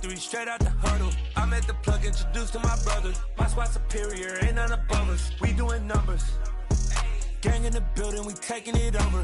victory straight out the huddle. I'm at the plug, introduced to my brother. My squad superior, ain't none above us. We doing numbers. Gang in the building, we taking it over.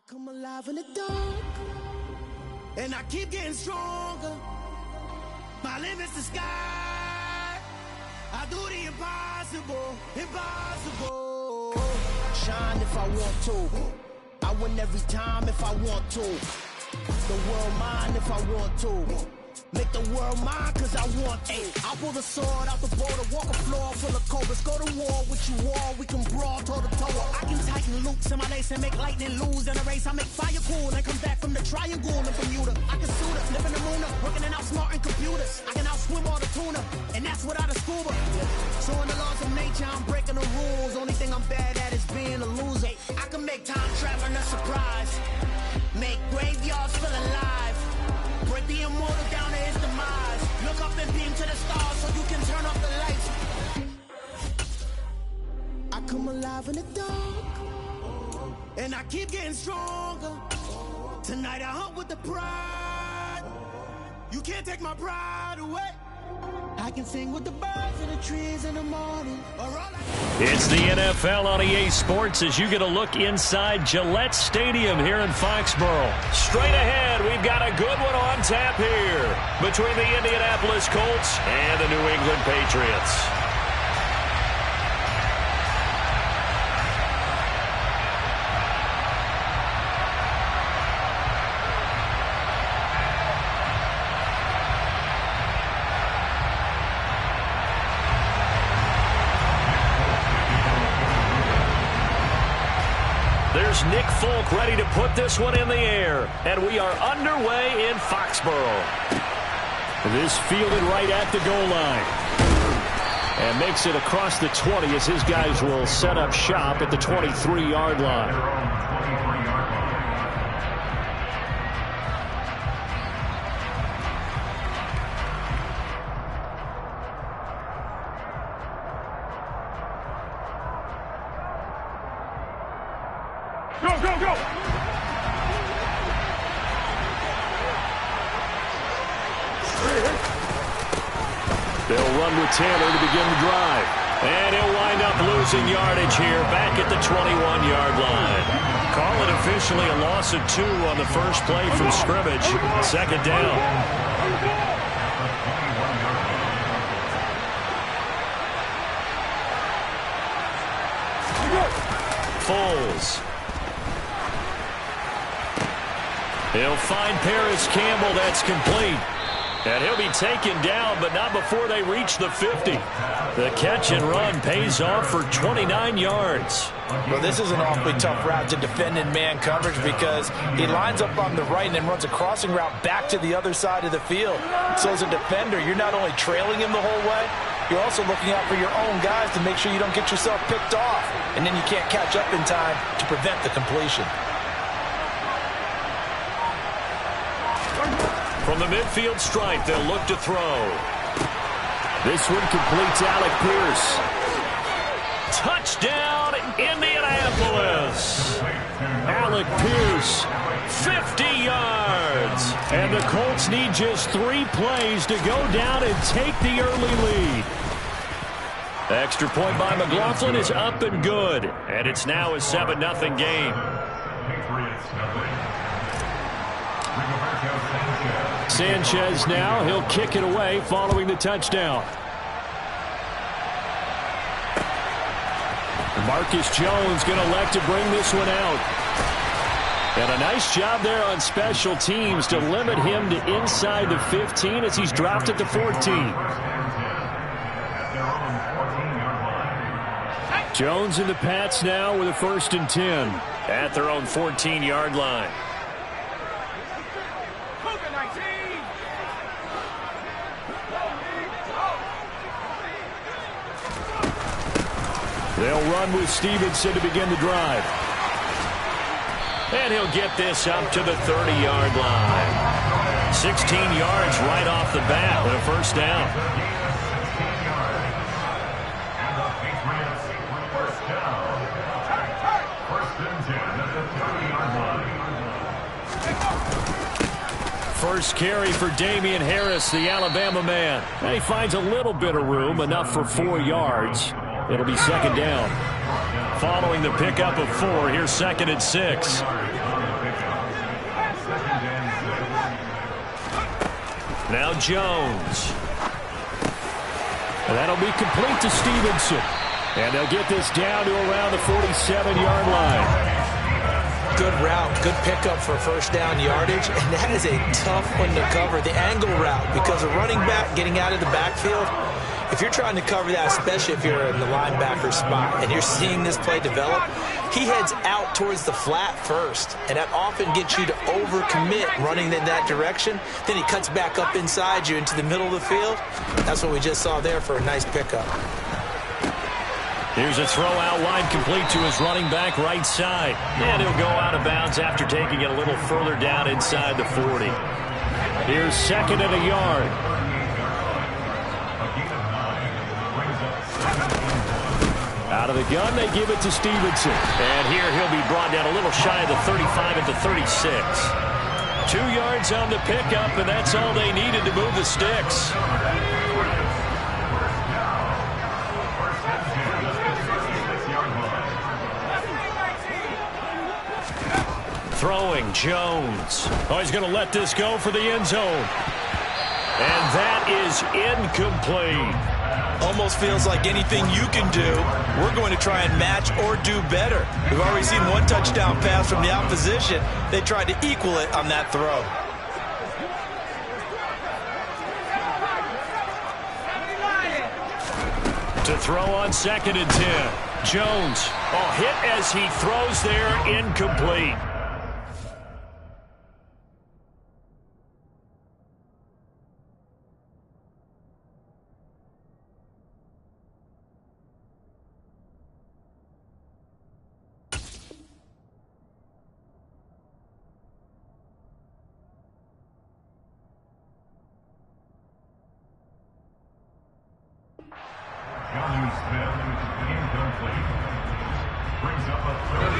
Come alive in the dark, and I keep getting stronger. My limit's the sky. I do the impossible, impossible. Shine if I want to. I win every time if I want to. The world mine if I want to. Make the world mine cause I want to. I pull the sword out the border, walk a floor full of cobras. Go to war with you all, we can brawl toe to toe. I can tighten loops in my lace and make lightning lose in a race. I make fire cool and come back from the triangle in Bermuda. I can suit it, live in the moon, working and outsmarting computers. I can outswim all the tuna, and that's without a scuba. So in the laws of nature, I'm breaking the rules. Only thing I'm bad at is being a loser. I can make time traveling a surprise. Make graveyards feel alive. Break the immortal down to his demise. Look up and beam to the stars so you can turn off the lights. I come alive in the dark, and I keep getting stronger. Tonight I hunt with the pride. You can't take my pride away. I can sing with the birds in the trees in the morning. It's the NFL on EA Sports as you get a look inside Gillette Stadium here in Foxborough. Straight ahead, we've got a good one on tap here between the Indianapolis Colts and the New England Patriots. There's Nick Folk ready to put this one in the air. And we are underway in Foxborough. This fielded right at the goal line. And makes it across the 20 as his guys will set up shop at the 23-yard line. Go, go, go! They'll run with Taylor to begin the drive. And he'll wind up losing yardage here back at the 21-yard line. Call it officially a loss of 2 on the first play from scrimmage. Second down. Foles. He'll find Paris Campbell. That's complete. And he'll be taken down, but not before they reach the 50. The catch and run pays off for 29 yards. Well, this is an awfully tough route to defend in man coverage because he lines up on the right and then runs a crossing route back to the other side of the field. So as a defender, you're not only trailing him the whole way, you're also looking out for your own guys to make sure you don't get yourself picked off. And then you can't catch up in time to prevent the completion. From the midfield stripe, they'll look to throw. This one completes Alec Pierce. Touchdown, Indianapolis. Alec Pierce, 50 yards. And the Colts need just 3 plays to go down and take the early lead. Extra point by McLaughlin is up and good. And it's now a 7-0 game. Sanchez now, he'll kick it away following the touchdown. Marcus Jones going to elect to bring this one out. And a nice job there on special teams to limit him to inside the 15 as he's dropped at the 14. Jones and the Pats now with a 1st and 10. at their own 14-yard line. They'll run with Stevenson to begin the drive. And he'll get this up to the 30-yard line. 16 yards right off the bat with a first down. First carry for Damian Harris, the Alabama man. And he finds a little bit of room, enough for 4 yards. It'll be second down. Following the pickup of 4, here's second and 6. Now Jones. And that'll be complete to Stevenson. And they'll get this down to around the 47-yard line. Good route, good pickup for first down yardage, and that is a tough one to cover, the angle route, because a running back getting out of the backfield, if you're trying to cover that, especially if you're in the linebacker spot and you're seeing this play develop, he heads out towards the flat first, and that often gets you to overcommit running in that direction. Then he cuts back up inside you into the middle of the field. That's what we just saw there for a nice pickup. Here's a throw out wide complete to his running back right side. And he'll go out of bounds after taking it a little further down inside the 40. Here's second and a yard. Out of the gun, they give it to Stevenson. And here he'll be brought down a little shy of the 35 at the 36. 2 yards on the pickup, and that's all they needed to move the sticks. Throwing, Jones. Oh, he's going to let this go for the end zone. And that is incomplete. Almost feels like anything you can do, we're going to try and match or do better. We've already seen one touchdown pass from the opposition. They tried to equal it on that throw. To throw on second and 10. Jones, hit as he throws there, incomplete.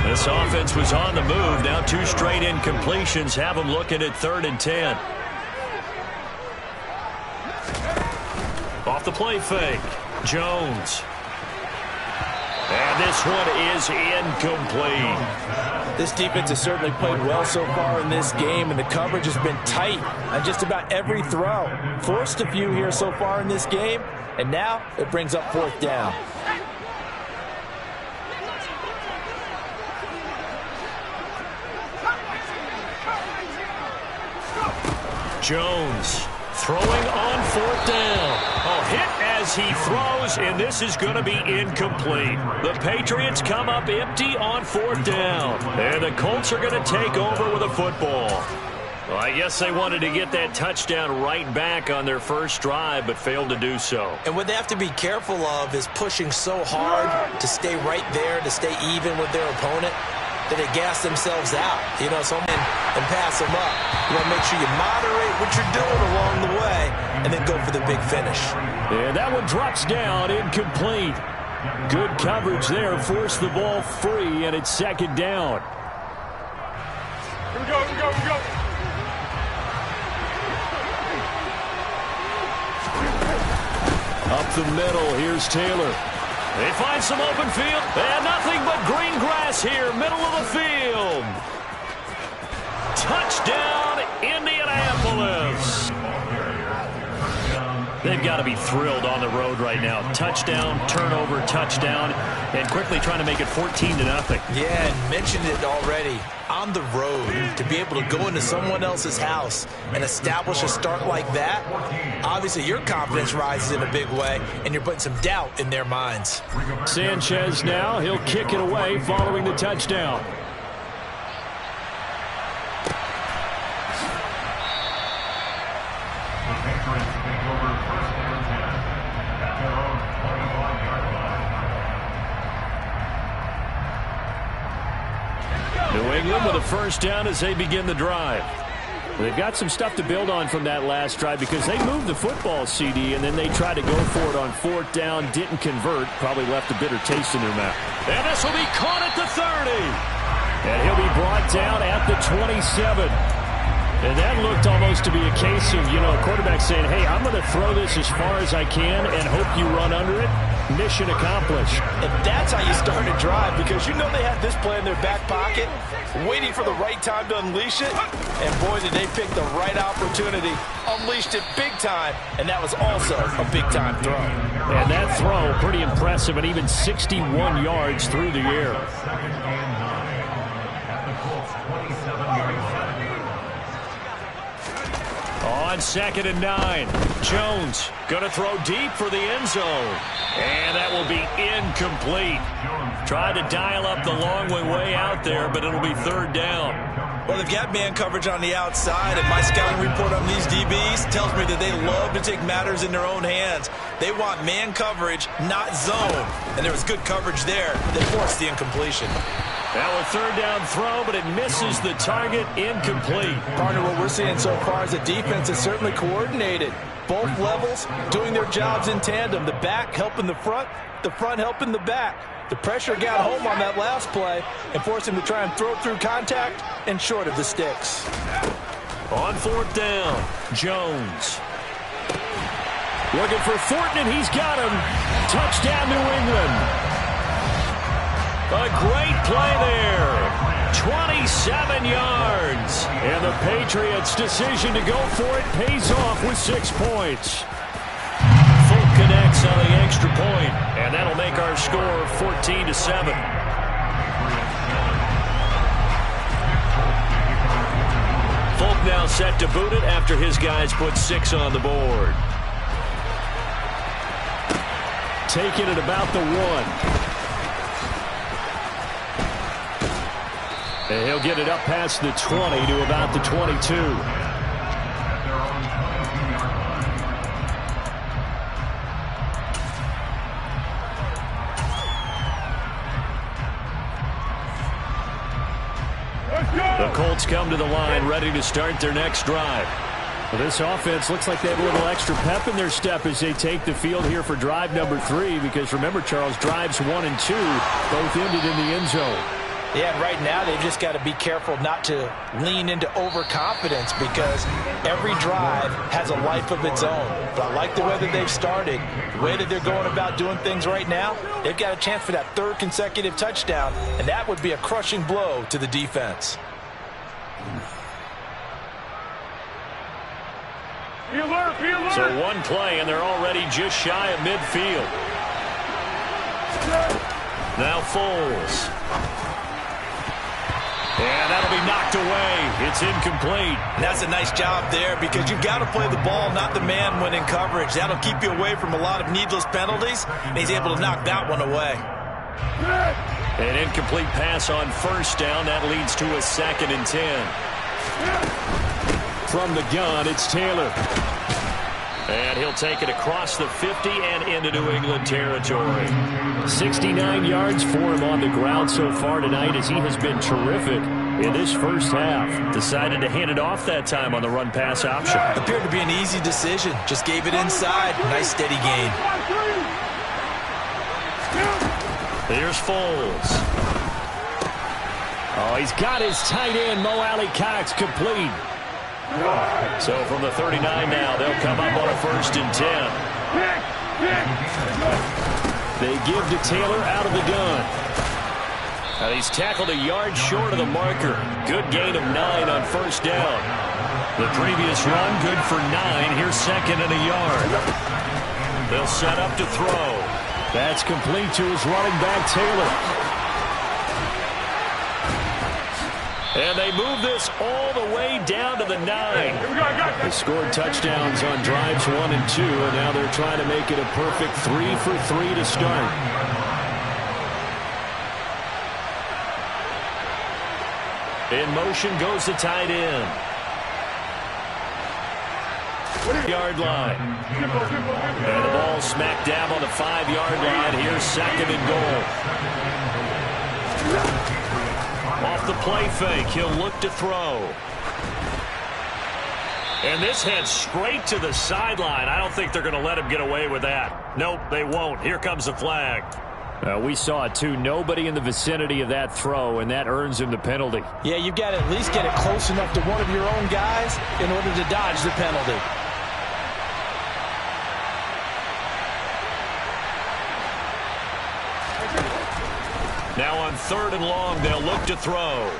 This offense was on the move. Now 2 straight incompletions have them looking at 3rd and 10. Off the play fake. Jones. And this one is incomplete. This defense has certainly played well so far in this game, and the coverage has been tight on just about every throw. Forced a few here so far in this game, and now it brings up 4th down. Jones throwing on 4th down. Hit as he throws, and this is going to be incomplete. The Patriots come up empty on 4th down. And the Colts are going to take over with a football. Well, I guess they wanted to get that touchdown right back on their first drive, but failed to do so. And what they have to be careful of is pushing so hard to stay right there, to stay even with their opponent, that they gas themselves out, and pass them up. You want to make sure you moderate what you're doing along the way and then go for the big finish. And that one drops down, incomplete. Good coverage there, forced the ball free, and it's second down. Here we go, here we go, here we go. Up the middle, here's Taylor. They find some open field, and nothing but green grass here, middle of the field. Touchdown, Indianapolis. They've got to be thrilled on the road right now. Touchdown, turnover, touchdown, and quickly trying to make it 14-0. Yeah, and mentioned it already. On the road, to be able to go into someone else's house and establish a start like that, obviously your confidence rises in a big way, and you're putting some doubt in their minds. Sanchez now, he'll kick it away following the touchdown. England with a first down as they begin the drive. They've got some stuff to build on from that last drive because they moved the football, CD, and then they tried to go for it on fourth down, didn't convert, probably left a bitter taste in their mouth. And this will be caught at the 30. And he'll be brought down at the 27. And that looked almost to be a case of, a quarterback saying, hey, I'm going to throw this as far as I can and hope you run under it. Mission accomplished. And that's how you start a drive, because you know they had this play in their back pocket, waiting for the right time to unleash it. And boy, did they pick the right opportunity, unleashed it big time, and that was also a big-time throw. And that throw, pretty impressive, and even 61 yards through the air. On 2nd and 9, Jones going to throw deep for the end zone. And that will be incomplete. Tried to dial up the long way out there, but it'll be third down. Well, they've got man coverage on the outside, and my scouting report on these DBs tells me that they love to take matters in their own hands. They want man coverage, not zone. And there was good coverage there that forced the incompletion. Now a third down throw, but it misses the target, incomplete. Partner, what we're seeing so far is the defense is certainly coordinated. Both levels doing their jobs in tandem. The back helping the front helping the back. The pressure got home on that last play and forced him to try and throw through contact and short of the sticks. On fourth down, Jones. Looking for Thornton, and he's got him. Touchdown, New England. A great play there. 27 yards. And the Patriots' decision to go for it pays off with 6 points. Folk connects on the extra point, and that'll make our score 14-7. Folk now set to boot it after his guys put 6 on the board. Taking it about the 1. And he'll get it up past the 20 to about the 22. The Colts come to the line, ready to start their next drive. Well, this offense looks like they have a little extra pep in their step as they take the field here for drive number 3, because remember, Charles, drives 1 and 2 both ended in the end zone. Yeah, and right now they've just got to be careful not to lean into overconfidence, because every drive has a life of its own. But I like the way that they've started, the way that they're going about doing things right now. They've got a chance for that 3rd consecutive touchdown, and that would be a crushing blow to the defense. So one play, and they're already just shy of midfield. Now Foles. And that'll be knocked away. It's incomplete. And that's a nice job there, because you've got to play the ball, not the man when in coverage. That'll keep you away from a lot of needless penalties, and he's able to knock that one away. An incomplete pass on first down. That leads to a 2nd and 10. From the gun, it's Taylor. And he'll take it across the 50 and into New England territory. 69 yards for him on the ground so far tonight, as he has been terrific in this first half. Decided to hand it off that time on the run-pass option. Appeared to be an easy decision. Just gave it inside. Nice steady gain. Here's Foles. Oh, he's got his tight end, Mo Alley-Cox, complete. So from the 39 now, they'll come up on a 1st and 10. They give to Taylor out of the gun. Now he's tackled a yard short of the marker. Good gain of 9 on first down. The previous run, good for 9. Here's 2nd and a yard. They'll set up to throw. That's complete to his running back, Taylor. And they move this all the way down to the 9. They scored touchdowns on drives 1 and 2, and now they're trying to make it a perfect 3 for 3 to start. In motion goes the tight end. Yard line. And the ball smack dab on the 5-yard line. Here's 2nd and goal. Off the play fake, he'll look to throw. And this heads straight to the sideline. I don't think they're going to let him get away with that. Nope, they won't. Here comes the flag. We saw it, too. Nobody in the vicinity of that throw, and that earns him the penalty. Yeah, you've got to at least get it close enough to one of your own guys in order to dodge the penalty. Now on 3rd and long, they'll look to throw.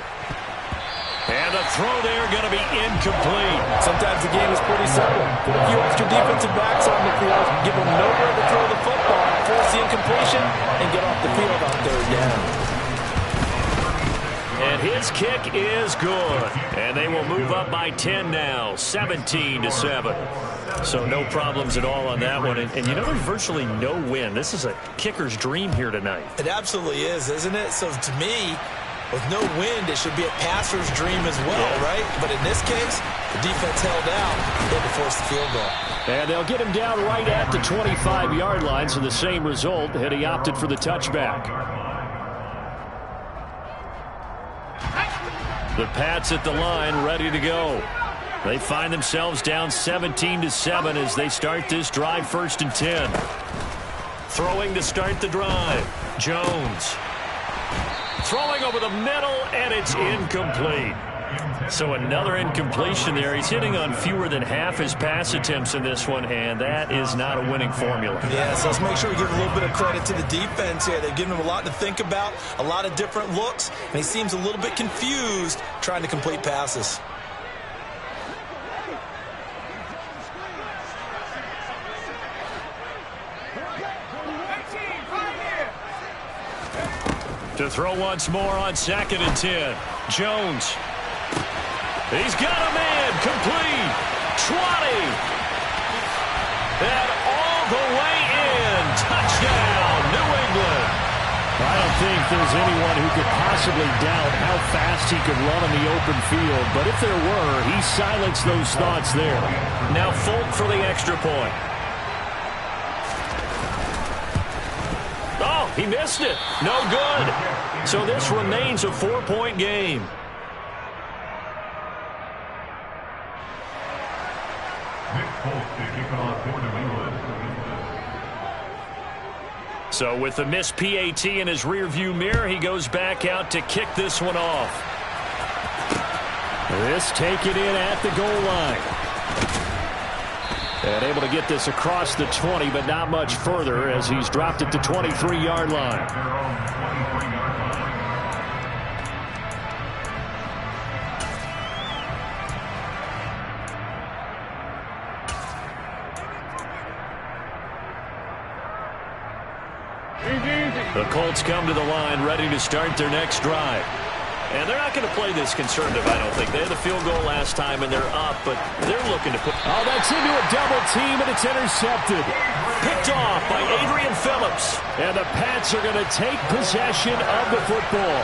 And the throw there going to be incomplete. Sometimes the game is pretty simple. Put a few extra defensive backs on the field, give them nowhere to throw the football, force the incompletion, and get off the field on 3rd down. And his kick is good. And they will move up by 10 now, 17-7. So no problems at all on that one. And you know, there's virtually no win. This is a kicker's dream here tonight. It absolutely is, isn't it? So to me, with no wind, it should be a passer's dream as well, right? But in this case, the defense held out. They had to force the field goal. And they'll get him down right at the 25-yard line, so the same result, had he opted for the touchback. The Pats at the line, ready to go. They find themselves down 17-7 as they start this drive, 1st and 10. Throwing to start the drive. Jones. Throwing over the middle, and it's incomplete. So another incompletion there. He's hitting on fewer than half his pass attempts in this one, and that is not a winning formula. Yeah, so let's make sure we give a little bit of credit to the defense here. They've given him a lot to think about, a lot of different looks, and he seems a little bit confused trying to complete passes. To throw once more on 2nd and 10. Jones. He's got a man. Complete. 20. And all the way in. Touchdown, New England. I don't think there's anyone who could possibly doubt how fast he could run on the open field. But if there were, he silenced those thoughts there. Now Folk for the extra point. Oh, he missed it. No good. So this remains a 4-point game. So with the missed PAT in his rearview mirror, he goes back out to kick this one off. This take it in at the goal line. And able to get this across the 20, but not much further as he's dropped it to 23-yard line. The Colts come to the line ready to start their next drive. And they're not going to play this conservative, I don't think. They had the field goal last time, and they're up, but they're looking to put... Oh, that's into a double team, and it's intercepted. Picked off by Adrian Phillips. And the Pats are going to take possession of the football.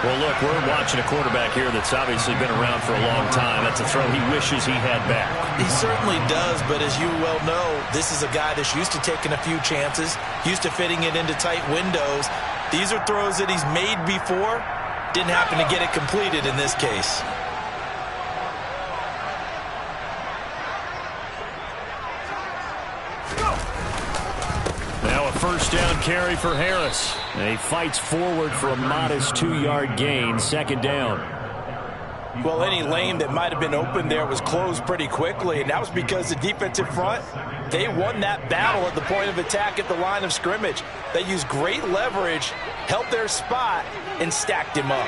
Well, look, we're watching a quarterback here that's obviously been around for a long time. That's a throw he wishes he had back. He certainly does, but as you well know, this is a guy that's used to taking a few chances, used to fitting it into tight windows. These are throws that he's made before. Didn't happen to get it completed in this case. Now a 1st down carry for Harris. And he fights forward for a modest 2-yard gain, 2nd down. Well, any lane that might have been open there was closed pretty quickly, and that was because the defensive front, they won that battle at the point of attack at the line of scrimmage. They used great leverage, held their spot, and stacked him up.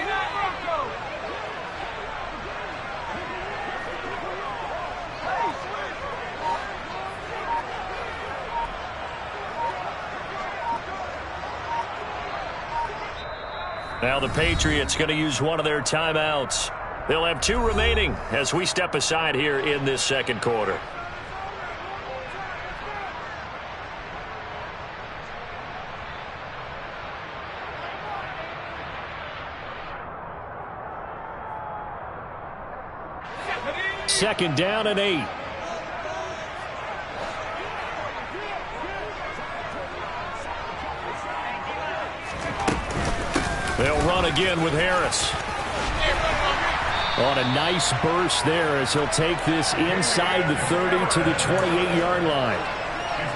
Now the Patriots going to use one of their timeouts. They'll have 2 remaining as we step aside here in this 2nd quarter. Second down and 8. They'll run again with Harris. On a nice burst there as he'll take this inside the 30 to the 28-yard line.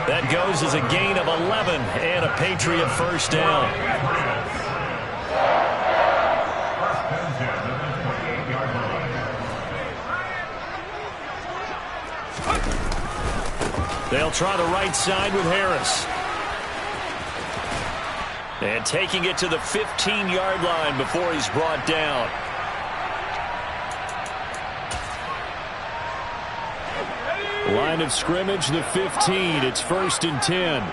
That goes as a gain of 11 and a Patriot first down. They'll try the right side with Harris. And taking it to the 15-yard line before he's brought down. Line of scrimmage, the 15. It's 1st and 10.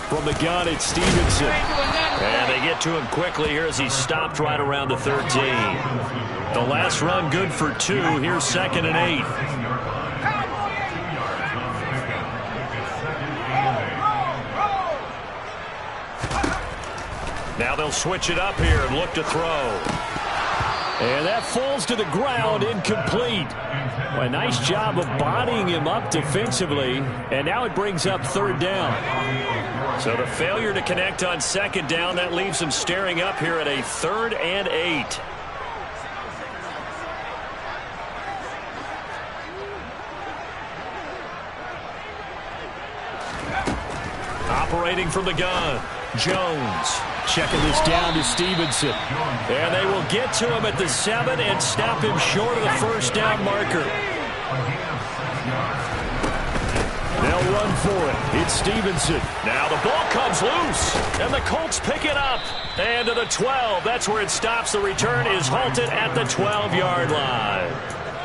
From the gun, it's Stevenson. And they get to him quickly here as he's stopped right around the 13. The last run good for 2. Here's 2nd and 8. Now they'll switch it up here and look to throw. And that falls to the ground, incomplete. Well, a nice job of bodying him up defensively. And now it brings up 3rd down. So the failure to connect on 2nd down, that leaves him staring up here at a 3rd and 8. Operating from the gun, Jones. Checking this down to Stevenson. And they will get to him at the 7 and stop him short of the 1st down marker. They'll run for it. It's Stevenson. Now the ball comes loose, and the Colts pick it up. And to the 12. That's where it stops. The return is halted at the 12-yard line.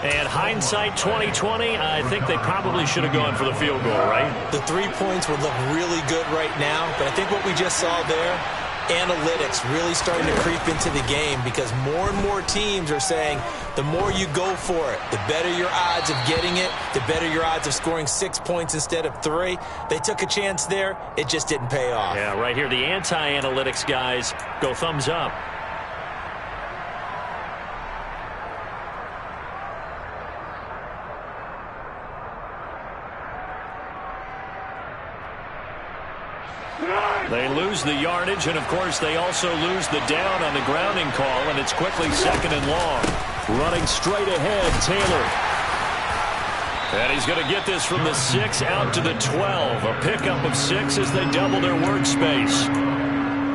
And hindsight 2020, I think they probably should have gone for the field goal, right? The 3 points would look really good right now, but I think what we just saw there, analytics really starting to creep into the game, because more and more teams are saying the more you go for it, the better your odds of getting it, the better your odds of scoring 6 points instead of 3. They took a chance there. It just didn't pay off. Yeah, right here, the anti-analytics guys go thumbs up. They lose the yardage, and of course they also lose the down on the grounding call, and it's quickly 2nd and long. Running straight ahead, Taylor. And he's going to get this from the 6 out to the 12. A pickup of 6 as they double their workspace.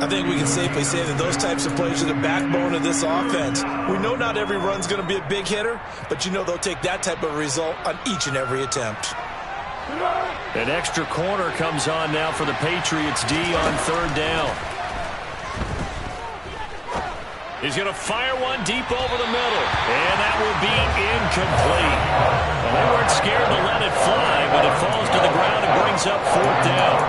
I think we can safely say that those types of plays are the backbone of this offense. We know not every run's going to be a big hitter, but you know they'll take that type of result on each and every attempt. An extra corner comes on now for the Patriots D on 3rd down. He's going to fire one deep over the middle, and that will be incomplete. Well, they weren't scared to let it fly, but it falls to the ground and brings up 4th down.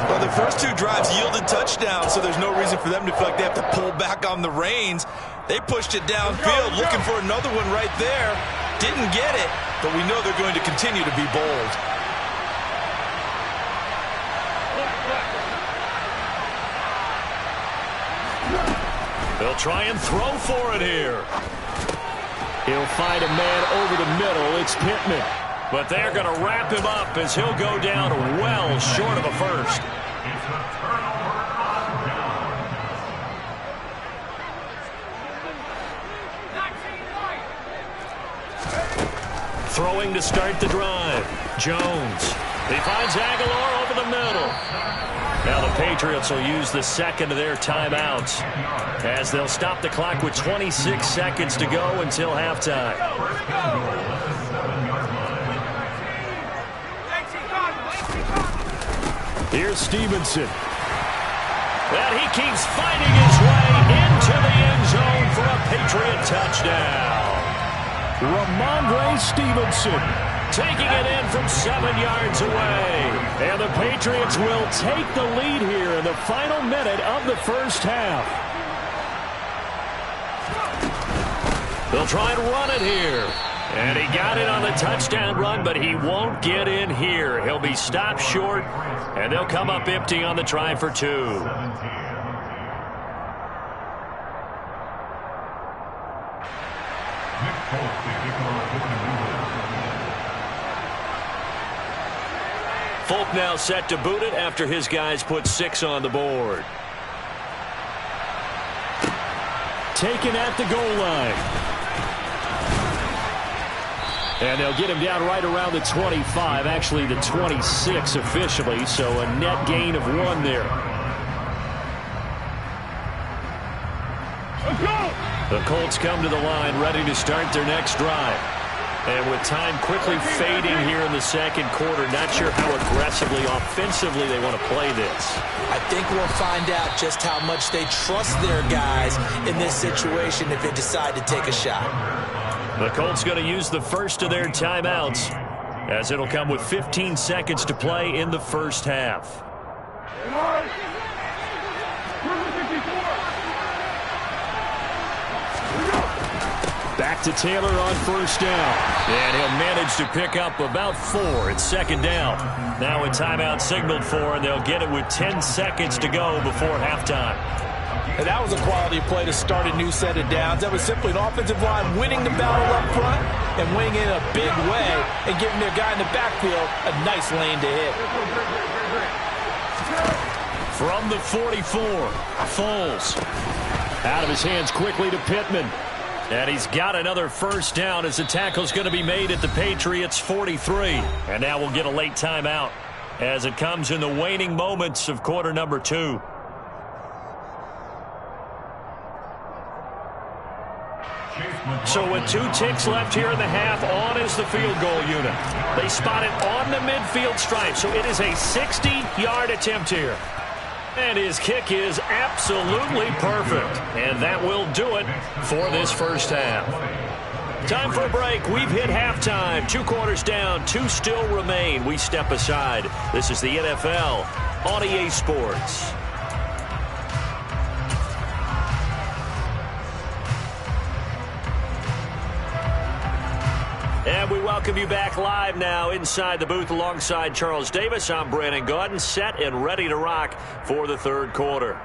Well, the first 2 drives yielded touchdowns, so there's no reason for them to feel like they have to pull back on the reins. They pushed it downfield, looking for another one right there. Didn't get it, but we know they're going to continue to be bold. They'll try and throw for it here. He'll find a man over the middle. It's Pittman. But they're going to wrap him up as he'll go down well short of a first. Throwing to start the drive. Jones. He finds Aguilar over the middle. Now the Patriots will use the 2nd of their timeouts as they'll stop the clock with 26 seconds to go until halftime. Here's Stevenson. And he keeps fighting his way into the end zone for a Patriot touchdown. Ramondre Stevenson taking it in from 7 yards away. And the Patriots will take the lead here in the final minute of the first half. They'll try and run it here. And he got it on the touchdown run, but he won't get in here. He'll be stopped short, and they'll come up empty on the try for 2. Folk now set to boot it after his guys put 6 on the board. taken at the goal line. And they'll get him down right around the 25, actually the 26 officially, so a net gain of 1 there. Let's go! The Colts come to the line ready to start their next drive. And with time quickly fading here in the second quarter, not sure how aggressively, offensively they want to play this. I think we'll find out just how much they trust their guys in this situation if they decide to take a shot. The Colts going to use the first of their timeouts, as it'll come with 15 seconds to play in the first half. Back to Taylor on first down. And he'll manage to pick up about 4. It's second down. Now a timeout signaled for, and they'll get it with 10 seconds to go before halftime. And that was a quality play to start a new set of downs. That was simply an offensive line winning the battle up front and winning in a big way and giving their guy in the backfield a nice lane to hit. From the 44, Foles. Out of his hands quickly to Pittman. And he's got another first down as the tackle's going to be made at the Patriots' 43. And now we'll get a late timeout as it comes in the waning moments of quarter number 2. So with 2 ticks left here in the half, on is the field goal unit. They spot it on the midfield stripe, so it is a 60-yard attempt here. And his kick is absolutely perfect. And that will do it for this first half. Time for a break. We've hit halftime. 2 quarters down, 2 still remain. We step aside. This is the NFL on EA Sports. And we welcome you back live now inside the booth alongside Charles Davis. I'm Brandon Gaudin, set and ready to rock for the third quarter.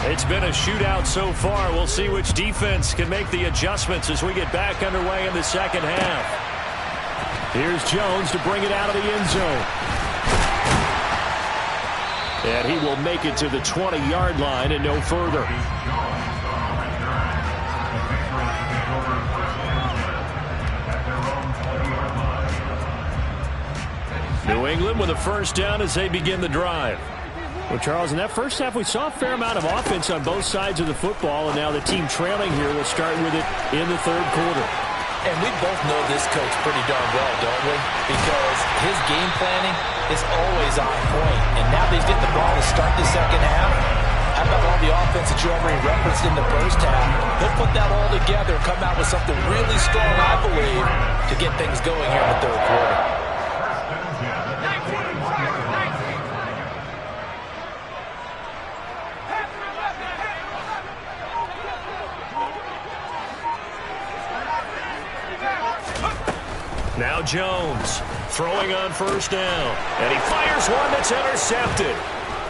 It's been a shootout so far. We'll see which defense can make the adjustments as we get back underway in the second half. Here's Jones to bring it out of the end zone. And he will make it to the 20-yard line and no further. New England with a first down as they begin the drive. Well, Charles, in that first half, we saw a fair amount of offense on both sides of the football, and now the team trailing here will start with it in the third quarter. And we both know this coach pretty darn well, don't we? Because his game planning is always on point. And now that he's getting the ball to start the second half, how about all the offense that you already referenced in the first half? He'll put that all together and come out with something really strong, I believe, to get things going here in the third quarter. Now Jones throwing on first down. And he fires one that's intercepted.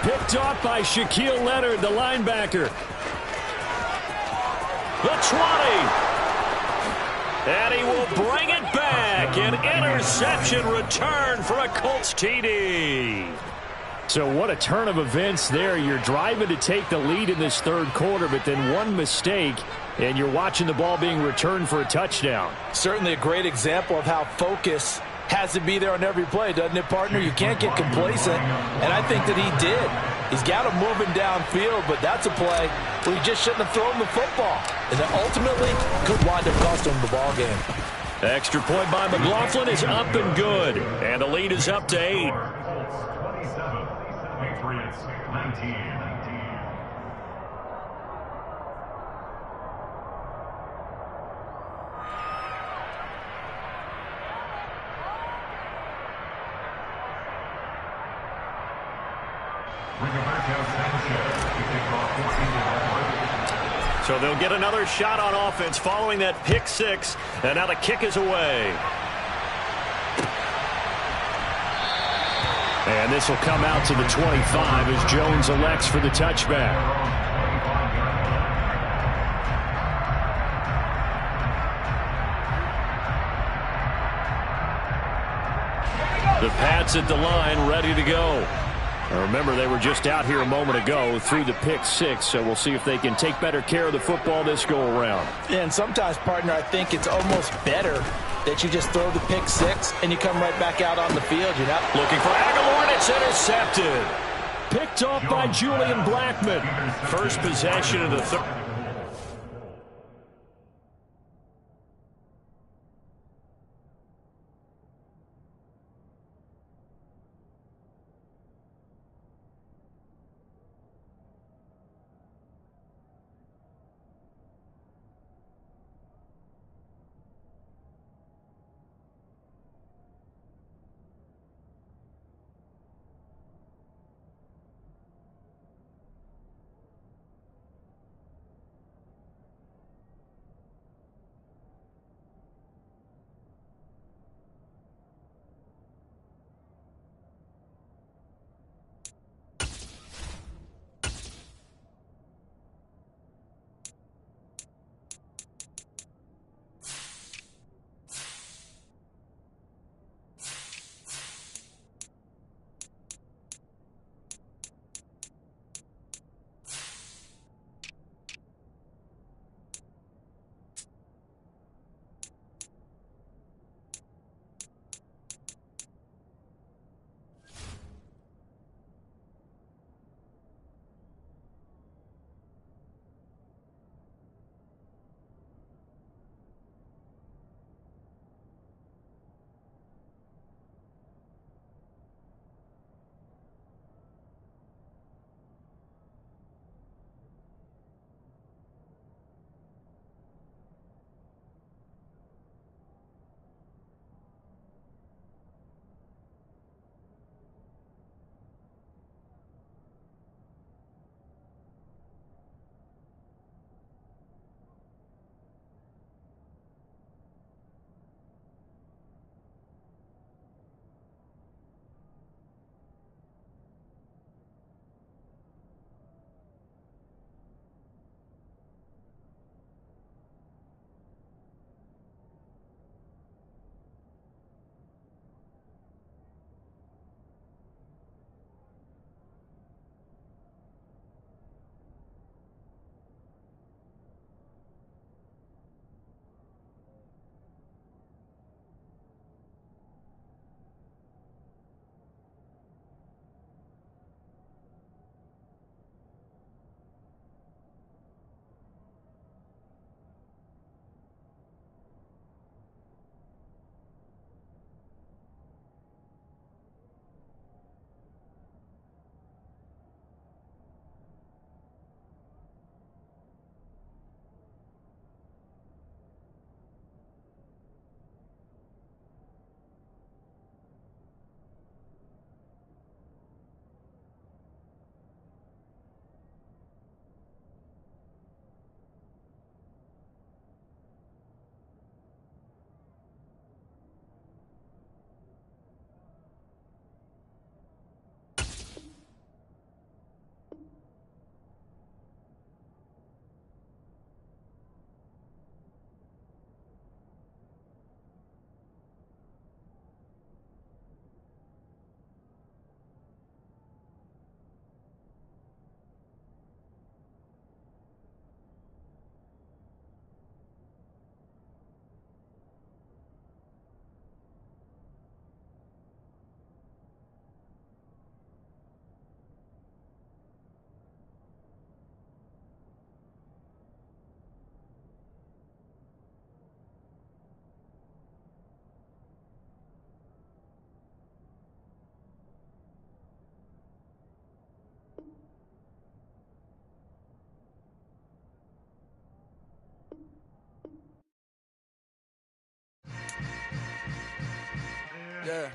Picked off by Shaquille Leonard, the linebacker. The 20. And he will bring it back. An interception return for a Colts TD. So what a turn of events there. You're driving to take the lead in this third quarter, but then one mistake, and you're watching the ball being returned for a touchdown. Certainly a great example of how focus has to be there on every play, doesn't it, partner? You can't get complacent, and I think that he did. He's got him moving downfield, but that's a play where he just shouldn't have thrown the football. And that ultimately could wind up costing him the ball game. The extra point by McLaughlin is up and good, and the lead is up to 8. Patriots 19. So they'll get another shot on offense following that pick six. And now the kick is away. And this will come out to the 25 as Jones elects for the touchback. The Pats at the line, ready to go. Now remember, they were just out here a moment ago through the pick six, so we'll see if they can take better care of the football this go-around. And sometimes, partner, I think it's almost better that you just throw the pick six and you come right back out on the field. You're not looking for Aguilar, and it's intercepted. Picked off by Julian Blackman. First possession of the third. Yeah.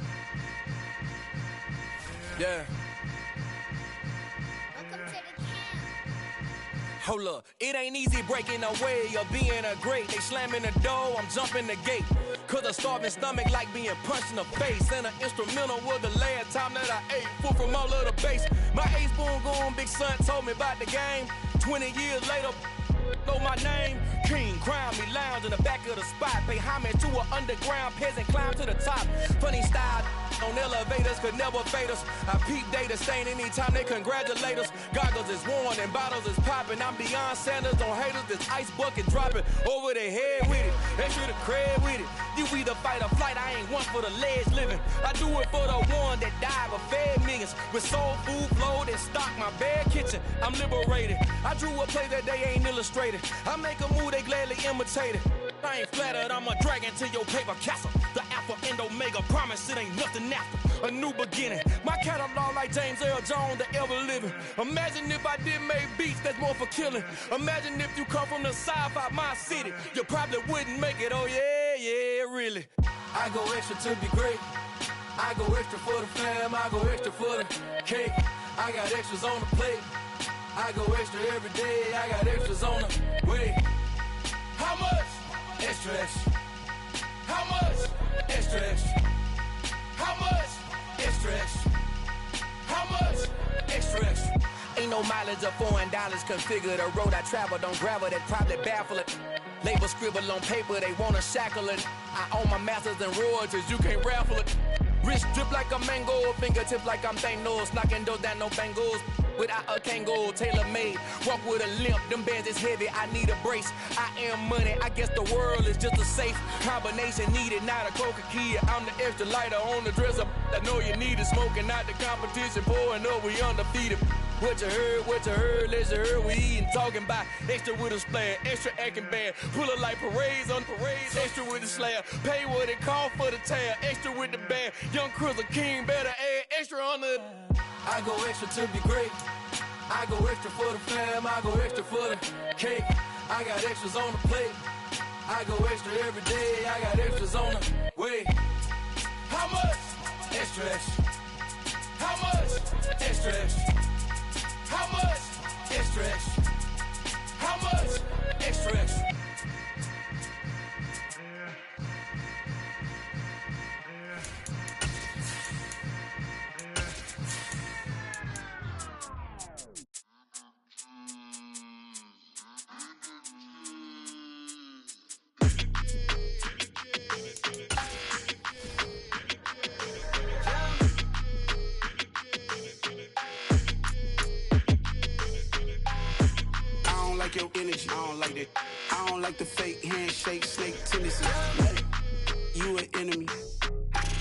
Yeah. Welcome to the camp. Hold up, it ain't easy breaking away or being a great. They slamming the door, I'm jumping the gate. Cause a starving stomach like being punched in the face. And an instrumental was the last time that I ate. Full from all of the bass. My ace boom goon, big son told me about the game. 20 years later, know my name. King, crown me, lounge in the back of the spot. Pay homage to an underground peasant, climb to the top. Funny style on elevators could never fade us. I peep data stain anytime they congratulate us. Goggles is worn and bottles is popping. I'm beyond Sanders on haters. This ice bucket dropping over their head with it. Extra the cred with it. You either fight or flight. I ain't one for the ledge living. I do it for the one that died but fed millions. With soul food flowed and stock my bad kitchen. I'm liberated. I drew a play that they ain't illustrated. I make a move they gladly imitate it. I ain't flattered, I'm a dragon to your paper castle. The Alpha and Omega, promise it ain't nothing after. A new beginning. My catalog like James Earl Jones, the ever living. Imagine if I did make beats that's more for killing. Imagine if you come from the south out my city. You probably wouldn't make it, oh yeah, really. I go extra to be great. I go extra for the fam, I go extra for the cake. I got extras on the plate. I go extra every day, I got extras on the way. How much? Extra, extra. How much? Extra, extra. How much? Extra, extra. How much? Extra, extra. Ain't no mileage of $4 configure the road I travel. Don't gravel that probably baffle it. Label scribble on paper, they wanna shackle it. I own my masters and royalties, you can't raffle it. Wrist drip like a mango, fingertips like I'm Thanos. Knocking those down, no bangles. Without a Kango, tailor-made. Walk with a limp, them bands is heavy, I need a brace. I am money, I guess the world is just a safe combination needed, not a coca key. I'm the extra lighter on the dresser. I know you need it, smoking out the competition, pouring up, we undefeated. What you heard, let's heard, we eating, talking about extra with a splash, extra acting bad, pull it like parades on parades, extra with the slab, pay what it cost for the tab, extra with the band, young Cruz a king, better add extra on the. I go extra to be great. I go extra for the fam, I go extra for the cake. I got extras on the plate. I go extra every day, I got extras on the way. How much? Extra, extra. How much? Extra, extra. How much? Extra, extra. How much? Extra, extra. Your energy, I don't like that. I don't like the fake handshake, snake tendency. You an enemy.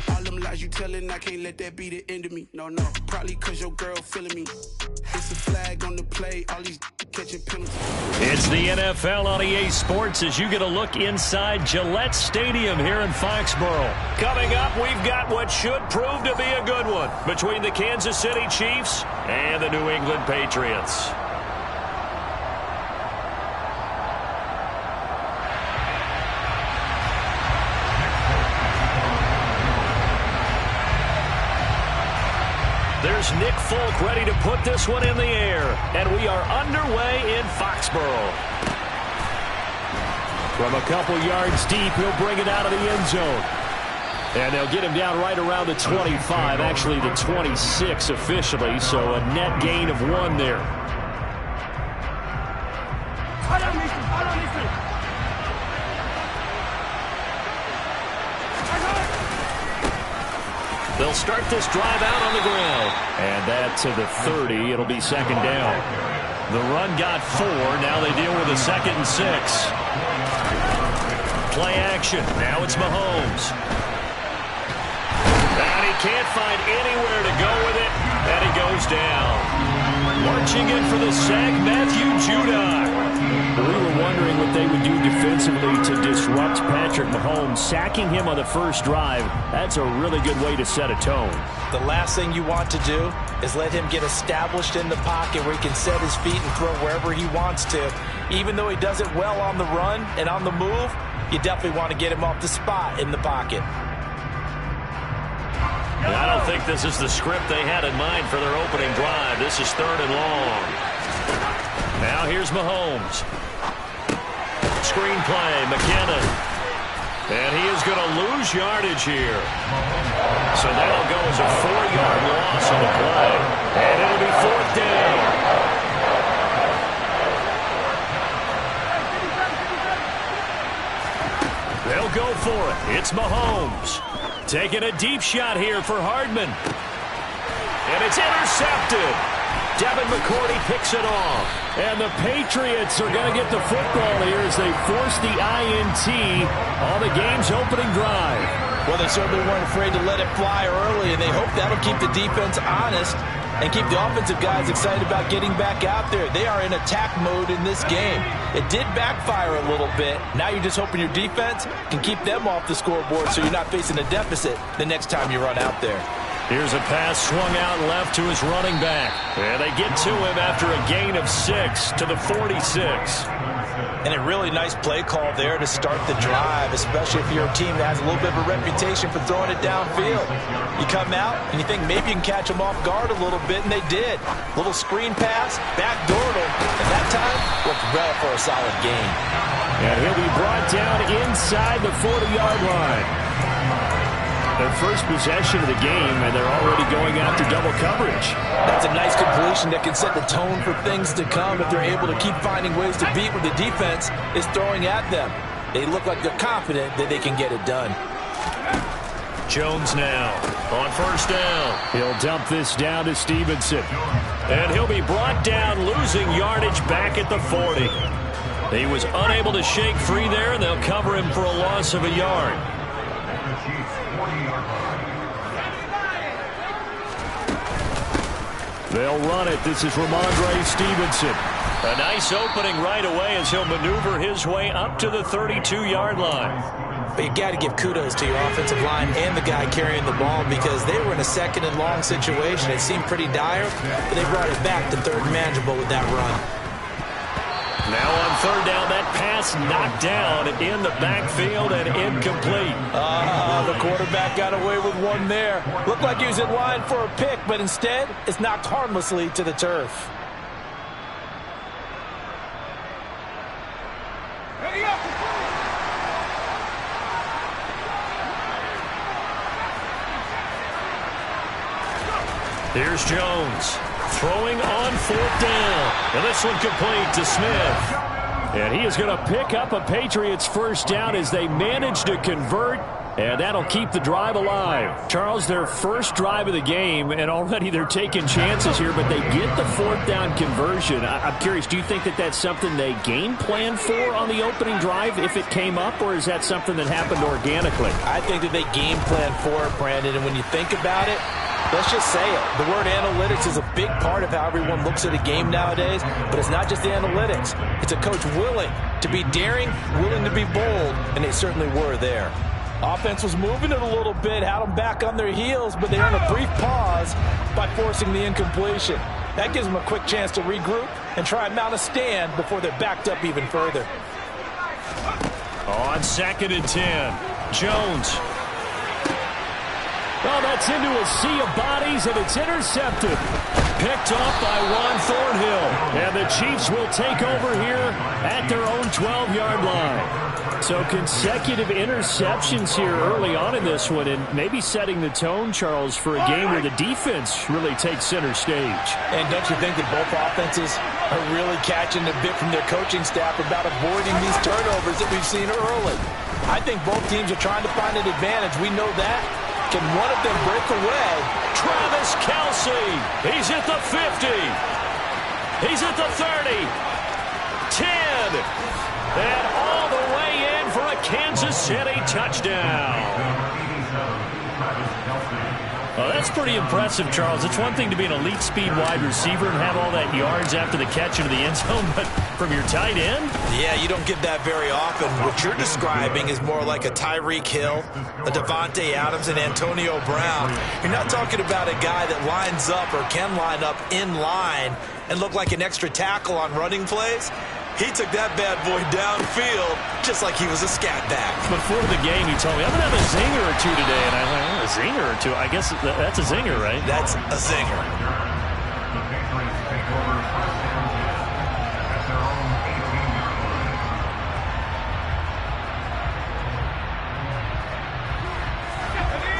All them lies you telling, I can't let that be the end of me. No, probably cause your girl feeling me. It's a flag on the play, all these catching penalties. It's the NFL on EA Sports as you get a look inside Gillette Stadium here in Foxborough. Coming up, we've got what should prove to be a good one between the Kansas City Chiefs and the New England Patriots. There's Nick Folk ready to put this one in the air. And we are underway in Foxborough. From a couple yards deep, he'll bring it out of the end zone. And they'll get him down right around the 25, actually the 26 officially, so a net gain of 1 there. They'll start this drive out on the ground. And that to the 30. It'll be second down. The run got 4. Now they deal with a 2nd and 6. Play action. Now it's Mahomes. And he can't find anywhere to go with it. And he goes down. Marching in for the sack, Matthew Judon. We were wondering what they would do defensively to disrupt Patrick Mahomes. Sacking him on the first drive, that's a really good way to set a tone. The last thing you want to do is let him get established in the pocket where he can set his feet and throw wherever he wants to. Even though he does it well on the run and on the move, you definitely want to get him off the spot in the pocket. And I don't think this is the script they had in mind for their opening drive. This is 3rd and long. Now here's Mahomes. Screenplay, McKinnon. And he is going to lose yardage here. So that'll go as a 4-yard loss on the play. And it'll be 4th down. They'll go for it. It's Mahomes. Taking a deep shot here for Hardman. And it's intercepted. Devin McCourty picks it off. And the Patriots are going to get the football here as they force the INT on the game's opening drive. Well, they certainly weren't afraid to let it fly early, and they hope that'll keep the defense honest and keep the offensive guys excited about getting back out there. They are in attack mode in this game. It did backfire a little bit. Now you're just hoping your defense can keep them off the scoreboard so you're not facing a deficit the next time you run out there. Here's a pass swung out left to his running back. And they get to him after a gain of 6 to the 46. And a really nice play call there to start the drive, especially if you're a team that has a little bit of a reputation for throwing it downfield. You come out and you think maybe you can catch them off guard a little bit, and they did. Little screen pass, backdoored them, and that time looked well for a solid gain. And he'll be brought down inside the 40-yard line. Their first possession of the game, and they're already going after double coverage. That's a nice completion that can set the tone for things to come if they're able to keep finding ways to beat what the defense is throwing at them. They look like they're confident that they can get it done. Jones now on first down. He'll dump this down to Stevenson. And he'll be brought down, losing yardage back at the 40. He was unable to shake free there, and they'll cover him for a loss of a yard. They'll run it. This is Ramondre Stevenson. A nice opening right away as he'll maneuver his way up to the 32-yard line. But you got to give kudos to your offensive line and the guy carrying the ball because they were in a second and long situation. It seemed pretty dire, but they brought it back to third and manageable with that run. Now on third down, that pass knocked down in the backfield and incomplete. The quarterback got away with one there. Looked like he was in line for a pick, but instead, it's knocked harmlessly to the turf. Here's Jones. Throwing on fourth down. And this one complete to Smith. And he is going to pick up a Patriots first down as they manage to convert. And that'll keep the drive alive. Charles, their first drive of the game, and already they're taking chances here, but they get the fourth down conversion. I'm curious, do you think that that's something they game plan for on the opening drive if it came up, or is that something that happened organically? I think that they game plan for it, Brandon, and when you think about it, let's just say it. The word analytics is a big part of how everyone looks at a game nowadays, but it's not just the analytics. It's a coach willing to be daring, willing to be bold, and they certainly were there. Offense was moving it a little bit, had them back on their heels, but they earned a brief pause by forcing the incompletion. That gives them a quick chance to regroup and try and mount a stand before they're backed up even further. On 2nd and 10, Jones. Well, that's into a sea of bodies, and it's intercepted. Picked off by Juan Thornhill. And the Chiefs will take over here at their own 12-yard line. So consecutive interceptions here early on in this one, and maybe setting the tone, Charles, for a game where the defense really takes center stage. And don't you think that both offenses are really catching a bit from their coaching staff about avoiding these turnovers that we've seen early? I think both teams are trying to find an advantage. We know that. Can one of them break away? Travis Kelce. He's at the 50. He's at the 30. 10. And all the way in for a Kansas City touchdown. Well, that's pretty impressive, Charles. It's one thing to be an elite speed wide receiver and have all that yards after the catch into the end zone, but from your tight end? Yeah, you don't get that very often. What you're describing is more like a Tyreek Hill, a Devontae Adams, and Antonio Brown. You're not talking about a guy that lines up or can line up in line and look like an extra tackle on running plays. He took that bad boy downfield just like he was a scat back. Before the game, he told me, I'm going to have a zinger or two today. And I'm like, a zinger or two? I guess that's a zinger, right? That's a zinger.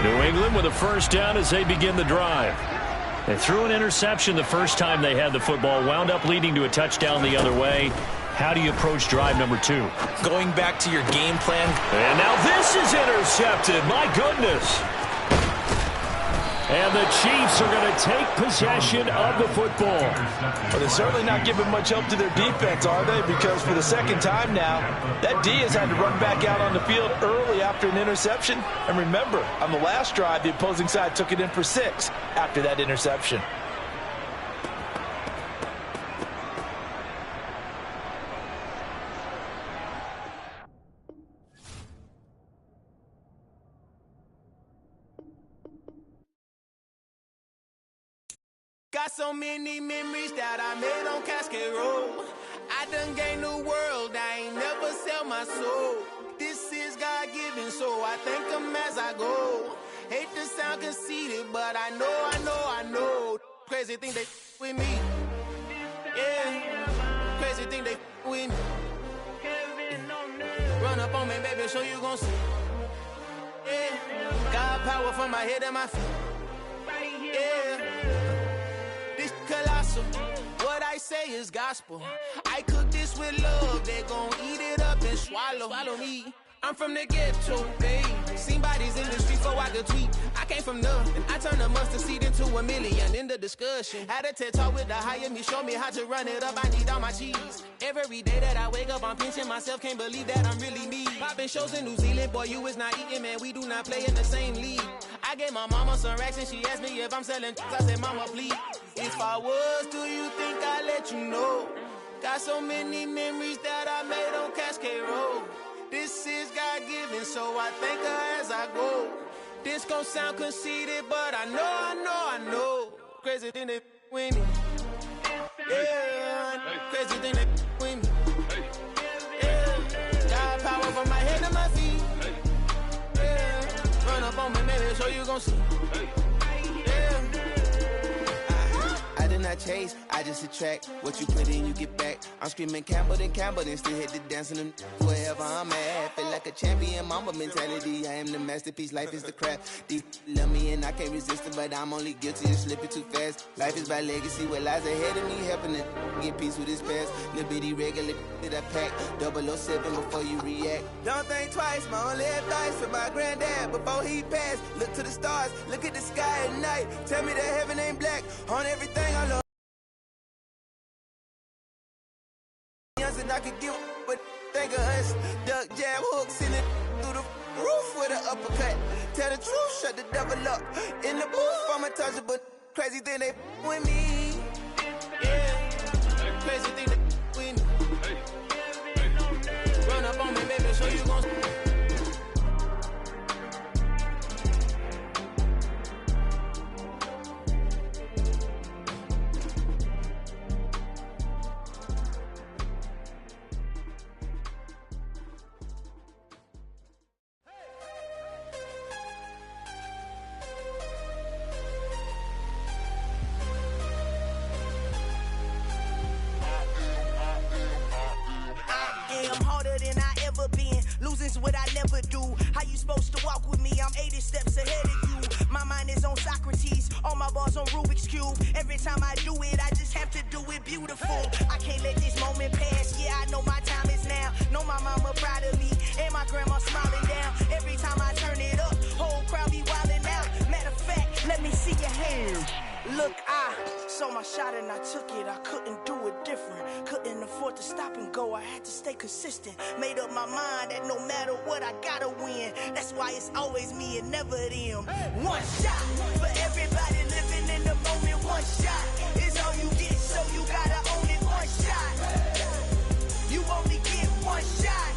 New England with a first down as they begin the drive. They threw an interception the first time they had the football, wound up leading to a touchdown the other way. How do you approach drive number 2? Going back to your game plan. And now this is intercepted. My goodness. And the Chiefs are going to take possession of the football. Well, they're certainly not giving much help to their defense, are they? Because for the second time now, that D has had to run back out on the field early after an interception. And remember, on the last drive, the opposing side took it in for 6 after that interception. Got so many memories that I made on Cascade Road. I done gained the world, I ain't never sell my soul. This is God-given, so I thank him as I go. Hate to sound conceited, but I know. Crazy thing they with me. Yeah, crazy thing they with me. Run up on me, baby, so you gon' see. Yeah, got power from my head and my feet. Yeah. Colossal, what I say is gospel. I cook this with love, they gon' eat it up and swallow me. I'm from the ghetto, babe. Seen bodies in the street so I could tweet. I came from nothing, I turned a mustard seed into a million in the discussion. Had a TED talk with the higher me, show me how to run it up, I need all my cheese. Every day that I wake up, I'm pinching myself, can't believe that I'm really me. Popping shows in New Zealand, boy, you is not eating, man, we do not play in the same league. I gave my mama some racks and she asked me if I'm selling, I said, mama, please. If I was, do you think I'd let you know? Got so many memories that I made on Cascade Road. This is God-given, so I thank her as I go. This gon' sound conceited, but I know. Crazy thing they with me. Yeah, crazy thing they with me. Yeah, got power from my head to my feet. Yeah, run up on me, baby, so you gon' see. I chase, I just attract what you put in, you get back. I'm screaming Campbell, then still hit the dancing them wherever I'm at. Feel like a champion, mama mentality. I am the masterpiece, life is the crap. Deep love me and I can't resist it, but I'm only guilty of slipping too fast. Life is by legacy, what lies ahead of me, helping to get peace with his past. Little bitty regular that I pack, 007 before you react. Don't think twice, my only advice for my granddad before he passed. Look to the stars, look at the sky at night. Tell me that heaven ain't black on everything I love. And I could give but think of us. Duck jab hooks in it through the roof with an uppercut. Tell the truth, shut the devil up. In the booth, I'm untouchable. Crazy thing they with me. Yeah, crazy thing they with me. Run up on me, baby, so you gon' what I never do. How you supposed to walk with me? I'm 80 steps ahead of you. My mind is on Socrates, all my bars on Rubik's Cube. Every time I do it, I just have to do it beautiful. I can't let this moment pass. Yeah, I know my time is now. Know my mama proud of me, and my grandma smiling down. Every time I turn it up, whole crowd be wildin' out. Matter of fact, let me see your hands. Look, I saw my shot and I took it. I couldn't do it different. Couldn't afford to stop and go. I had to stay consistent. Made up my mind that no matter what, I gotta win. That's why it's always me and never them. One shot for everybody living in the moment. One shot is all you get, so you gotta own it. One shot. You only get one shot.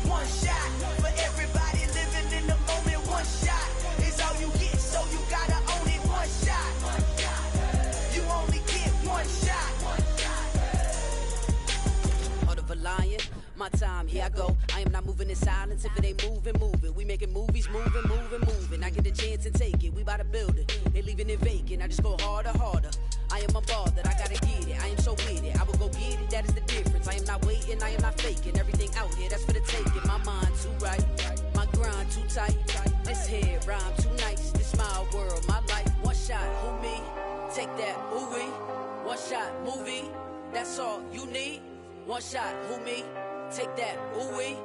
One shot for everybody living in the moment. One shot is all you get, so you gotta own it. One shot. You only get one shot. Heart of a lion, my time, here I go. I am not moving in silence. If it ain't moving, moving. We making movies, moving. I get a chance and take it. We bout to build it. They leaving it vacant. I just go harder. I am a ball that I gotta get it. I am so with it. I will go get it. That is the difference. I am not waiting. I am not faking. Everything out here, that's for the taking. My mind too right. My grind too tight. This here rhyme too nice. This my world, my life. One shot, who me? Take that, ooh wee. One shot, movie. That's all you need. One shot, who me? Take that, ooh wee.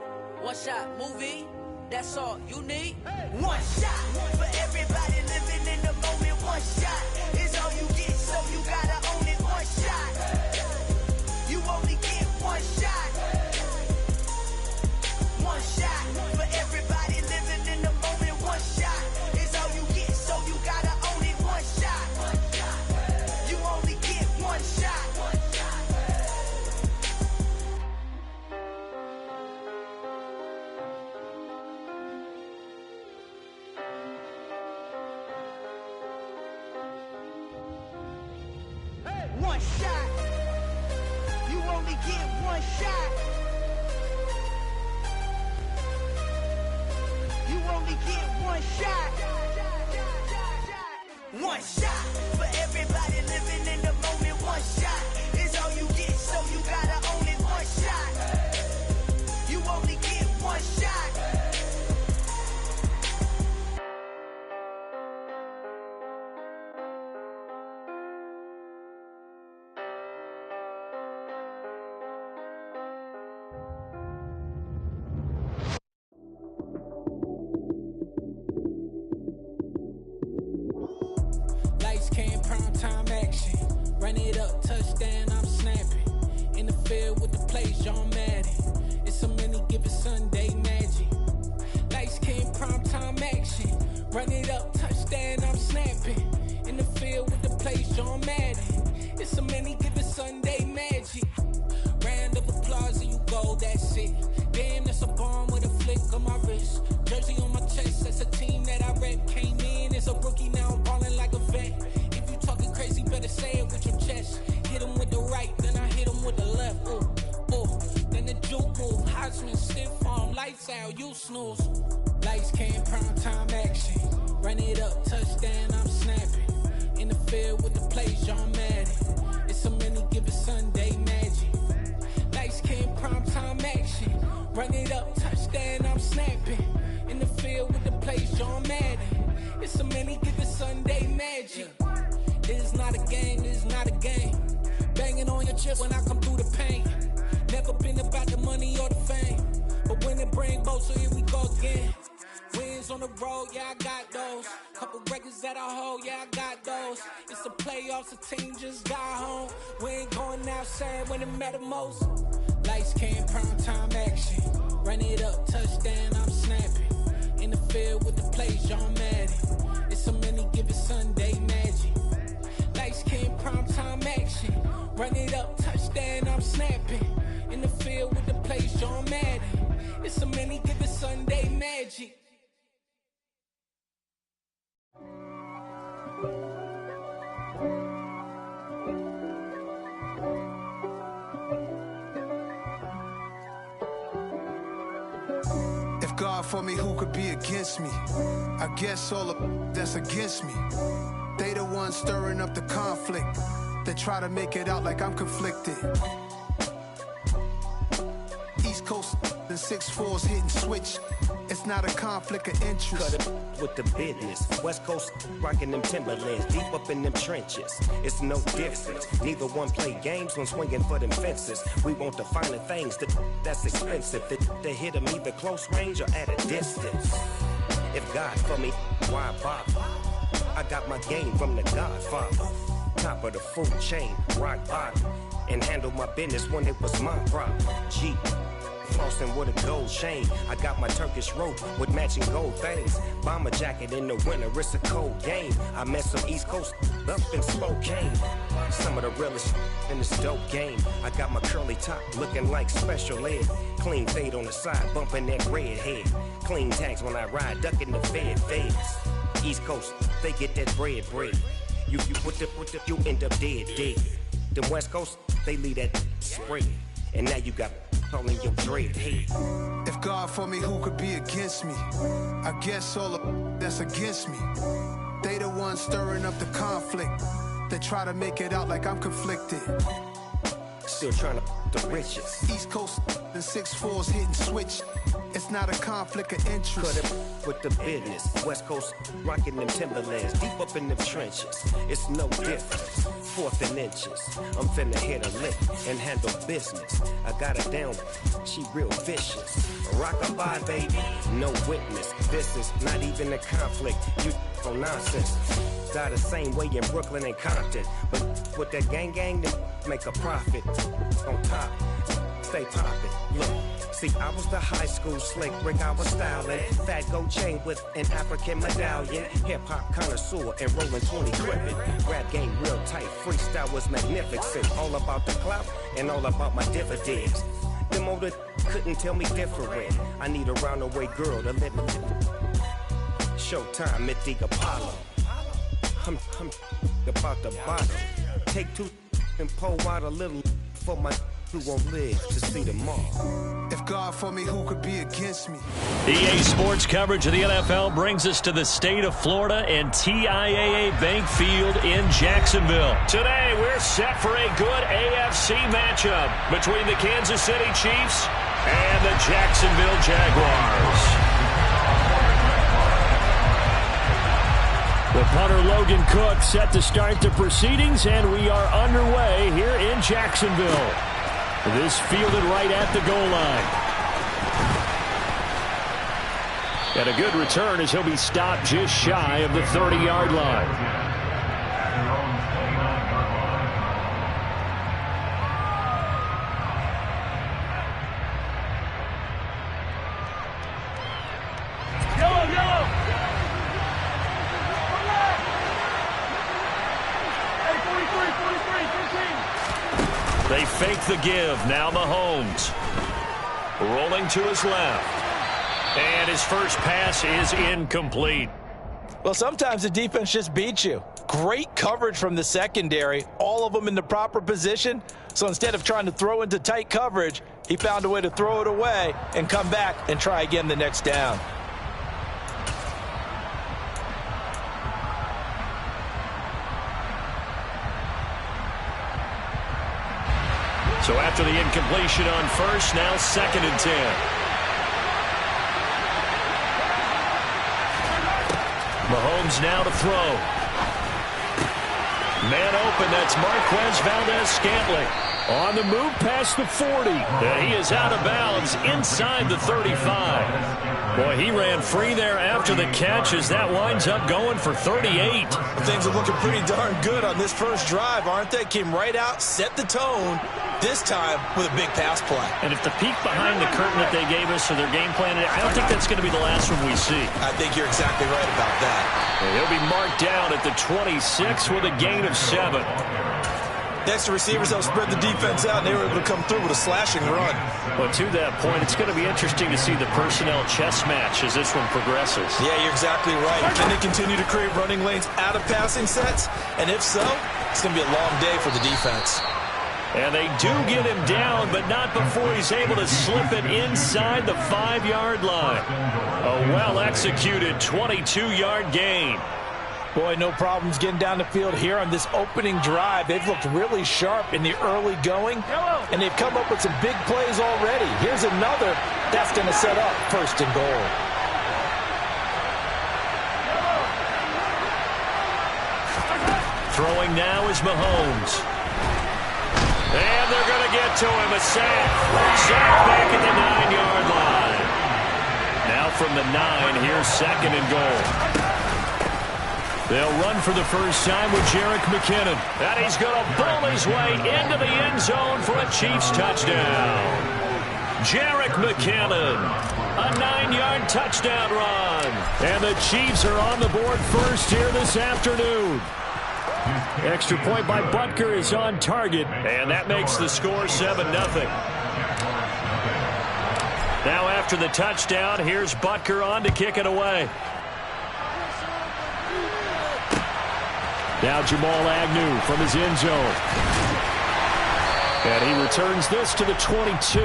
One shot, movie. That's all you need. One shot for everybody living in the moment. One shot is all you get, so you gotta own it. One shot. You only get one shot. One shot for everybody living in the moment. One shot is all you get, so you gotta own it. One shot. You only get one shot. One shot. You only get one shot. You only get one shot. One shot for everybody living in the moment. One shot is all you get, so you gotta own it. One shot. You only get one shot. Lights came, prime time action. Run it up, touchdown, I'm snapping. In the field with the plays, John Madden. It's a many given Sunday magic. Lights came, prime time action. Run it up, touchdown, I'm snapping. In the field with the plays, John Madden. It's a many given Sunday magic. Round of applause and you go, that's it. Damn, that's a bomb with a flick on my wrist. Jersey on my chest, that's a team that I rep. Came in as a rookie, now I'm ballin' like a vet. If you talking crazy, better say it with your chest. Hit him with the right, then I hit him with the left. Ooh, ooh, then the juke move. Heisman, stiff arm, lights out, you snooze. Lights came, prime time action. Run it up, touchdown, I'm snapping. In the field with the plays, John Madden. It's a many given Sunday magic. Lights came, prime time action. Run it up, touchdown, I'm snapping. In the field with the plays, John Madden. It's a many given Sunday magic. This is not a game, this is not a game. Banging on your chest when I come through the pain. Never been about the money or the fame. But when it bring both, so here we go again. Wins on the road, yeah, I got those. Couple records that I hold, yeah, I got those. It's the playoffs, the team just got home. We ain't going outside when it matter most. Lights came, prime time action. Run it up, touchdown, I'm snapping. In the field with the plays, John Madden. It's a many given Sunday magic. Lights came, prime time action. Run it up, touchdown, I'm snapping. In the field with the plays, John Madden. It's a many given Sunday magic. If God for me, who could be against me? I guess all of that's against me. They the ones stirring up the conflict. They try to make it out like I'm conflicted. East Coast and 6'4's hitting switch. It's not a conflict of interest. Cut it with the business. West Coast rocking them Timberlands, deep up in them trenches. It's no difference. Neither one play games when swinging for them fences. We want the finer things that's expensive. They hit them either close range or at a distance. If God for me, why bother? I got my game from the Godfather. Top of the food chain, rock bottom. And handle my business when it was my problem. Jeep. Flossing with a gold chain. I got my Turkish rope with matching gold things. Bomber jacket in the winter, it's a cold game. I met some East Coast up in Spokane. Some of the realest in this dope game. I got my curly top looking like special ed. Clean fade on the side, bumping that red head. Clean tags when I ride, ducking the feds. East Coast, they get that bread. You put the, you end up dead. Them West Coast, they leave that spread. And now you got calling your dread head. If God for me, who could be against me? I guess all of that's against me. They the ones stirring up the conflict. They try to make it out like I'm conflicted. Still trying to the riches. East Coast the 6'4s hitting switch. It's not a conflict of interest. Cut it with the business. West Coast rocking them Timberlands. Deep up in them trenches. It's no difference. 4th and inches. I'm finna hit a lick and handle business. I got her down. She real vicious. Rockabye, baby. No witness. This is not even a conflict. You on nonsense. Got the same way in Brooklyn and Compton. But with that gang, they make a profit. On top. Stay poppin'. Look. See, I was the high school slick Rick, I was styling. Fat gold chain with an African medallion. Hip-hop connoisseur and rolling 20 gripping. Rap game real tight, freestyle was magnificent. All about the clout and all about my dividends. Them older couldn't tell me different. I need a roundaway girl to let me. Showtime at the Apollo. I'm about the bottom. Take 2 and pour out a little for my who won't live to see tomorrow. If God for me, who could be against me? EA Sports coverage of the NFL brings us to the state of Florida and TIAA Bank Field in Jacksonville. Today, we're set for a good AFC matchup between the Kansas City Chiefs and the Jacksonville Jaguars. The punter Logan Cook set to start the proceedings, and we are underway here in Jacksonville. This fielded right at the goal line. And a good return as he'll be stopped just shy of the 30-yard line. They fake the give. Now Mahomes. Rolling to his left. And his first pass is incomplete. Well, sometimes the defense just beats you. Great coverage from the secondary. All of them in the proper position. So instead of trying to throw into tight coverage, he found a way to throw it away and come back and try again the next down. So after the incompletion on first, now 2nd and 10. Mahomes now to throw. Man open, that's Marquez Valdez-Scantling. On the move past the 40. And he is out of bounds inside the 35. Boy, he ran free there after the catch as that winds up going for 38. Things are looking pretty darn good on this first drive, aren't they? Came right out, set the tone, this time with a big pass play. And if the peek behind the curtain that they gave us for their game plan, I don't think that's going to be the last one we see. I think you're exactly right about that. And he'll be marked down at the 26 with a gain of 7. Next, the receivers have spread the defense out, and they were able to come through with a slashing run. Well, to that point, it's going to be interesting to see the personnel chess match as this one progresses. Yeah, you're exactly right. Can they continue to create running lanes out of passing sets? And if so, it's going to be a long day for the defense. And they do get him down, but not before he's able to slip it inside the 5-yard line. A well-executed 22-yard gain. Boy, no problems getting down the field here on this opening drive. They've looked really sharp in the early going, and they've come up with some big plays already. Here's another that's going to set up 1st and goal. Throwing now is Mahomes. And they're going to get to him. A sack. Sack back at the 9-yard line. Now from the 9, here's 2nd and goal. They'll run for the first time with Jerick McKinnon. And he's going to bull his way into the end zone for a Chiefs touchdown. Jerick McKinnon, a 9-yard touchdown run. And the Chiefs are on the board first here this afternoon. Extra point by Butker is on target. And that makes the score 7-0. Now after the touchdown, here's Butker on to kick it away. Now Jamal Agnew from his end zone. And he returns this to the 22.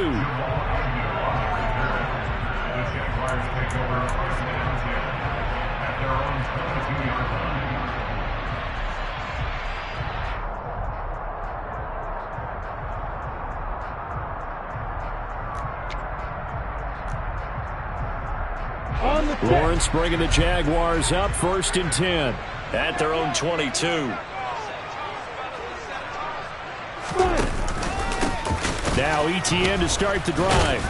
Lawrence bringing the Jaguars up 1st and 10 at their own 22. Now ETN to start the drive.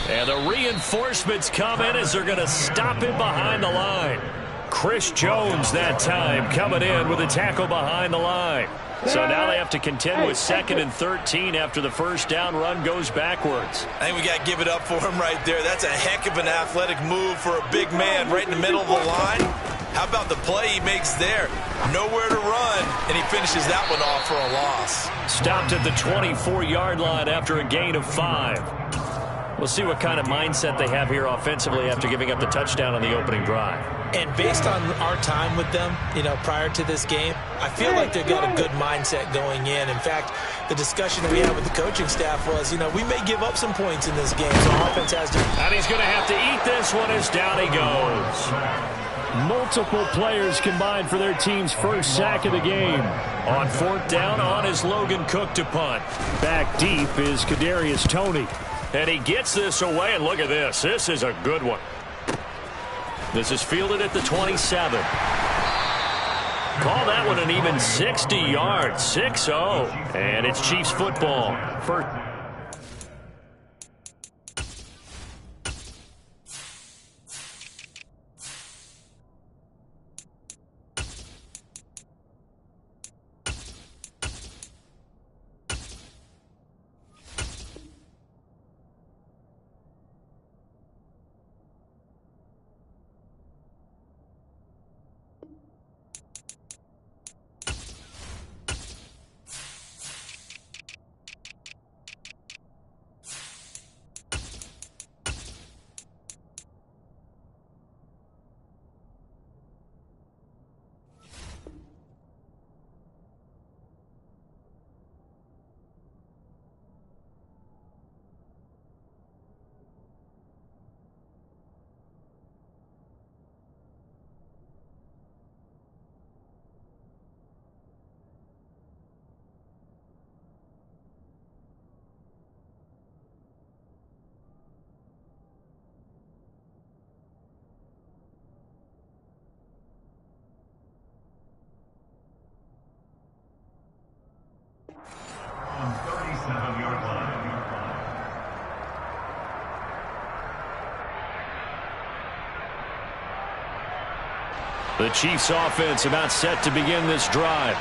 And the reinforcements come in as they're going to stop him behind the line. Chris Jones that time coming in with a tackle behind the line. So now they have to contend with 2nd and 13 after the first down run goes backwards. I think we got to give it up for him right there. That's a heck of an athletic move for a big man right in the middle of the line. How about the play he makes there? Nowhere to run, and he finishes that one off for a loss. Stopped at the 24-yard line after a gain of 5. We'll see what kind of mindset they have here offensively after giving up the touchdown on the opening drive. And based on our time with them, prior to this game, I feel like they've got a good mindset going in. In fact, the discussion that we had with the coaching staff was, we may give up some points in this game, so our offense has to... And he's going to have to eat this one as down he goes. Multiple players combined for their team's first sack of the game. On 4th down, on is Logan Cook to punt. Back deep is Kadarius Toney. And he gets this away, and look at this. This is a good one. This is fielded at the 27. Call that one an even 60 yards. 6-0. And it's Chiefs football. First. The Chiefs offense about set to begin this drive.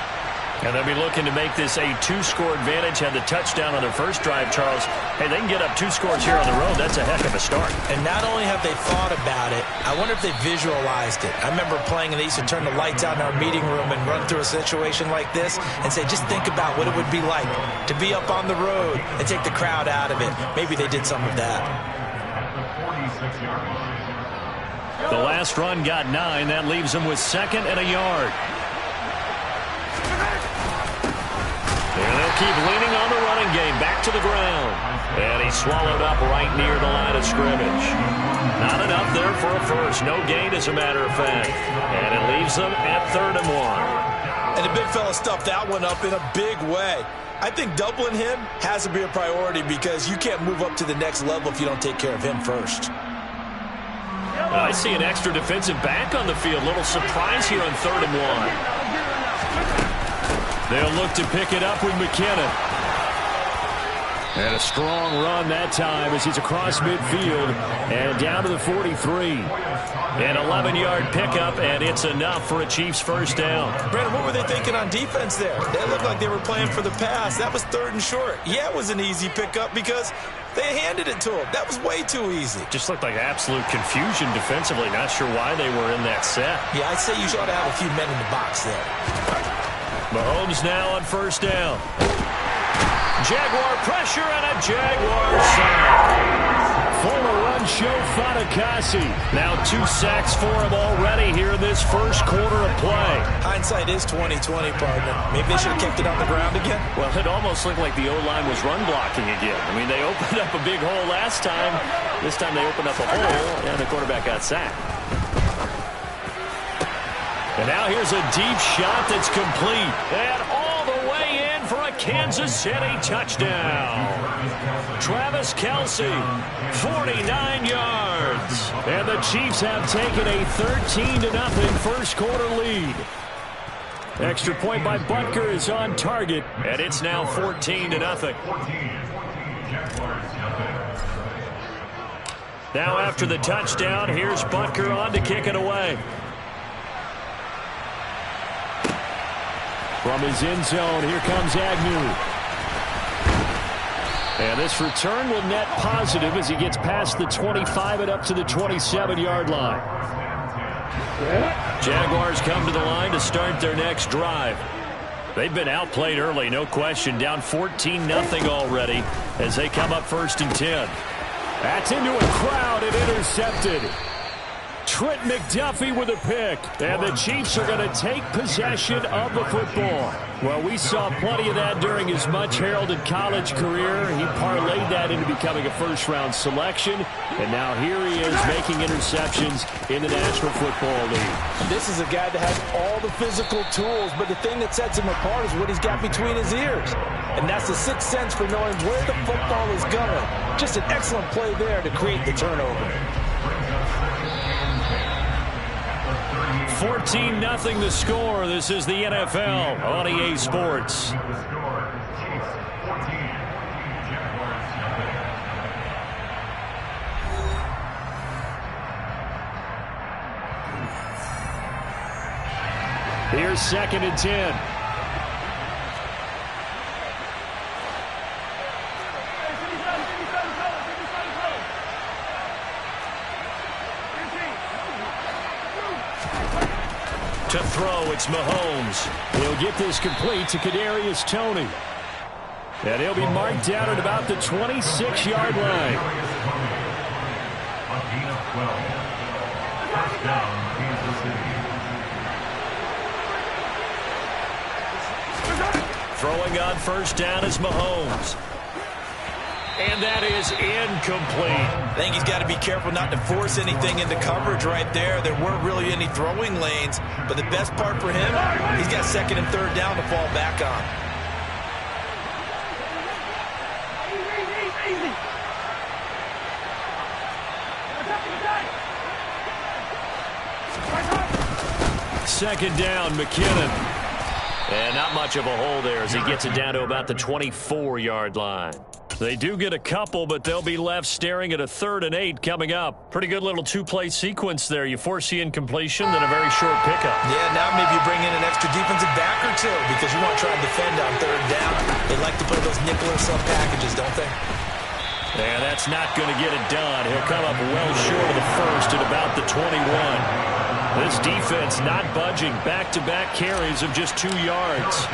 And they'll be looking to make this a 2-score advantage. Had the touchdown on their first drive, Charles. Hey, they can get up 2 scores here on the road. That's a heck of a start. And not only have they thought about it, I wonder if they visualized it. I remember playing and they used to turn the lights out in our meeting room and run through a situation like this and say, just think about what it would be like to be up on the road and take the crowd out of it. Maybe they did some of that. The last run got 9. That leaves them with 2nd and a yard. And they'll keep leaning on the running game. Back to the ground. And he's swallowed up right near the line of scrimmage. Not enough there for a first. No gain, as a matter of fact. And it leaves them at 3rd and 1. And the big fella stuffed that one up in a big way. I think doubling him has to be a priority because you can't move up to the next level if you don't take care of him first. I see an extra defensive back on the field. Little surprise here on 3rd and 1. They'll look to pick it up with McKinnon. And a strong run that time as he's across midfield and down to the 43. An 11-yard pickup, and it's enough for a Chiefs first down. Brandon, what were they thinking on defense there? They looked like they were playing for the pass. That was 3rd and short. Yeah, it was an easy pickup because they handed it to him. That was way too easy. Just looked like absolute confusion defensively. Not sure why they were in that set. Yeah, I'd say you ought to have a few men in the box there. Mahomes now on first down. Jaguar pressure and a Jaguar sack. Former run show Fatukasi. Now 2 sacks for him already here in this first quarter of play. Hindsight is 20/20, partner. Maybe they should have kept it on the ground again. Well, it almost looked like the O-line was run blocking again. I mean, they opened up a big hole last time. This time they opened up a hole, and the quarterback got sacked. And now here's a deep shot that's complete. And all the way in for a Kansas City touchdown. Travis Kelce, 49 yards. And the Chiefs have taken a 13-0 first quarter lead. Extra point by Butker is on target, and it's now 14-0. Now after the touchdown, here's Butker on to kick it away. From his end zone, here comes Agnew. And this return will net positive as he gets past the 25 and up to the 27-yard line. Jaguars come to the line to start their next drive. They've been outplayed early, no question, down 14-0 already as they come up 1st and 10. That's into a crowd and intercepted. Trent McDuffie with a pick. And the Chiefs are going to take possession of the football. Well, we saw plenty of that during his much-heralded college career. He parlayed that into becoming a first-round selection. And now here he is making interceptions in the National Football League. This is a guy that has all the physical tools, but the thing that sets him apart is what he's got between his ears. And that's the sixth sense for knowing where the football is going. Just an excellent play there to create the turnover. 14-0 the score. This is the NFL on EA Sports. Here's 2nd and 10. To throw, it's Mahomes. He'll get this complete to Kadarius Toney. And he'll be marked down at about the 26-yard line. Throwing on 1st down is Mahomes. And that is incomplete. I think he's got to be careful not to force anything into coverage right there. There weren't really any throwing lanes. But the best part for him, he's got 2nd and 3rd down to fall back on. Second down, McKinnon. And not much of a hole there as he gets it down to about the 24-yard line. They do get a couple, but they'll be left staring at a 3rd and 8 coming up. Pretty good little two-play sequence there. You force the incompletion, then a very short pickup. Yeah, now maybe you bring in an extra defensive back or two because you want to try and defend on 3rd down. They like to play those nickel or sub packages, don't they? And that's not going to get it done. He'll come up well short of the 1st at about the 21. This defense not budging. Back-to-back carries of just 2 yards.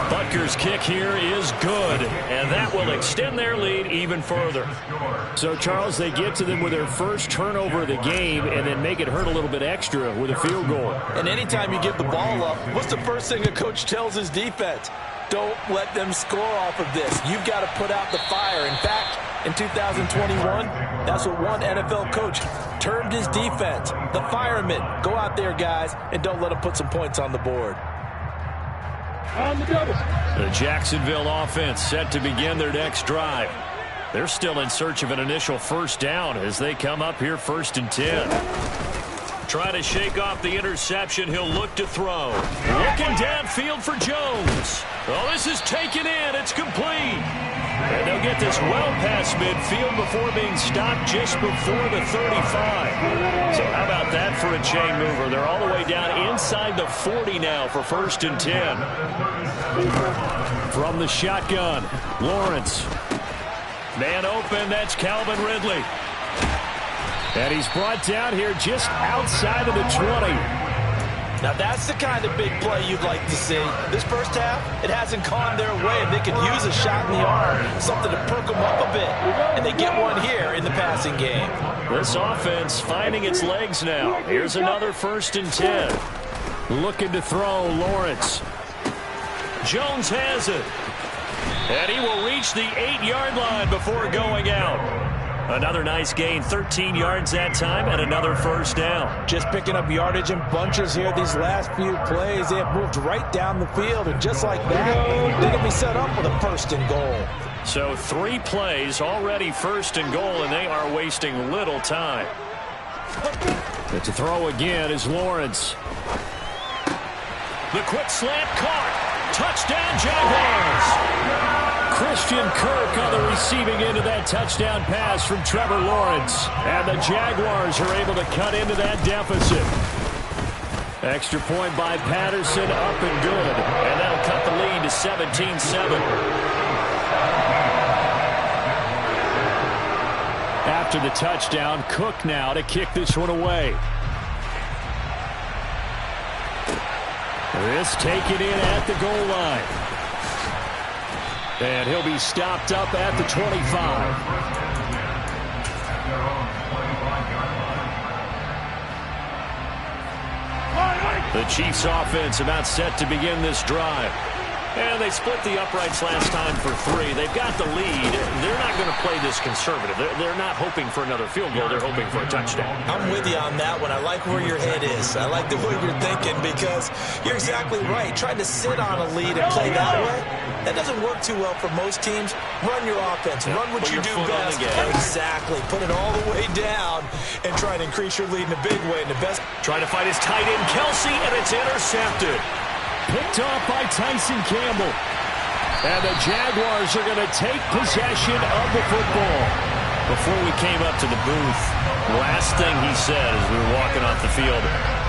Butker's kick here is good, and that will extend their lead even further. So, Charles, they get to them with their first turnover of the game and then make it hurt a little bit extra with a field goal. And anytime you give the ball up, what's the first thing a coach tells his defense? Don't let them score off of this. You've got to put out the fire. In fact, in 2021, that's what one NFL coach termed his defense. The firemen. Go out there, guys, and don't let them put some points on the board. The Jacksonville offense set to begin their next drive. They're still in search of an initial 1st down as they come up here 1st and 10. Try to shake off the interception. He'll look to throw. Looking downfield for Jones. Oh, this is taken in. It's complete. And they'll get this well past midfield before being stopped just before the 35. So how about that for a chain mover? They're all the way down inside the 40 now for 1st and 10. From the shotgun, Lawrence. Man open, that's Calvin Ridley. And he's brought down here just outside of the 20. Now that's the kind of big play you'd like to see. This first half, it hasn't gone their way. They could use a shot in the arm, something to perk them up a bit. And they get one here in the passing game. This offense finding its legs now. Here's another 1st and 10. Looking to throw, Lawrence. Jones has it. And he will reach the 8-yard line before going out. Another nice gain, 13 yards that time, and another first down. Just picking up yardage in bunches here these last few plays. They have moved right down the field, and just like that, they're going to be set up with a first and goal. So 3 plays, already first and goal, and they are wasting little time. But to throw again is Lawrence. The quick slant caught. Touchdown, Jaguars. Christian Kirk on the receiving end of that touchdown pass from Trevor Lawrence. And the Jaguars are able to cut into that deficit. Extra point by Patterson, up and good. And that'll cut the lead to 17-7. After the touchdown, Cook now to kick this one away. This taken in at the goal line. And he'll be stopped up at the 25. The Chiefs offense about set to begin this drive. And they split the uprights last time for 3. They've got the lead. They're not going to play this conservative. They're not hoping for another field goal. They're hoping for a touchdown. I'm with you on that one. I like where your head is. I like the way you're thinking because you're exactly right. Trying to sit on a lead and play that way, that doesn't work too well for most teams. Run your offense. Run what you do best. Exactly. Put it all the way down and try to increase your lead in a big way. And the best. Trying to fight his tight end, Kelsey, and it's intercepted. Picked off by Tyson Campbell. And the Jaguars are going to take possession of the football. Before we came up to the booth, last thing he said as we were walking off the field,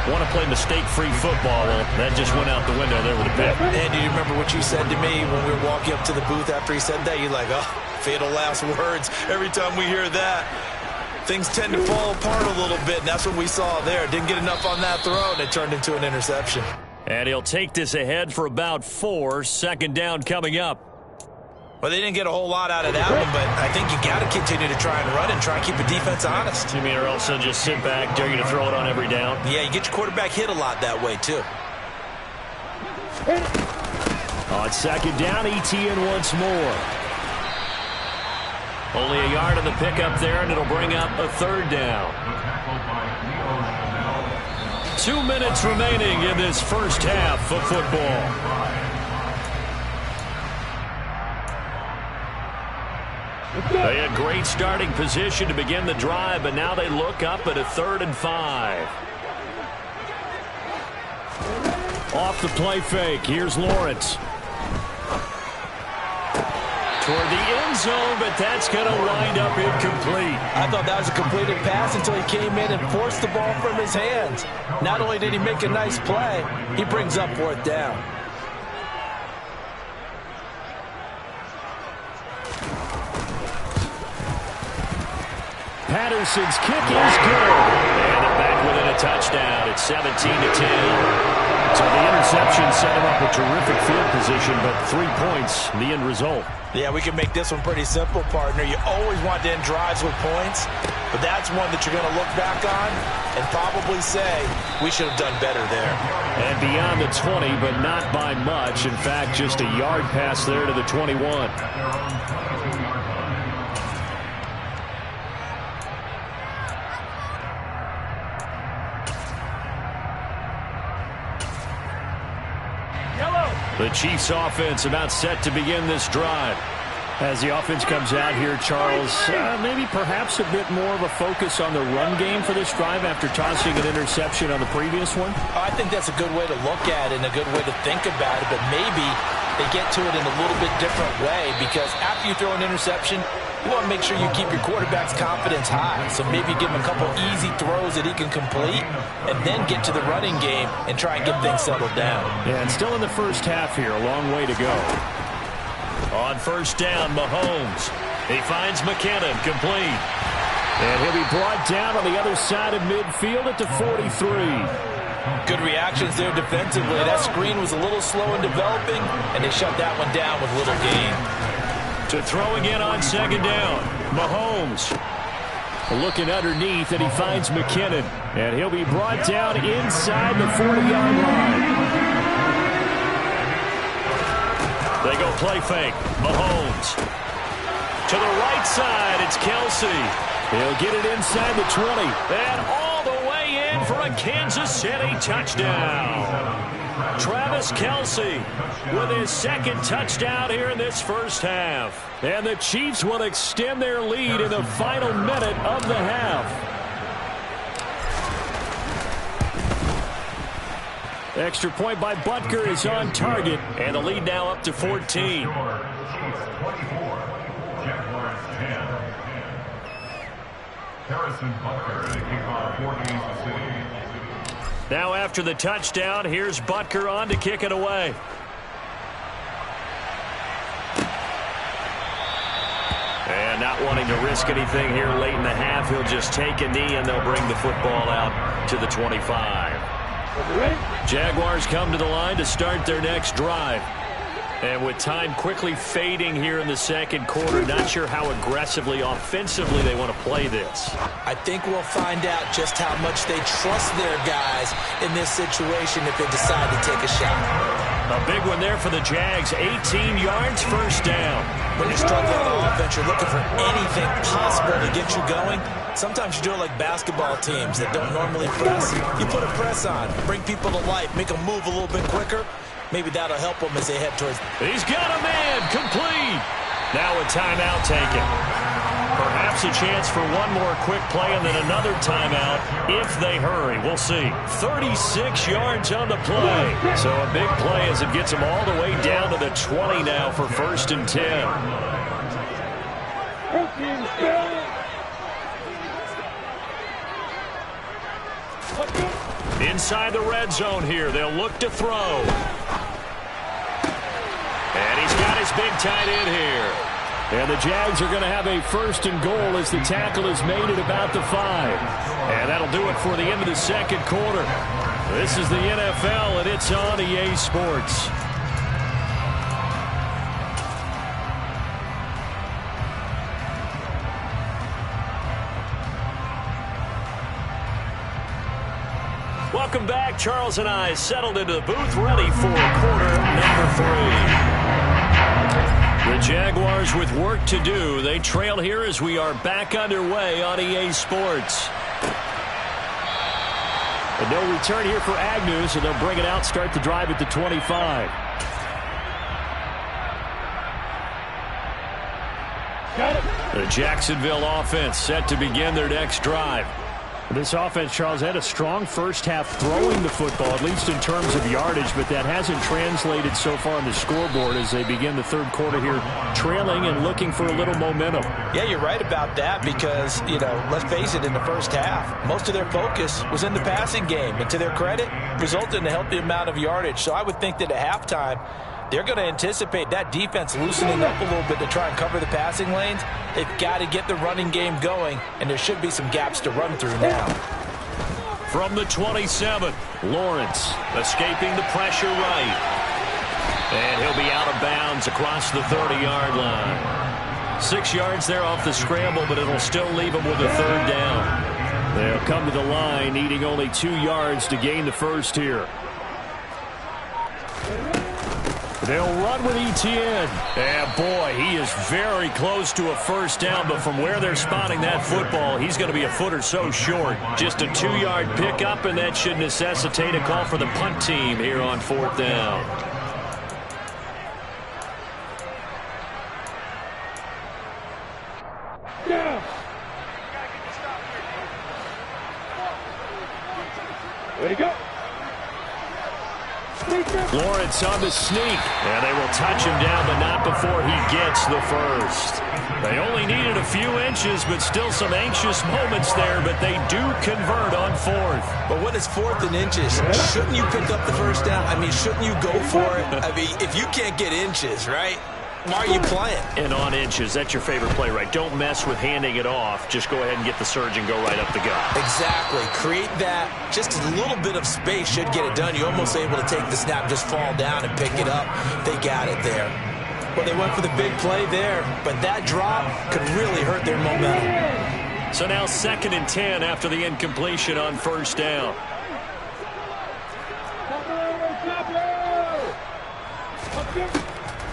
want to play mistake-free football. Well, that just went out the window there with a pick. And do you remember what you said to me when we were walking up to the booth after he said that? You're like, oh, fatal last words. Every time we hear that, things tend to fall apart a little bit, and that's what we saw there. Didn't get enough on that throw, and it turned into an interception. And he'll take this ahead for about 4. Second down coming up. Well, they didn't get a whole lot out of that one, but I think you got to continue to try and run and try and keep the defense honest. You mean or else they'll just sit back, dare you to throw it on every down? Yeah, you get your quarterback hit a lot that way, too. On second down, ETN once more. Only a yard on the pickup there, and it'll bring up a third down. 2 minutes remaining in this first half of football. They had great starting position to begin the drive, but now they look up at a 3rd and 5. Off the play fake, here's Lawrence. Toward the end zone, but that's going to wind up incomplete. I thought that was a completed pass until he came in and forced the ball from his hands. Not only did he make a nice play, he brings up 4th down. Patterson's kick is good. And they're back within a touchdown. It's 17-10. So the interception set him up a terrific field position, but 3 points, the end result. Yeah, we can make this one pretty simple, partner. You always want to end drives with points, but that's one that you're going to look back on and probably say, we should have done better there. And beyond the 20, but not by much. In fact, just a yard pass there to the 21. The Chiefs offense about set to begin this drive. As the offense comes out here, Charles, maybe perhaps a bit more of a focus on the run game for this drive after tossing an interception on the previous one? I think that's a good way to look at it and a good way to think about it, but maybe they get to it in a little bit different way because after you throw an interception, you want to make sure you keep your quarterback's confidence high. So maybe give him a couple easy throws that he can complete and then get to the running game and try and get things settled down. Yeah, and still in the first half here, a long way to go. On first down, Mahomes. He finds McKinnon, complete. And he'll be brought down on the other side of midfield at the 43. Good reactions there defensively. That screen was a little slow in developing, and they shut that one down with little gain. To throw again on second down, Mahomes. Looking underneath, and he finds McKinnon. And he'll be brought down inside the 40-yard line. They go play fake. Mahomes. To the right side, it's Kelsey. He'll get it inside the 20. And all the way in for a Kansas City touchdown. Travis Kelce with his second touchdown here in this first half. And the Chiefs will extend their lead in the final minute of the half. Extra point by Butker is on target, and the lead now up to 14. Now after the touchdown, here's Butker on to kick it away. And not wanting to risk anything here late in the half, he'll just take a knee and they'll bring the football out to the 25. Jaguars come to the line to start their next drive. And with time quickly fading here in the second quarter, not sure how aggressively, offensively they want to play this. I think we'll find out just how much they trust their guys in this situation if they decide to take a shot. A big one there for the Jags. 18 yards, first down. When you're struggling on offense, you're looking for anything possible to get you going. Sometimes you do it like basketball teams that don't normally press. You put a press on, bring people to life, make them move a little bit quicker. Maybe that'll help them as they head towards. He's got a man, complete. Now a timeout taken. Perhaps a chance for one more quick play and then another timeout if they hurry. We'll see. 36 yards on the play. So a big play as it gets them all the way down to the 20 now for 1st and 10. Inside the red zone here. They'll look to throw. And he's got his big tight end here. And the Jags are going to have a 1st and goal as the tackle is made at about the 5. And that'll do it for the end of the second quarter. This is the NFL, and it's on EA Sports. Welcome back. Charles and I settled into the booth, ready for quarter number 3. The Jaguars with work to do. They trail here as we are back underway on EA Sports. And no return here for Agnew, so they'll bring it out, start the drive at the 25. The Jacksonville offense set to begin their next drive. This offense, Charles, had a strong first half throwing the football, at least in terms of yardage, but that hasn't translated so far on the scoreboard as they begin the third quarter here, trailing and looking for a little momentum. Yeah, you're right about that because, let's face it, in the first half, most of their focus was in the passing game, and to their credit, resulted in a healthy amount of yardage. So I would think that at halftime, they're going to anticipate that defense loosening up a little bit to try and cover the passing lanes. They've got to get the running game going, and there should be some gaps to run through now. From the 27, Lawrence escaping the pressure right. And he'll be out of bounds across the 30-yard line. 6 yards there off the scramble, but it'll still leave him with a third down. They'll come to the line needing only 2 yards to gain the first here. They'll run with Etienne. And boy, he is very close to a first down, but from where they're spotting that football, he's going to be a foot or so short. Just a 2-yard pickup, and that should necessitate a call for the punt team here on 4th down. Yeah. Way to go. Lawrence on the sneak, and they will touch him down, but not before he gets the first. They only needed a few inches, but still some anxious moments there, but they do convert on 4th. But when it's 4th and inches, shouldn't you pick up the first down? I mean, shouldn't you go for it? I mean, if you can't get inches, right? Why are you playing? And on inches, that's your favorite play, right? Don't mess with handing it off. Just go ahead and get the surge and go right up the gut. Exactly. Create that. Just a little bit of space should get it done. You're almost able to take the snap, just fall down and pick it up. They got it there. Well, they went for the big play there, but that drop could really hurt their momentum. So now 2nd and 10 after the incompletion on 1st down.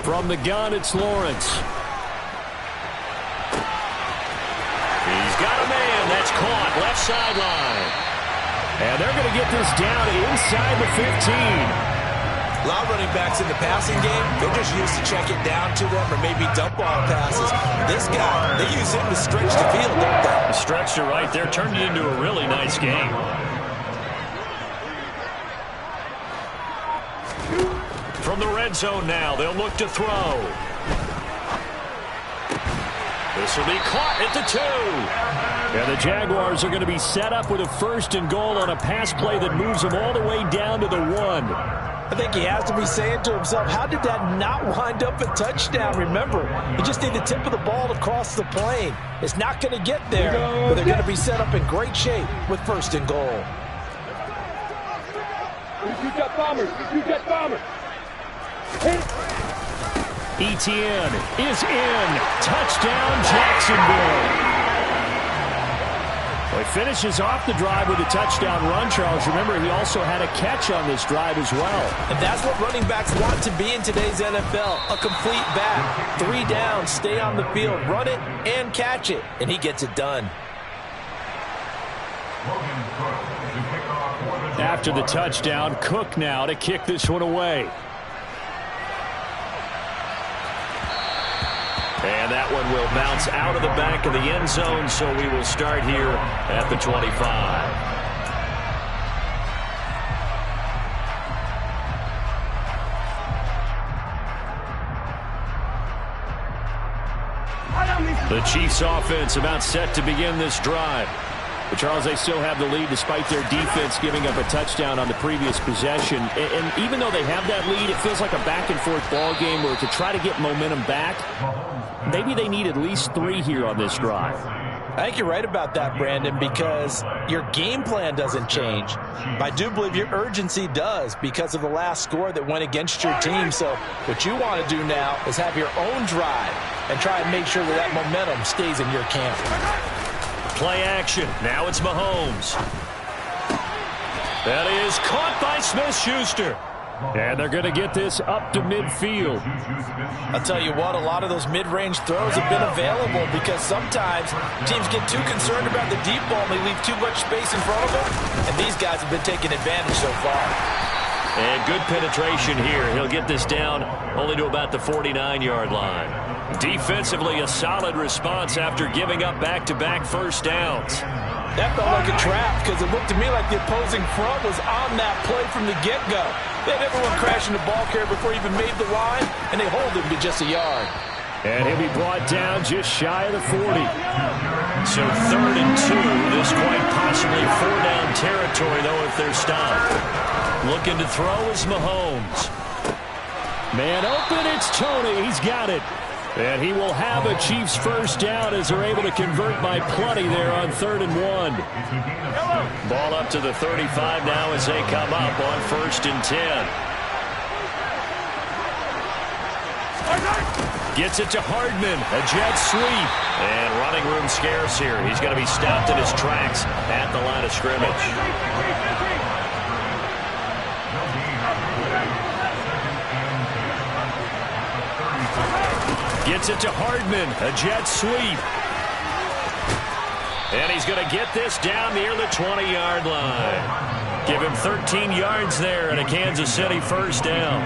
From the gun, it's Lawrence. He's got a sideline. And they're going to get this down inside the 15. A lot of running backs in the passing game, they're just used to check it down to them or maybe dump off passes. This guy, they use him to stretch the field, don't they? Stretched it right there, turned it into a really nice game. From the red zone now, they'll look to throw. This will be caught at the 2. And the Jaguars are going to be set up with a 1st and goal on a pass play that moves them all the way down to the 1. I think he has to be saying to himself, how did that not wind up a touchdown? Remember, you just need the tip of the ball to cross the plane. It's not going to get there, but they're going to be set up in great shape with 1st and goal. Etienne is in. Touchdown, Jacksonville. Well, he finishes off the drive with a touchdown run, Charles. Remember, he also had a catch on this drive as well. And that's what running backs want to be in today's NFL, a complete back. 3 downs, stay on the field, run it, and catch it. And he gets it done. After the touchdown, Cook now to kick this one away. And that one will bounce out of the back of the end zone, so we will start here at the 25. The Chiefs offense about set to begin this drive. But Charles, they still have the lead despite their defense giving up a touchdown on the previous possession. And even though they have that lead, it feels like a back-and-forth ball game where to try to get momentum back, maybe they need at least 3 here on this drive. I think you're right about that, Brandon, because your game plan doesn't change. I do believe your urgency does because of the last score that went against your team. So what you want to do now is have your own drive and try and make sure that momentum stays in your camp. Play action. Now it's Mahomes. That is caught by Smith-Schuster. And they're going to get this up to midfield. I'll tell you what, a lot of those mid-range throws have been available because sometimes teams get too concerned about the deep ball and they leave too much space in front of them. And these guys have been taking advantage so far. And good penetration here. He'll get this down only to about the 49-yard line. Defensively, a solid response after giving up back-to-back first downs. That felt like a trap because it looked to me like the opposing front was on that play from the get-go. They had everyone crashing the ball carrier before he even made the line, and they hold him to just a yard. And he'll be brought down just shy of the 40. So 3rd and 2. This quite possibly 4-down territory, though, if they're stopped. Looking to throw is Mahomes. Man open, it's Tony. He's got it. And he will have a Chiefs first down as they're able to convert by plenty there on 3rd and 1. Ball up to the 35 now as they come up on 1st and 10. Gets it to Hardman, a jet sweep. And running room scarce here. He's going to be stopped in his tracks at the line of scrimmage. Gets it to Hardman, a jet sweep. And he's going to get this down near the 20-yard line. Give him 13 yards there and a Kansas City first down.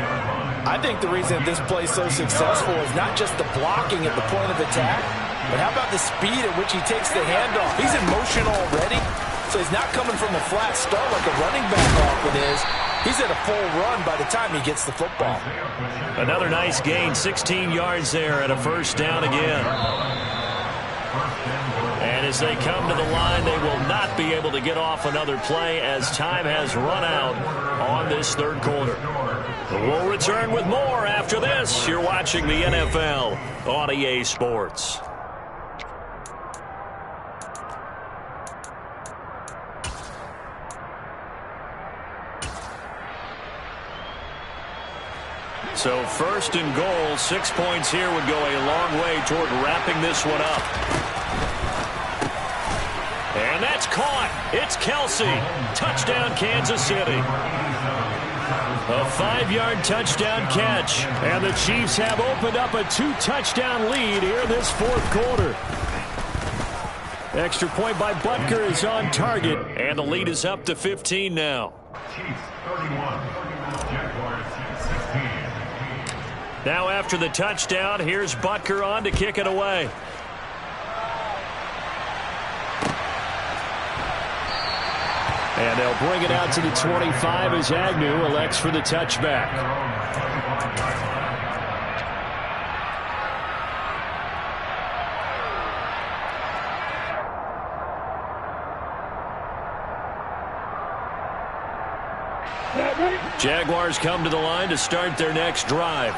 I think the reason this play is so successful is not just the blocking at the point of attack, but how about the speed at which he takes the handoff? He's in motion already, so he's not coming from a flat start like a running back often is. He's at a full run by the time he gets the football. Another nice gain, 16 yards there and a first down again. And as they come to the line, they will not be able to get off another play as time has run out on this 3rd quarter. We'll return with more after this. You're watching the NFL on EA Sports. So 1st and goal, 6 points here would go a long way toward wrapping this one up. And that's caught. It's Kelsey. Touchdown, Kansas City. A 5-yard touchdown catch. And the Chiefs have opened up a 2-touchdown lead here this 4th quarter. Extra point by Butker is on target, and the lead is up to 15 now. Chiefs 31, Jaguars 16. Now after the touchdown, here's Butker on to kick it away. And they'll bring it out to the 25 as Agnew elects for the touchback. Jaguars come to the line to start their next drive.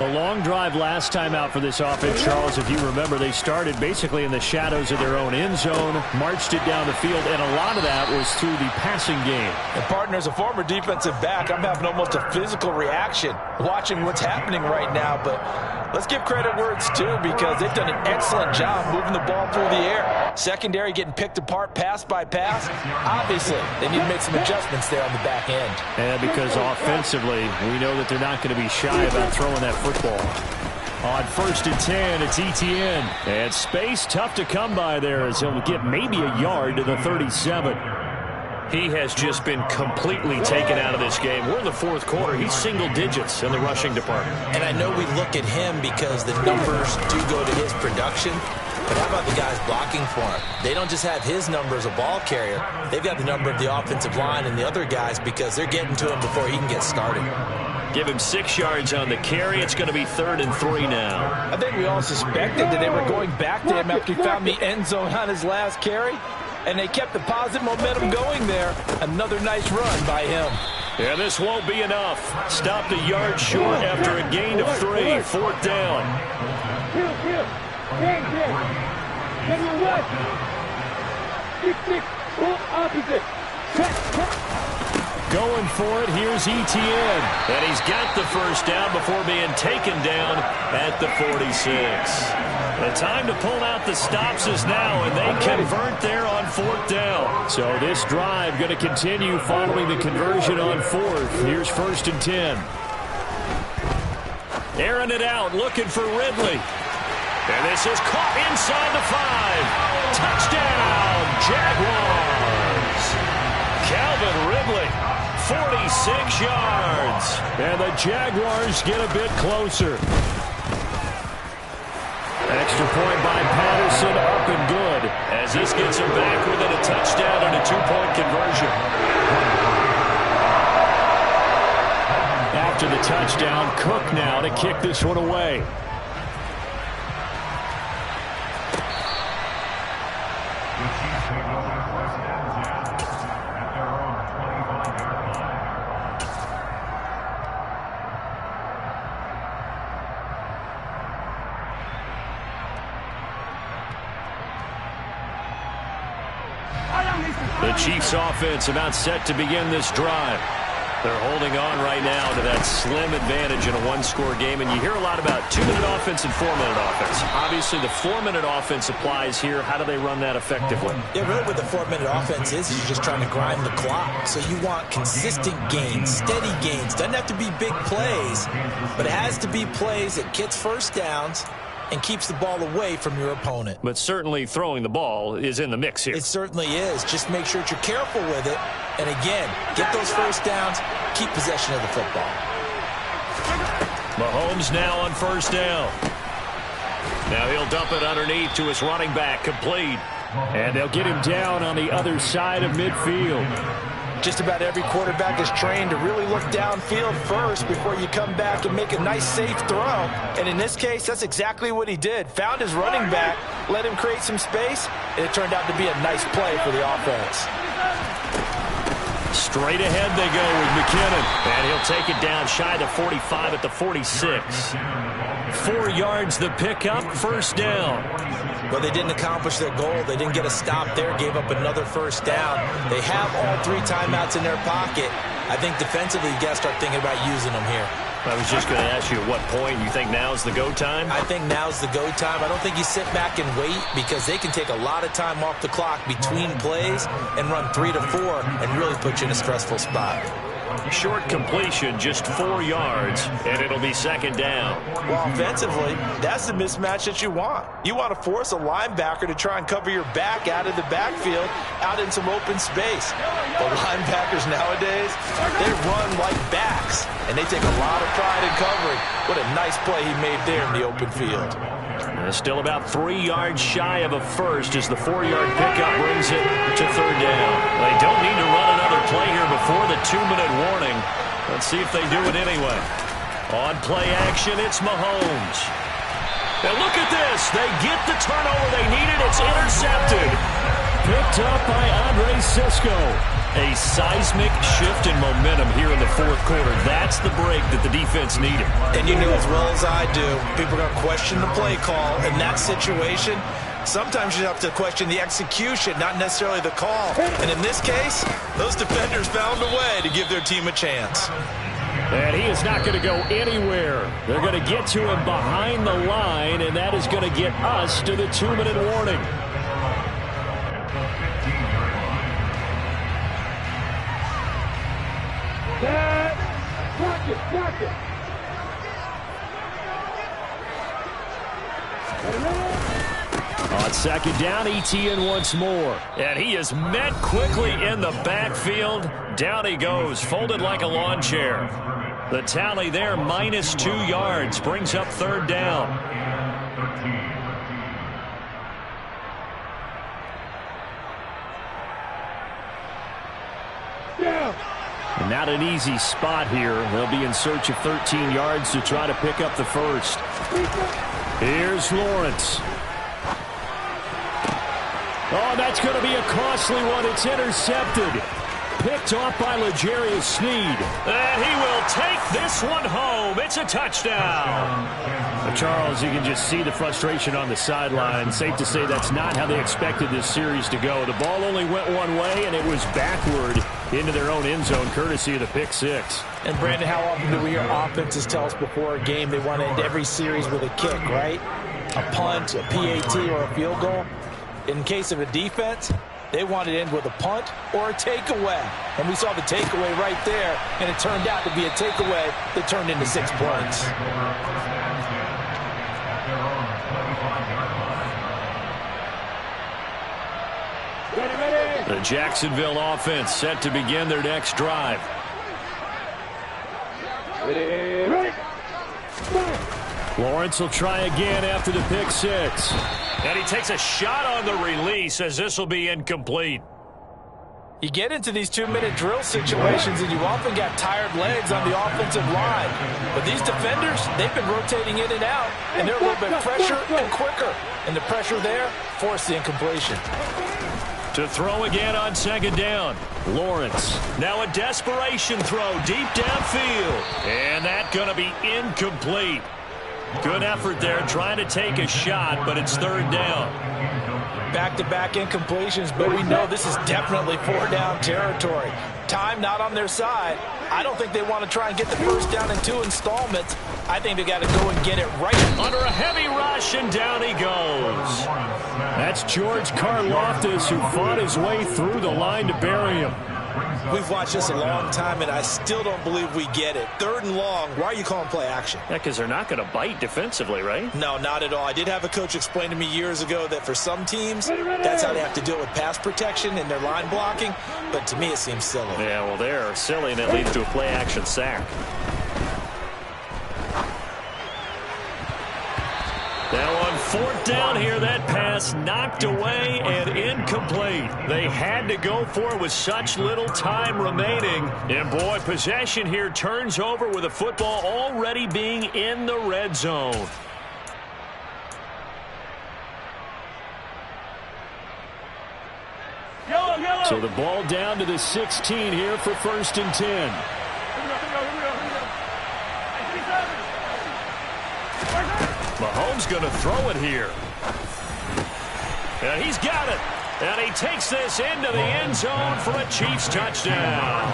A long drive last time out for this offense, Charles. If you remember, they started basically in the shadows of their own end zone, marched it down the field, and a lot of that was through the passing game. And partner, as a former defensive back, I'm having almost a physical reaction watching what's happening right now. But let's give credit where it's due, because they've done an excellent job moving the ball through the air. Secondary getting picked apart pass by pass. Obviously, they need to make some adjustments there on the back end. And because offensively, we know that they're not going to be shy about throwing that football. On 1st and 10, it's Etienne. And space tough to come by there as he'll get maybe a yard to the 37. He has just been completely taken out of this game. We're in the fourth quarter. He's single digits in the rushing department. And I know we look at him because the numbers do go to his production. But how about the guys blocking for him? They don't just have his number as a ball carrier. They've got the number of the offensive line and the other guys because they're getting to him before he can get started. Give him 6 yards on the carry. It's going to be 3rd and 3 now. I think we all suspected that they were going back to him after he found the end zone on his last carry. And they kept the positive momentum going there. Another nice run by him. Yeah, this won't be enough. Stopped a yard short after a gain of 3. 4th down. Going for it, here's Etienne. And he's got the first down before being taken down at the 46. The time to pull out the stops is now, and they convert there on 4th down. So this drive going to continue following the conversion on 4th. Here's 1st and 10. Airing it out, looking for Ridley. And this is caught inside the 5. Touchdown, Jaguars. Calvin Ridley, 46 yards. And the Jaguars get a bit closer. Extra point by Patterson, up and good, as this gets him back within a touchdown and a 2-point conversion. After the touchdown, Cook now to kick this one away. The Chiefs offense about set to begin this drive. They're holding on right now to that slim advantage in a 1-score game, and you hear a lot about 2-minute offense and 4-minute offense. Obviously, the 4-minute offense applies here. How do they run that effectively? Yeah, really what the 4-minute offense is you're just trying to grind the clock. So you want consistent gains, steady gains. Doesn't have to be big plays, but it has to be plays that gets first downs and keeps the ball away from your opponent. But certainly throwing the ball is in the mix here. It certainly is. Just make sure that you're careful with it. And again, get those first downs, keep possession of the football. Mahomes now on 1st down. Now he'll dump it underneath to his running back, complete. And they'll get him down on the other side of midfield. Just about every quarterback is trained to really look downfield first before you come back and make a nice, safe throw. And in this case, that's exactly what he did. Found his running back, let him create some space, and it turned out to be a nice play for the offense. Straight ahead they go with McKinnon. And he'll take it down shy of the 45 at the 46. 4 yards the pickup, 1st down. Well, they didn't accomplish their goal. They didn't get a stop there, gave up another 1st down. They have all 3 timeouts in their pocket. I think defensively, you got to start thinking about using them here. I was just going to ask you at what point you think now's the go time? I think now's the go time. I don't think you sit back and wait because they can take a lot of time off the clock between plays and run 3 to 4 and really put you in a stressful spot. Short completion, just 4 yards, and it'll be second down. Well, offensively, that's the mismatch that you want. You want to force a linebacker to try and cover your back out of the backfield, out in some open space. The linebackers nowadays, they run like backs, and they take a lot of pride in covering. What a nice play he made there in the open field. Still about 3 yards shy of a first as the 4-yard pickup brings it to third down. They don't need to run another play here before the 2-minute warning. Let's see if they do it anyway. On play action, it's Mahomes. And look at this. They get the turnover they needed. It's intercepted. Picked up by Andre Sisco. A seismic shift in momentum here in the fourth quarter. That's the break that the defense needed. And you know as well as I do, people are going to question the play call in that situation. Sometimes you have to question the execution, not necessarily the call. And in this case, those defenders found a way to give their team a chance. And he is not going to go anywhere. They're going to get to him behind the line, and that is going to get us to the 2-minute warning. Block it. On second down, Etienne once more. And he is met quickly in the backfield. Down he goes, folded like a lawn chair. The tally there, -2 yards, brings up third down. And not an easy spot here. They'll be in search of 13 yards to try to pick up the first. Here's Lawrence. Oh, that's going to be a costly one. It's intercepted. Picked off by L'Jarius Sneed. And he will take this one home. It's a touchdown. Charles, you can just see the frustration on the sideline. Safe to say that's not how they expected this series to go. The ball only went one way, and it was backward into their own end zone, courtesy of the pick six. And, Brandon, how often do we hear offenses tell us before a game they want to end every series with a kick, right? A punt, a PAT, or a field goal. In case of a defense, they want to end with a punt or a takeaway. And we saw the takeaway right there, and it turned out to be a takeaway that turned into 6 points. The Jacksonville offense set to begin their next drive. Lawrence will try again after the pick six. And he takes a shot on the release as this will be incomplete. You get into these 2-minute drill situations and you often got tired legs on the offensive line. But these defenders, they've been rotating in and out, and they're a little bit fresher and quicker. And the pressure there forced the incompletion. To throw again on second down. Lawrence. Now a desperation throw deep downfield. And that's going to be incomplete. Good effort there trying to take a shot, but it's third down. Back-to-back incompletions, but we know this is definitely 4-down territory. Time not on their side. I don't think they want to try and get the first down in 2 installments. I think they got to go and get it right. Under a heavy rush, and down he goes. That's George Karlaftis, who fought his way through the line to bury him. We've watched this a long time, and I still don't believe we get it. 3rd and long, why are you calling play action? Yeah, because they're not going to bite defensively, right? No, not at all. I did have a coach explain to me years ago that for some teams, that's how they have to deal with pass protection and their line blocking, but to me it seems silly. Yeah, well, they're silly, and it leads to a play action sack. Now on 4th down here, that pass knocked away and incomplete. They had to go for it with such little time remaining. And boy, possession here turns over with the football already being in the red zone. So the ball down to the 16 here for 1st and 10. Mahomes going to throw it here. And he's got it. And he takes this into the end zone for a Chiefs touchdown.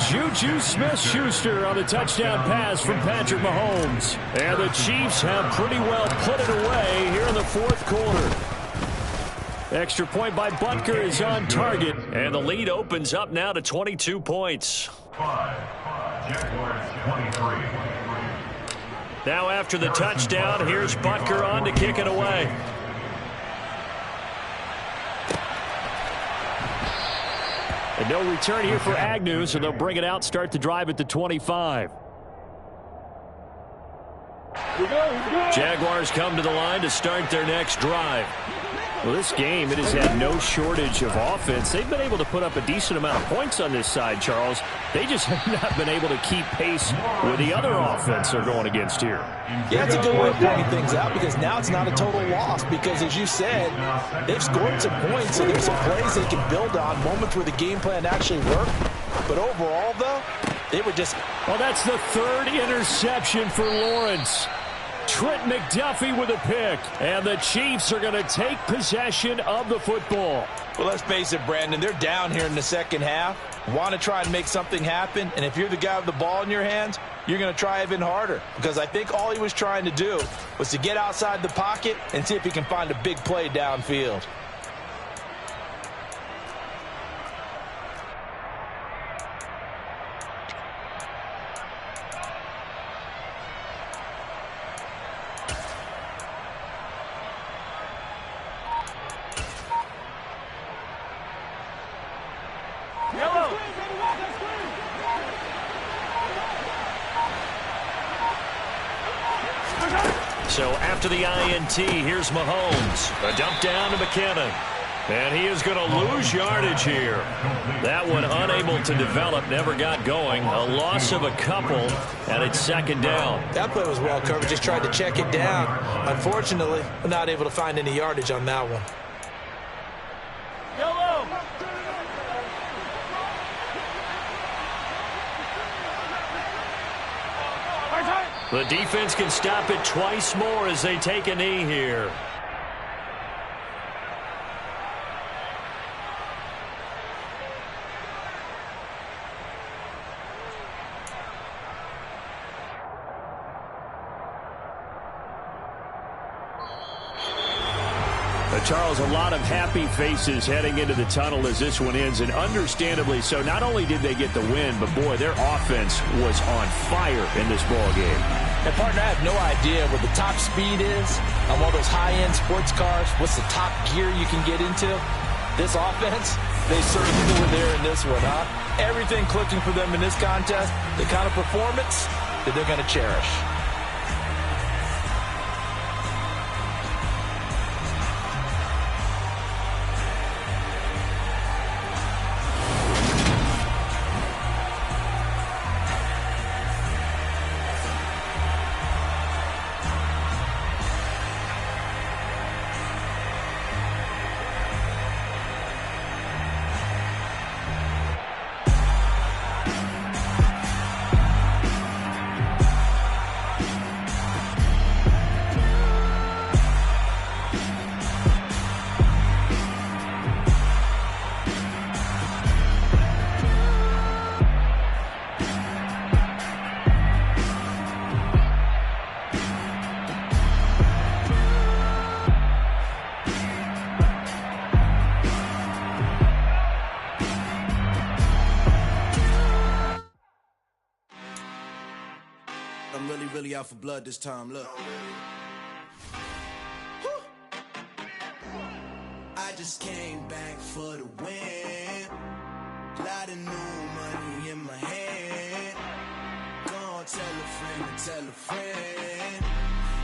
Juju Smith-Schuster on the touchdown pass from Patrick Mahomes. And the Chiefs have pretty well put it away here in the 4th quarter. Extra point by Butker is on target, and the lead opens up now to 22 points. Jaguars 23. Now after the touchdown, here's Butker on to kick it away. And no return here for Agnew, so they'll bring it out, start the drive at the 25. Jaguars come to the line to start their next drive. Well, this game, it has had no shortage of offense. They've been able to put up a decent amount of points on this side, Charles. They just have not been able to keep pace with the other offense they're going against here. Yeah, it's a good way of pointing things out because now it's not a total loss because, as you said, they've scored some points, so there's some plays they can build on, moments where the game plan actually worked. But overall, though, they were just... Well, that's the third interception for Lawrence. Trent McDuffie with a pick, and the Chiefs are going to take possession of the football. Well, let's face it, Brandon, they're down here in the second half, want to try and make something happen, and if you're the guy with the ball in your hands, you're going to try even harder, because I think all he was trying to do was to get outside the pocket and see if he can find a big play downfield. So after the INT, here's Mahomes. A dump down to McKinnon. And he is going to lose yardage here. That one unable to develop, never got going. A loss of a couple, and it's second down. That play was well covered, just tried to check it down. Unfortunately, we're not able to find any yardage on that one. The defense can stop it twice more as they take a knee here. Charles, a lot of happy faces heading into the tunnel as this one ends, and understandably so. Not only did they get the win, but boy, their offense was on fire in this ball game. And partner, I have no idea what the top speed is on one of those high-end sports cars. What's the top gear you can get into? This offense, they certainly were there in this one, huh? Everything clicking for them in this contest, the kind of performance that they're going to cherish. Really out for blood this time, look. I just came back for the win. Lot of new money in my hand. Gonna tell a friend to tell a friend.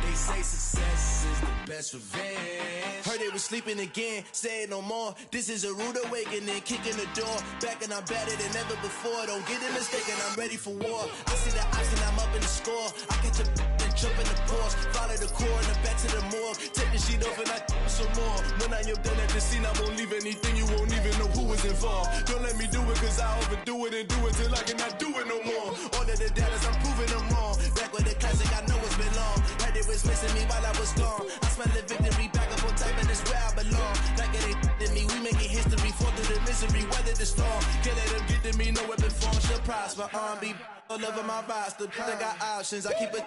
They say success is the best revenge. Heard they was sleeping again, say it no more. This is a rude awakening, kicking the door. Back and I'm better than ever before. Don't get it mistaken, I'm ready for war. I see the option, I'm up in the score. I catch a and jump in the Porsche. Follow the core and the back to the morgue. Take the sheet off and I some more. When I am done at the scene, I won't leave anything. You won't even know who was involved. Don't let me do it, cause I overdo it and do it till I cannot do it no more. All of the doubters, I'm proving them wrong. Back with the classic, I know it's been long. Heard it was missing me while I was gone. I smell the victory back up on top, and it's where I belong. Like it ain't to me, we making history. Fall through the misery, weather the storm. Can't let them get to me, no weapon form should prosper. Be all over my roster. I got options, I keep it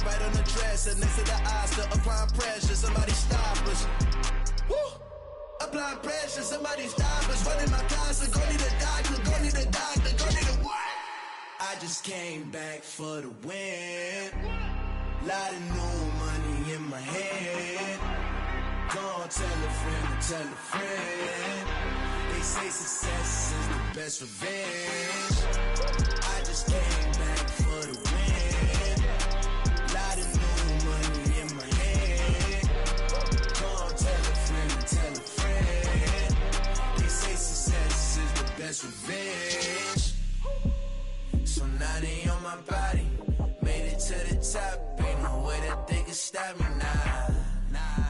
right on the dresser. Next to the Oscar, applying pressure. Somebody stop us. Woo! apply pressure. Somebody stop us, running my closet. Go need a doctor, go need a doctor, go need a what? I just came back for the win. Lot of new money in my head. Gonna tell a friend to tell a friend. They say success is the best revenge. I just came back for the win. Lot of new money in my head. Gonna tell a friend to tell a friend. They say success is the best revenge. So now they on my body. Made it to the top. Ain't no way that they can stop me now.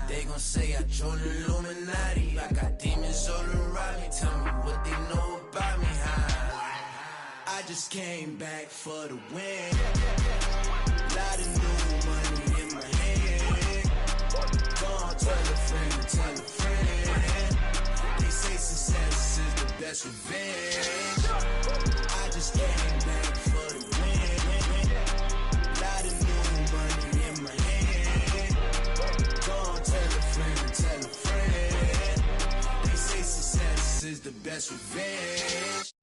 They gon' say I joined the Illuminati. I got demons all around me. Tell me what they know about me, huh? I just came back for the win. Lot of new money in my head. Gonna tell a friend to tell a friend. They say success is the best revenge. I just came back for the win. Lot of new money in my head. Gonna tell a friend to tell a friend. They say success is the best revenge.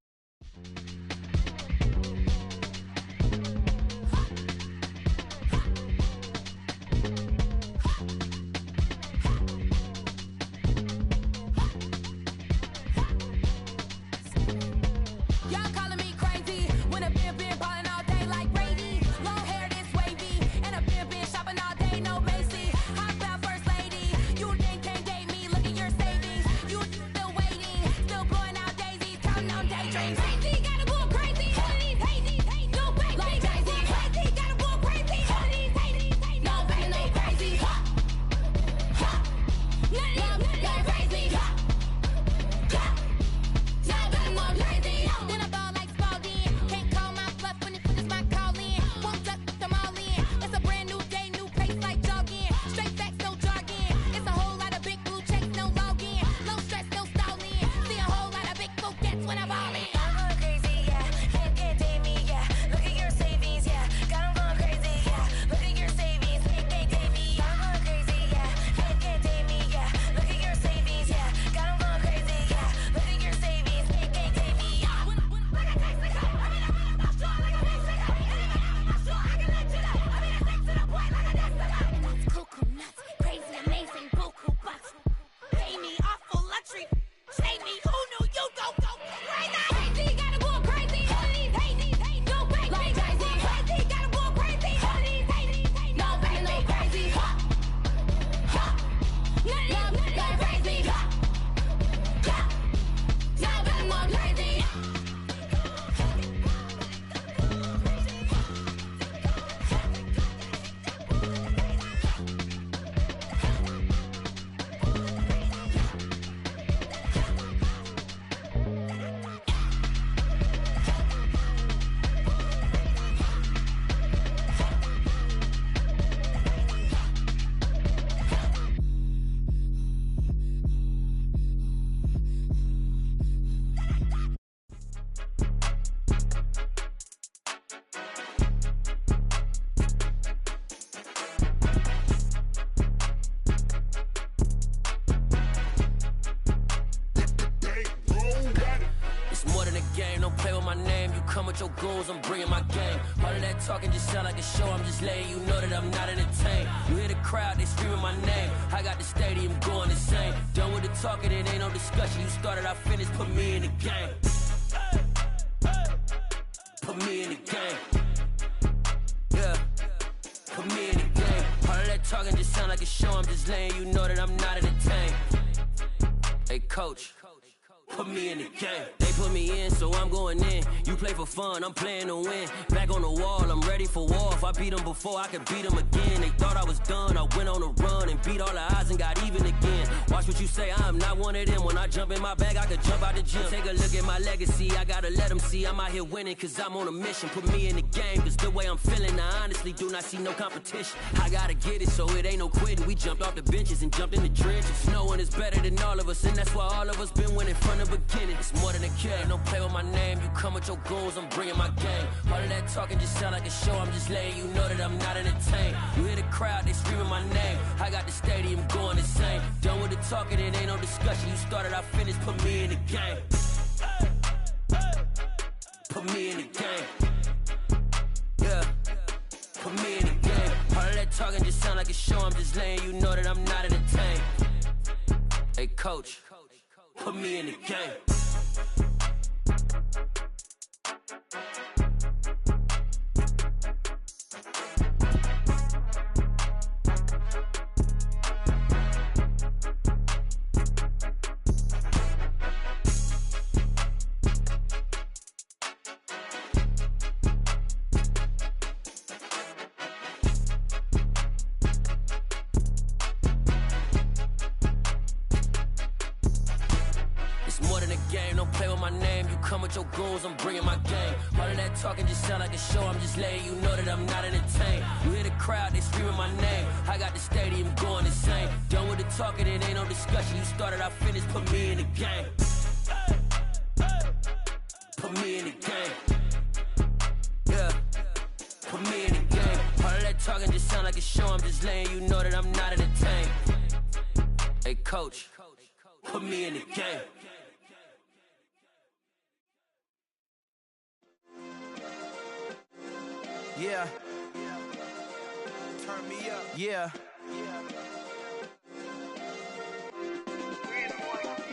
Y'all calling me crazy when a been ballin' all day like Brady. Long hair this wavy, and a been shopping all day, no Macy. Hot about first lady, you then can't date me. Look at your savings, you still waiting, still blowing out daisies, counting on daydreams. Crazy, gotta go crazy. All of these hate, no fake, like crazy. Crazy, gotta go crazy. All of these hate, no fake, no crazy. None of these crazy. Then I ball like Spalding. Can't call my bluff when it's my calling. Won't duck them all in. It's a brand new day, new pace like jogging. Straight facts, no jargon. It's a whole lot of big blue checks, no login. No stress, no stalling. See a whole lot of big blue gets when I ball in. I'm going crazy, yeah. Can't date me, yeah. Look at your savings, yeah. Got 'em going crazy, yeah. Look at your savings, can't date me. I'm going crazy, yeah. Can't date me, yeah. Look at your savings, yeah. Got 'em going crazy, yeah. Look at your savings, can't date me. Crazy, amazing, buku bucks. Pay me awful luxury. Save me, who knew you go crazy? Crazy, gotta go crazy. All of these hate, no fake, like crazy. Crazy, gotta go crazy. All of these hate, no fake, no crazy. None of these crazy. Now I'm more crazy. It's more than a game, don't play with my name. You come with your goons, I'm bringing my game. All of that talking just sound like a show, I'm just letting you know that I'm not entertained. You hear the crowd, they screaming my name. I got the stadium going insane. Done with the talking, it ain't no discussion. You started, I finished, put me in the game. Put me in the game. Yeah, put me in the game. All of that talking just sound like a show, I'm just letting you know that I'm not entertained. Hey coach, put me in the game. They put me in, so I'm going in. You play for fun, I'm playing to win. Back on the wall, I'm ready for war. If I beat them before, I could beat them again. They thought I was done, I went on a run and beat all the odds and got even again. Watch what you say, I'm not one of them. When I jump in my bag, I could jump out the gym. Take a look at my legacy, I gotta let them see I'm out here winning, cause I'm on a mission. Put me in the game, cause the way I'm feeling, I honestly do not see no competition. I gotta get it, so it ain't no quitting. We jumped off the benches and jumped in the trenches. No one is better than all of us, and that's why all of us been winning from the beginning. It's more than a game. Don't play with my name. You come with your goons, I'm bringing my game. All of that talking just sound like a show. I'm just letting you know that I'm not entertained. You hear the crowd, they screaming my name. I got the stadium going insane. Done with the talking, it ain't no discussion. You started, I finished, put me in the game. Put me in the game. Yeah. Put me in the game. All of that talking just sound like a show. I'm just letting you know that I'm not entertained. Hey, coach, put me in the game. Your goons, I'm bringing my game. All of that talking just sound like a show. I'm just letting you know that I'm not entertained. You hear the crowd, they screaming my name. I got the stadium going insane. Done with the talking, it ain't no discussion. You started, I finished, put me in the game. Put me in the game. Yeah. Put me in the game. All of that talking just sound like a show. I'm just letting you know that I'm not entertained. Hey, coach, put me in the game. Yeah. Turn me up. Yeah.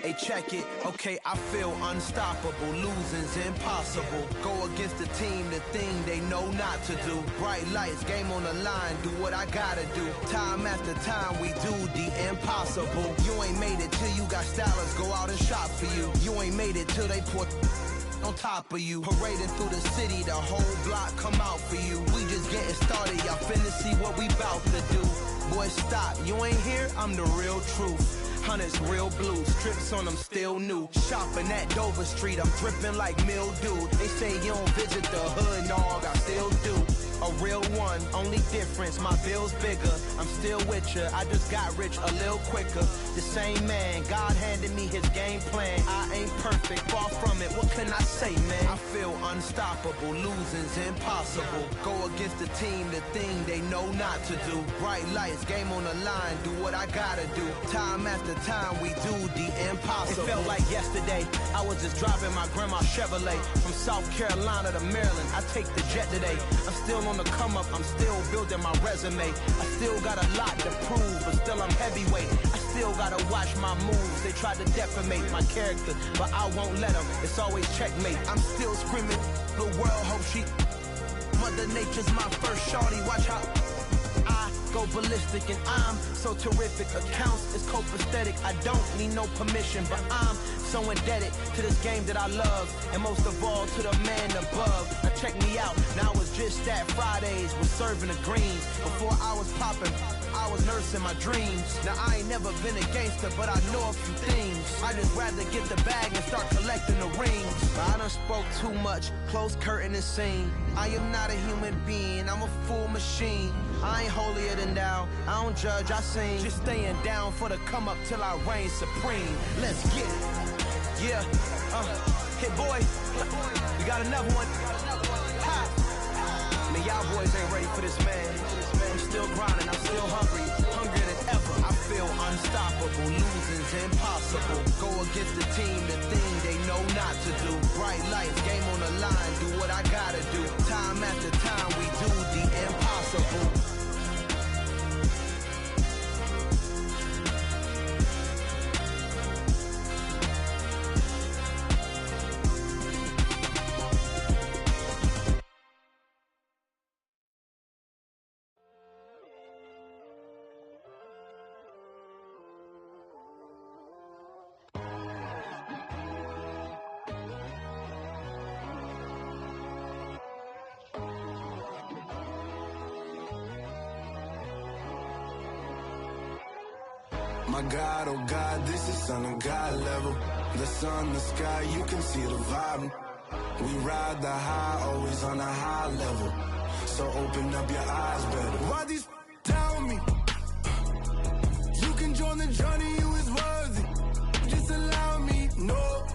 Hey, check it. Okay, I feel unstoppable. Losing's impossible. Go against the team, the thing they know not to do. Bright lights, game on the line. Do what I gotta do. Time after time, we do the impossible. You ain't made it till you got stylers go out and shop for you. You ain't made it till they put on top of you. Parading through the city, the whole block come out for you. We just getting started, y'all finna see what we bout to do. Boy, stop, you ain't here, I'm the real truth. Hunters, real blue, strips on them still new. Shopping at Dover Street, I'm dripping like mildew. They say you don't visit the hood, dog, I still do. A real one, only difference, my bill's bigger. I'm still with ya, I just got rich a little quicker. The same man, God handed me his game plan. I ain't perfect, far from it, what can I say, man? I feel unstoppable, losing's impossible. Go against the team, the thing they know not to do. Bright lights, game on the line, do what I gotta do. Time after time, we do the impossible. It felt like yesterday, I was just driving my grandma's Chevrolet. From South Carolina to Maryland, I take the jet today. I'm still on the come up, I'm still building my resume. I still got a lot to prove, but still I'm heavyweight. I still gotta watch my moves. They tried to defamate my character, but I won't let them. It's always checkmate. I'm still screaming, the world hope she. Mother Nature's my first shorty, watch how I go ballistic and I'm so terrific. Accounts is copacetic, I don't need no permission, but I'm so indebted to this game that I love, and most of all to the man above. Now check me out, now it's just that Fridays was serving the greens. Before I was popping, I was nursing my dreams. Now I ain't never been a gangster, but I know a few things. I just rather get the bag and start collecting the rings. But I done spoke too much, close curtain and scene. I am not a human being, I'm a full machine. I ain't holier than thou, I don't judge, I sing. Just staying down for the come up till I reign supreme. Let's get it. Yeah, hit boy, we got another one. Ha! Man, y'all boys ain't ready for this, man. I'm still grinding, I'm still hungry, hungrier than ever. I feel unstoppable, losing's impossible. Go against the team, the thing they know not to do. Bright lights, game on the line, do what I gotta do. Time after time, we do the impossible. My God, oh God, this is son of God level. The sun, the sky, you can see the vibe. We ride the high, always on a high level. So open up your eyes better. Why these tell me? You can join the journey, you is worthy. Just allow me, no.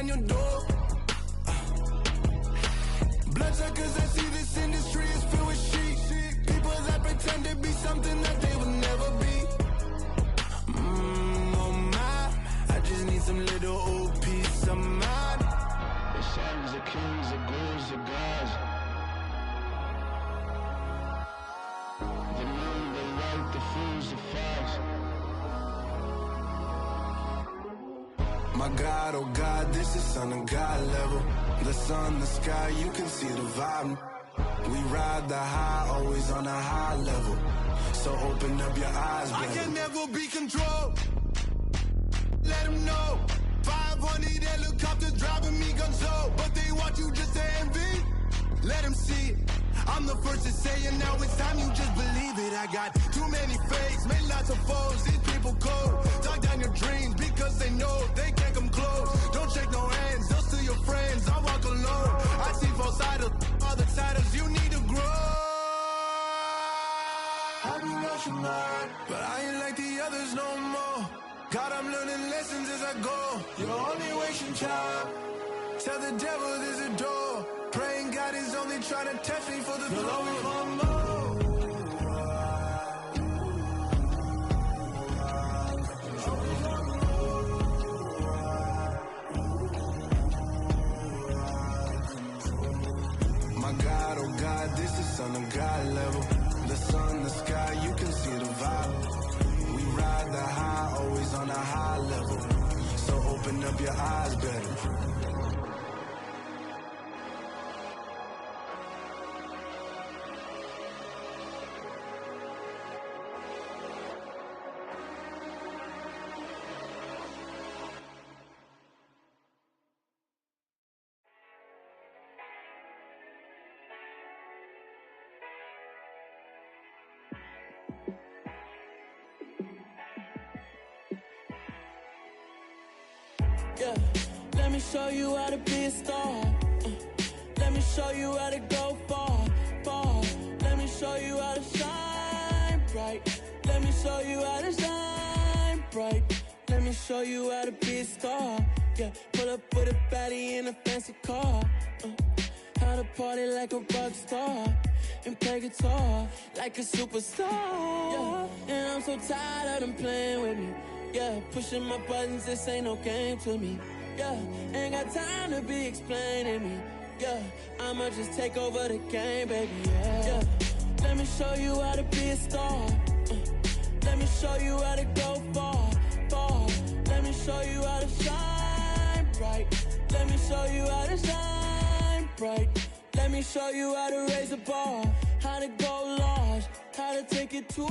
down your door. Bloodsuckers, I see this industry is filled with sheep. People that pretend to be something that they will never be. Oh my, I just need some little old peace of mind. The sons of kings, the ghouls, the gods. The moon, the light, the fools, the facts. My God, oh God, this is Son of God level. The sun, the sky, you can see the vibe. We ride the high, always on a high level. So open up your eyes, baby. I can never be controlled. Let them know. 500 helicopters driving me gonzo. But they want you just to envy. Let them see it. I'm the first to say it, now it's time you just believe it. I got too many fakes, made lots of foes. These people cold. Talk down your dreams because they know they can't come close. Don't shake no hands, they'll steal your friends. I walk alone. I see false idols, other titles. You need to grow. I be rushing mine, but I ain't like the others no more. God, I'm learning lessons as I go. You're only wasting time. Tell the devil there's a door. Praying God is only trying to touch me for the glory. You'll always want more. My God, oh God, this is Son of God level. The sun, the sky, you can see the vibe. We ride the high, always on a high level. So open up your eyes, baby. Yeah, let me show you how to be a star. Let me show you how to go far, far. Let me show you how to shine bright. Let me show you how to shine bright. Let me show you how to be a star. Yeah, pull up with a baddie in a fancy car. How to party like a rock star and play guitar like a superstar. Yeah, and I'm so tired of them playing with me. Yeah, pushing my buttons, this ain't no game to me. Yeah, ain't got time to be explaining me. Yeah, I'ma just take over the game, baby. Yeah, let me show you how to be a star. Let me show you how to go far, far. Let me show you how to shine bright. Let me show you how to shine bright. Let me show you how to raise a bar, how to go large, how to take it too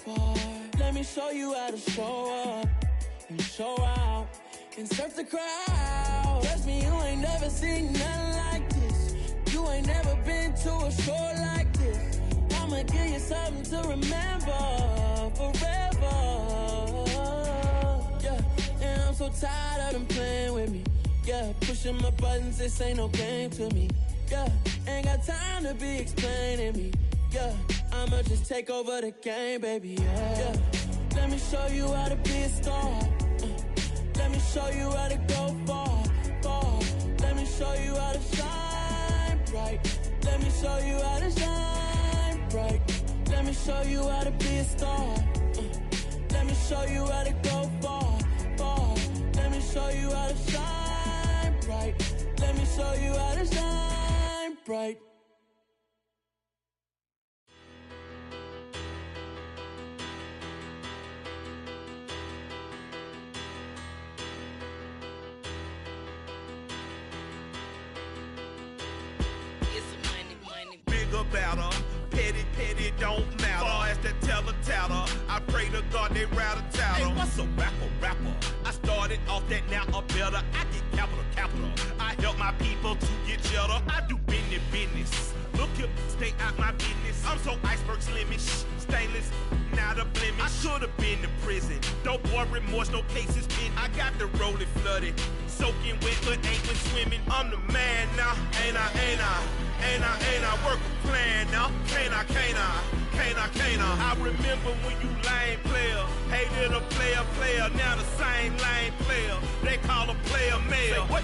far. Let me show you how to show up and show out and surf the crowd. Trust me, you ain't never seen nothing like this. You ain't never been to a show like this. I'ma give you something to remember forever. Yeah, and I'm so tired of them playing with me. Yeah, pushing my buttons, this ain't no game to me. Yeah, ain't got time to be explaining me. Yeah, I'ma just take over the game, baby. Yeah, let me show you how to be a star. Let me show you how to go far, far. Let me show you how to shine bright. Let me show you how to shine bright. Let me show you how to be a star. Let me show you how to go far, far. Let me show you how to shine bright. Let me show you how to shine bright. Better, petty, don't matter. Far as that tell-a-tatter, I pray to God they rat-a-tatter. Hey, what's a rapper? I started off that, now I'm better. I get capital. I help my people to get cheddar. I do business. Look here, stay out my business. I'm so iceberg slimish, stainless, not a blemish. I should've been in prison. Don't boy remorse, no cases pinned. I got the rolling flooded, soaking wet, but ain't been swimming. I'm the man now, ain't I work a plan now. Can't I? I remember when you lame player, hated a player, now the same lame player. They call a player mayor. What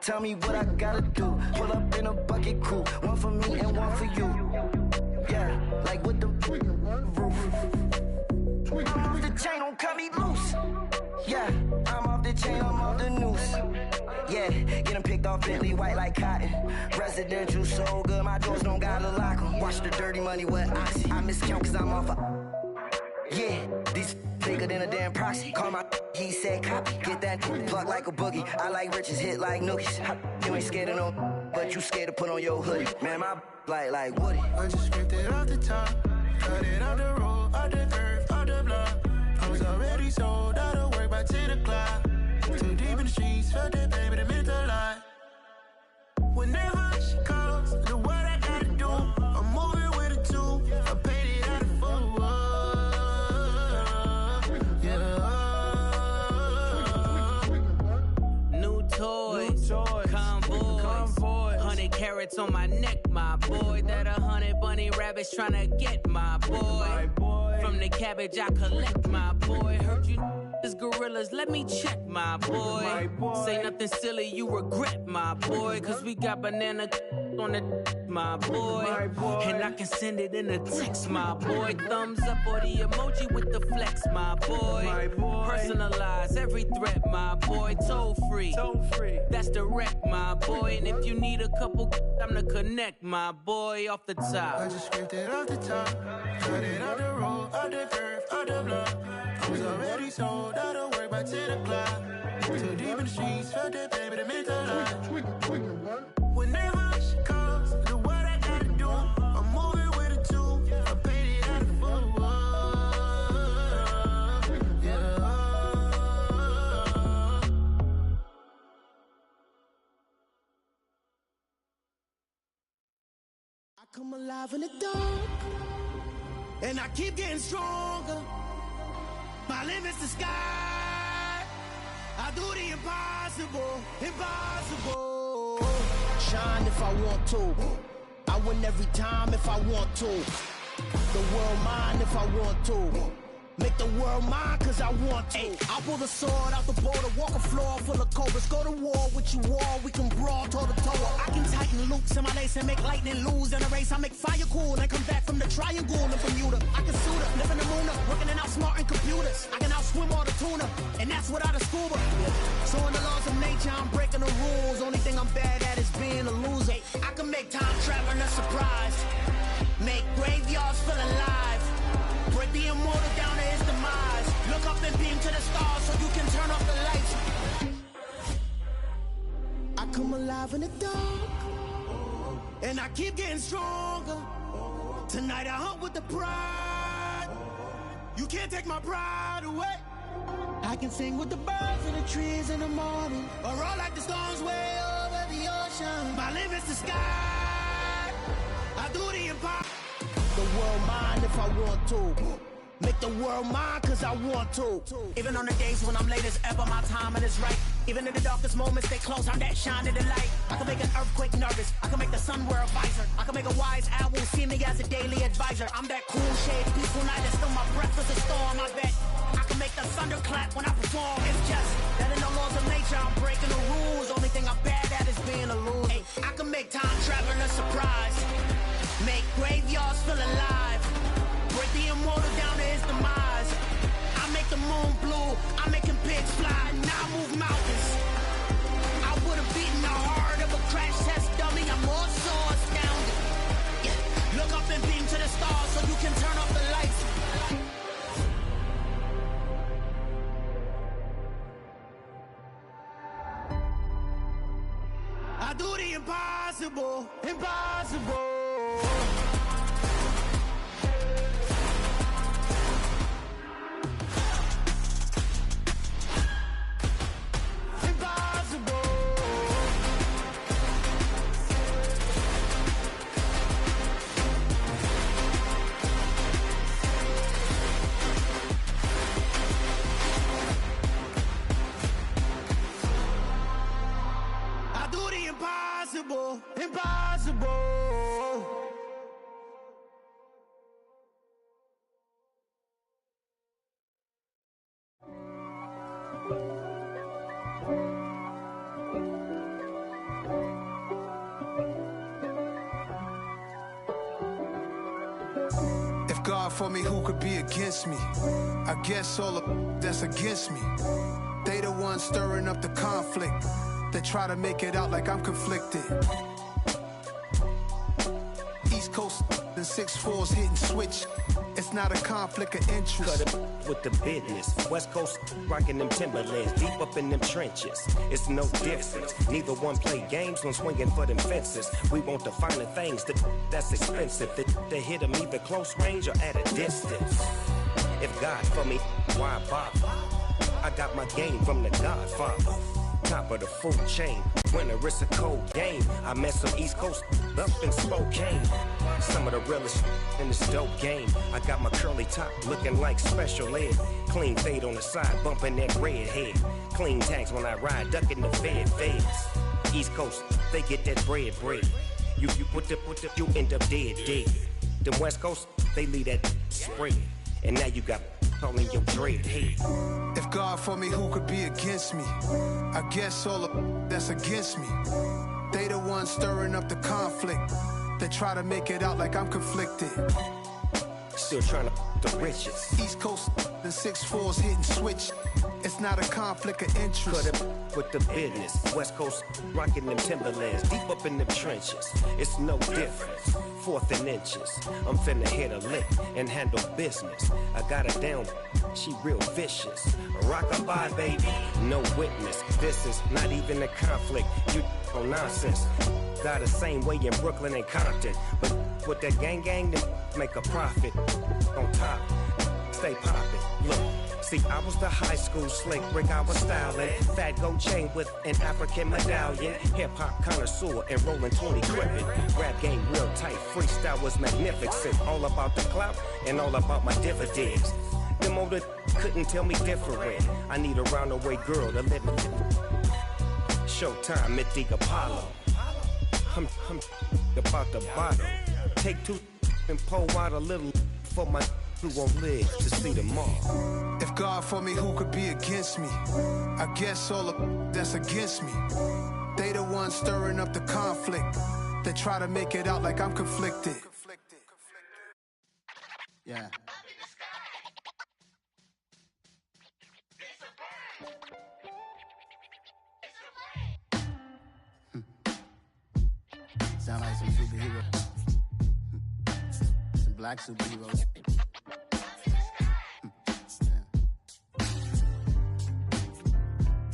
Tell me what I gotta do. Pull up in a bucket crew. One for me and one for you. Yeah, like with the roof. I'm off the chain, don't cut me loose. Yeah, I'm off the chain, I'm off the noose. Yeah, get them picked off Bentley, white like cotton. Residential so good, my doors don't gotta lock them. Watch the dirty money with oxy. I miscount cause I'm off a... Yeah, these bigger than a damn proxy. Call my he said copy. Get that plug like a boogie. I like riches, hit like nookies. You ain't scared of no, but you scared to put on your hoodie. Man, my like Woody. I just ripped it off the top. Cut it off the road, off the curve, off the block. I was already sold out of work by 10 o'clock. Too deep in the streets, felt that baby, that meant a lot. Whenever she calls, the what I gotta do, I'm moving with a two. I paid it out of full. New toys, convoys, 100 carats on my neck, my boy. That 100 bunny rabbits tryna get my boy. From the cabbage I collect, my boy. Heard you is gorillas, let me check, my boy. Say nothing silly, you regret, my boy. Cause we got banana on the my boy. And I can send it in a text, my boy. Thumbs up or the emoji with the flex, my boy. Personalize every threat, my boy. Toll free, that's direct, my boy. And if you need a couple, I'm to connect, my boy. Off the top, I just ripped it off the top. Cut it off the road, off the curve, off the block. I was already sold out of work by 10 o'clock. Too deep in the streets, felt that baby, that meant a lot. Whenever she calls, the what I gotta do, I'm moving with a two. I paid it out of full. I come alive in the dark, and I keep getting stronger. My limit's the sky. I do the impossible, impossible. Shine if I want to. I win every time if I want to. The world mine if I want to. Make the world mine cause I want to. I pull the sword out the border, walk a floor full of cobras. Go to war with you all, we can brawl toe to toe. I can tighten loops in my lace and make lightning lose in a race. I make fire cool and come back from the triangle in Bermuda. I can suit up, live in the moon up, working and outsmarting computers. I can outswim all the tuna, and that's without a scuba. So in the laws of nature, I'm breaking the rules. Only thing I'm bad at is being a loser. I can make time traveling a surprise. Make graveyards feel alive. Break the immortal down to his demise. Look up and beam to the stars so you can turn off the lights. I come alive in the dark, and I keep getting stronger. Tonight I hunt with the pride. You can't take my pride away. I can sing with the birds and the trees in the morning, or roll like the storms way over the ocean. My limit's the sky. I do the impossible. The world mine if I want to. Make the world mine cause I want to. Even on the days when I'm late as ever, my timing is right. Even in the darkest moments, stay close, I'm that shining the light. I can make an earthquake nervous, I can make the sun wear a visor. I can make a wise owl see me as a daily advisor. I'm that cool shade, peaceful night, and still my breath is a storm, I bet. I can make the thunder clap when I perform. It's just that in the laws of nature, I'm breaking the rules. Only thing I'm bad at is being a loser. Hey, I can make time traveling a surprise. Make graveyards feel alive. Break the immortal down to his demise. I make the moon blue. I make him pigs fly. Now I move mountains. I would have beaten the heart of a crash test dummy. I'm more so astounded. Yeah. Look up and beam to the stars so you can turn off the lights. I do the impossible, impossible. Impossible, impossible. for me, who could be against me? I guess all the that's against me. They the ones stirring up the conflict. They try to make it out like I'm conflicted. East Coast and 6'4's hitting switch. It's not a conflict of interest. Cut it with the business. West Coast rocking them Timberlands, deep up in them trenches. It's no difference. Neither one play games when swinging for them fences. We want the finer things that's expensive. They hit them either close range or at a distance. If God for me, why bother? I got my game from the Godfather. Top of the food chain. Winter, it's a cold game. I met some East Coast up in Spokane. Some of the realest in this dope game. I got my curly top looking like special ed. Clean fade on the side, bumping that red head. Clean tags when I ride, ducking the feds. East Coast, they get that bread. You end up dead. Them West Coast, they leave that spread. And now you got calling your dread head. If God for me, who could be against me? I guess all the that's against me. They the ones stirring up the conflict. They try to make it out like I'm conflicted. Still trying to the riches. East Coast and 6'4's hitting switch. It's not a conflict of interest. Cut it with the business. West Coast rocking them Timberlands, deep up in them trenches. It's no difference. 4th and inches. I'm finna hit a lick and handle business. I got her down. She real vicious. Rock-a-bye, baby. No witness. This is not even a conflict. You on nonsense. Got the same way in Brooklyn and Compton. But with that gang, then make a profit. On top, stay poppin'. Look, see, I was the high school slick Rick, I was styling. Fat gold chain with an African medallion. Hip-hop connoisseur and rolling 20 crippin'. Rap game real tight, freestyle was magnificent. All about the clout and all about my dividends. Them older couldn't tell me different. I need a roundaway girl to live with. Showtime, Mythic Apollo. I'm about the bottom. Take 2 and pour out a little for my who won't live to see tomorrow. If God for me, who could be against me? I guess all the that's against me. They the ones stirring up the conflict. They try to make it out like I'm conflicted. Yeah. Sound like some superheroes. Some black superheroes.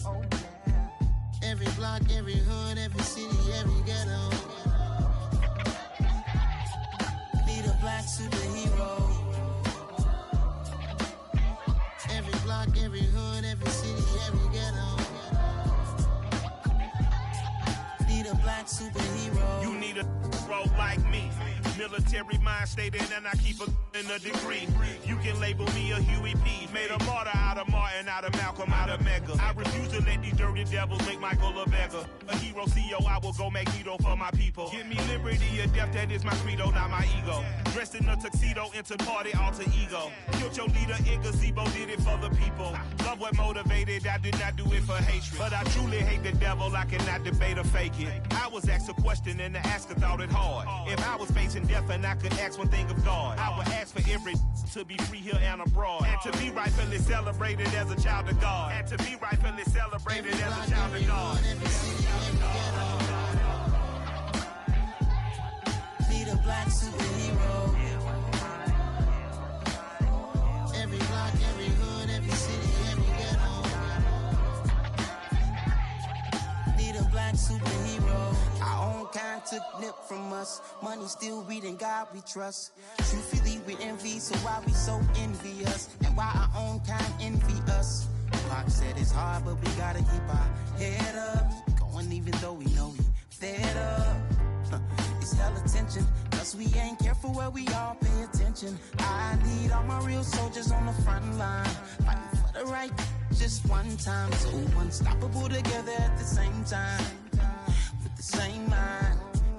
Oh, yeah. Every block, every hood, every city, every ghetto. Need a black superhero. Every block, every hood, every city, every ghetto. Need a black superhero. You need a role like me. Military mind stated, and I keep a degree. You can label me a Huey P. Made a martyr out of Martin, out of Malcolm, out of Mega. I refuse to let these dirty devils make Michael a beggar. A hero CEO, I will go Magneto for my people. Give me liberty or death, that is my credo, not my ego. Dressed in a tuxedo, into party, alter ego. Killed your leader in gazebo, did it for the people. Love what motivated, I did not do it for hatred. But I truly hate the devil, I cannot debate or fake it. I was asked a question and the asker thought it hard. If I was facing death and I could ask one thing of God, I would ask for every to be free here and abroad, and to be rightfully celebrated as a child of God, and to be rightfully celebrated as a child of God. Need a black superhero. Every block, every hood, every city, every ghetto. Need a black superhero. Our own kind took nip from us. Money still reading, God we trust. Truthfully we envy, so why we so envious? And why our own kind envy us? Pac said it's hard, but we gotta keep our head up. Going even though we know we fed up. It's hella tension, cause we ain't careful where we all pay attention. I need all my real soldiers on the front line, fighting for the right just one time. So unstoppable together at the same time, with the same mind.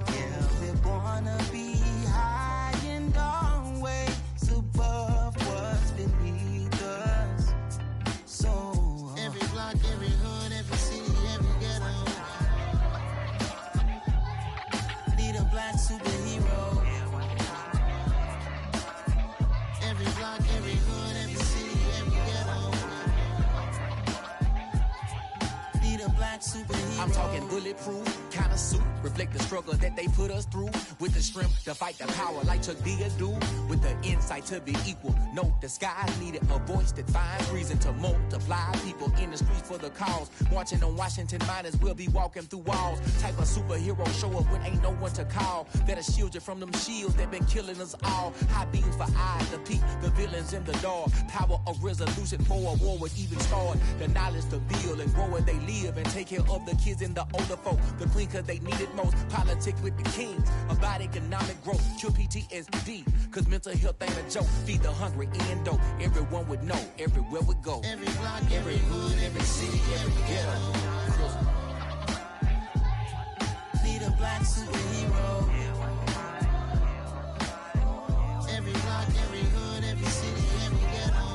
Yeah, we're gonna be high and always above what's beneath us. So every block, every hood, every city, every ghetto. Need a black superhero. Every I'm talking bulletproof kind of suit, reflect the struggle that they put us through, with the strength to fight the power like Chuck D do, with the insight to be equal. No disguise needed, a voice that finds reason to multiply people in the streets for the cause. Marching on Washington miners, we'll be walking through walls. Type of superhero show up when ain't no one to call. That'll shield you from them shields that been killing us all. High beams for eyes to peek the villains in the dark. Power of resolution for a war would even start. The knowledge to build and grow where they live and take care of the kids and the older folk. The queen cause they need it most. Politic with the kings about economic growth. Cure PTSD cause mental health ain't a joke. Feed the hungry and dope. Everyone would know everywhere we go. Every block, every hood, every city, every ghetto. Need a black superhero. Every block, every hood, every city, every ghetto.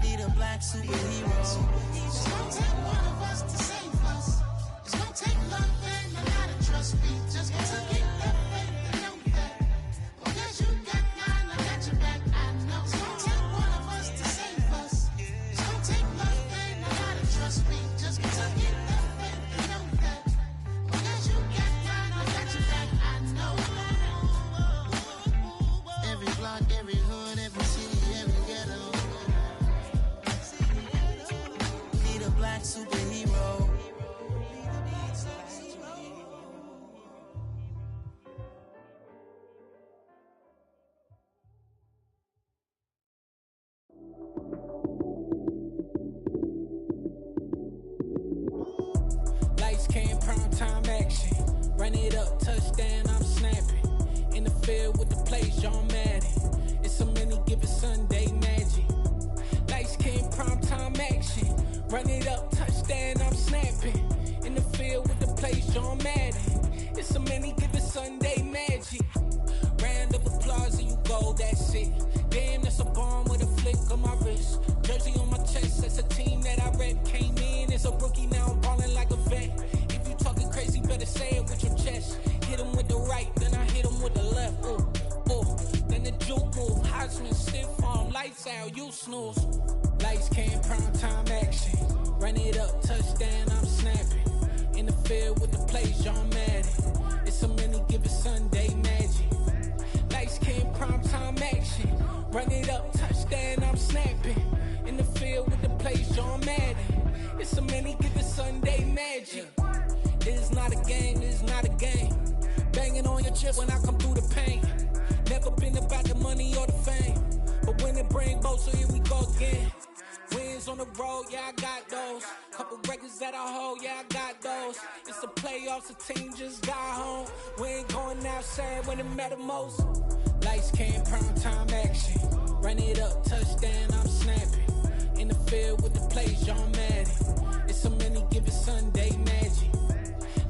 Need a black superhero. It's gonna take one of us to save us. It's gonna take love and a lot of trust. Me just to get that faith and know that. Well, guess you got mine, I got your back. I know. It's gonna take one of us to save us. It's gonna take love and a lot of trust. Me just to get that faith and know that. Well, guess you got mine, I got your back. I know. Every block, every hood, every city, every ghetto. Need a black superhero. Lights, cam, prime time action. Run it up, touchdown, I'm snapping. In the field with the plays, John Madden. It's a many given Sunday magic. Lights, cam, prime time action. Run it up, touchdown, I'm snapping. In the field with the plays, John Madden. It's a many given Sunday magic. Round of applause and you go, that's it. Damn, that's a bomb with a flick on my wrist. Jersey on my chest, that's a team that I rep. Came in as a rookie, now I'm balling like a vet. If you talking crazy, better say it with your chest. Hit him with the right, then I hit him with the left. Ooh, ooh. Then the juke move, Heisman, stiff arm, lights out, you snooze. Lights, cam, prime time action. Run it up, touchdown, I'm snapping. In the field with the plays, John Madden. It's a many given Sunday magic. Lights, cam, prime time action. Run it up, touchdown, I'm snapping. In the field with the plays, John Madden. It's a many given Sunday magic. This is not a game, this is not a game. Banging on your chest when I come through the pain. Never been about the money or the fame. But when it bring both, so here we go again. Wins on the road, yeah, I got those. Couple records that I hold, yeah, I got those. It's the playoffs, the team just got home. We ain't going outside when it matter most. Lights, cam, prime time action. Run it up, touchdown, I'm snapping. In the field with the plays, John Madden. It's a many given Sunday magic.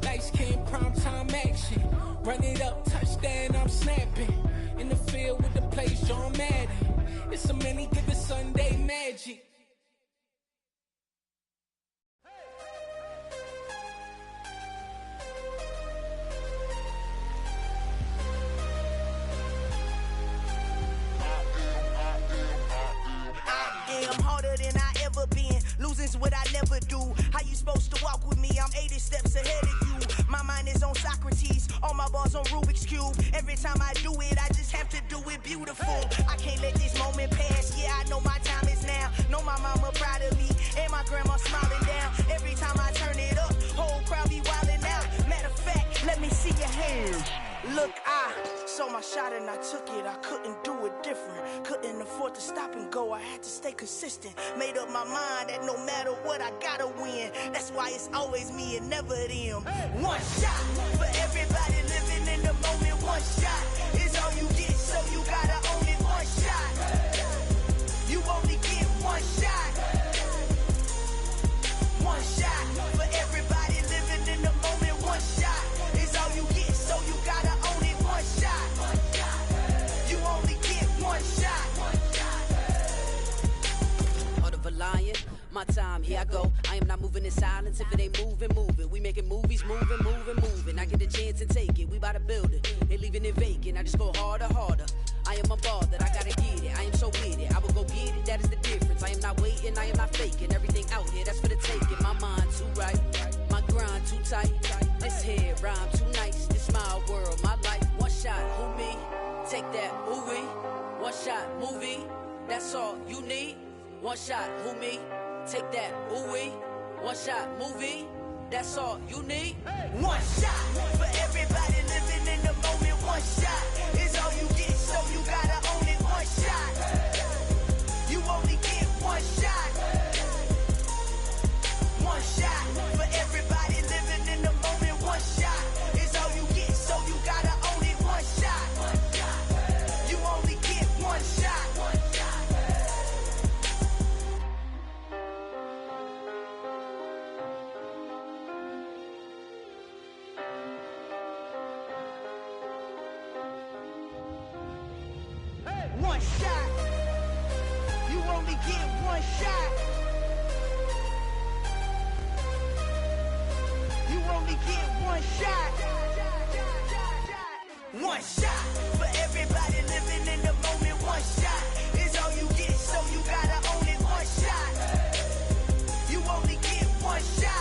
Lights, cam, prime time action. Run it up, touchdown, I'm snapping. In the field with the plays, John Madden. It's a many given Sunday magic. I'm harder than I ever been. Losing's what I never do. How you supposed to walk with me? I'm 80 steps ahead of you. My mind is on Socrates. All my bars on Rubik's Cube. Every time I do it, I just have to do it beautiful. I can't let this moment pass. Yeah, I know my time is now. Know my mama proud of me. And my grandma smiling down. Every time I turn it up, whole crowd be wildin' out. Matter of fact, let me see your hands. Look, I saw my shot and I took it. I couldn't do it different. Couldn't afford to stop and go. I had to stay consistent. Made up my mind that no matter what, I gotta win. That's why it's always me and never them. One shot for everybody living in the moment. One shot is all you get, so you gotta own it. One shot. You only get one shot. One shot for everybody living in the moment. One shot is all you get, so you gotta own it. One shot. You only get one shot. Heart of a lion, my time, here I go. I am not not moving in silence. If it ain't moving, move it. We making movies, moving. I get a chance and take it. We bout to build it. Ain't leaving it vacant. I just go harder. I am a ball that I gotta get it. I am so with it. I will go get it. That is the difference. I am not waiting. I am not faking. Everything out here, that's for the taking. My mind too right. My grind too tight. This here rhyme too nice. This my world, my life. One shot, who me? Take that, who we? One shot, movie. That's all you need. One shot, who me? Take that, ooh wee. One shot, movie. That's all you need. One shot for everybody living in the moment. One shot is all you get, so you gotta own it. One shot. You only get one shot. One shot for everybody living in the moment. One shot is all you get, so you gotta own it. One shot. You only get one shot. One shot. You only get one shot. You only get one shot. One shot for everybody living in the moment. One shot is all you get, so you gotta own it. One shot. You only get one shot.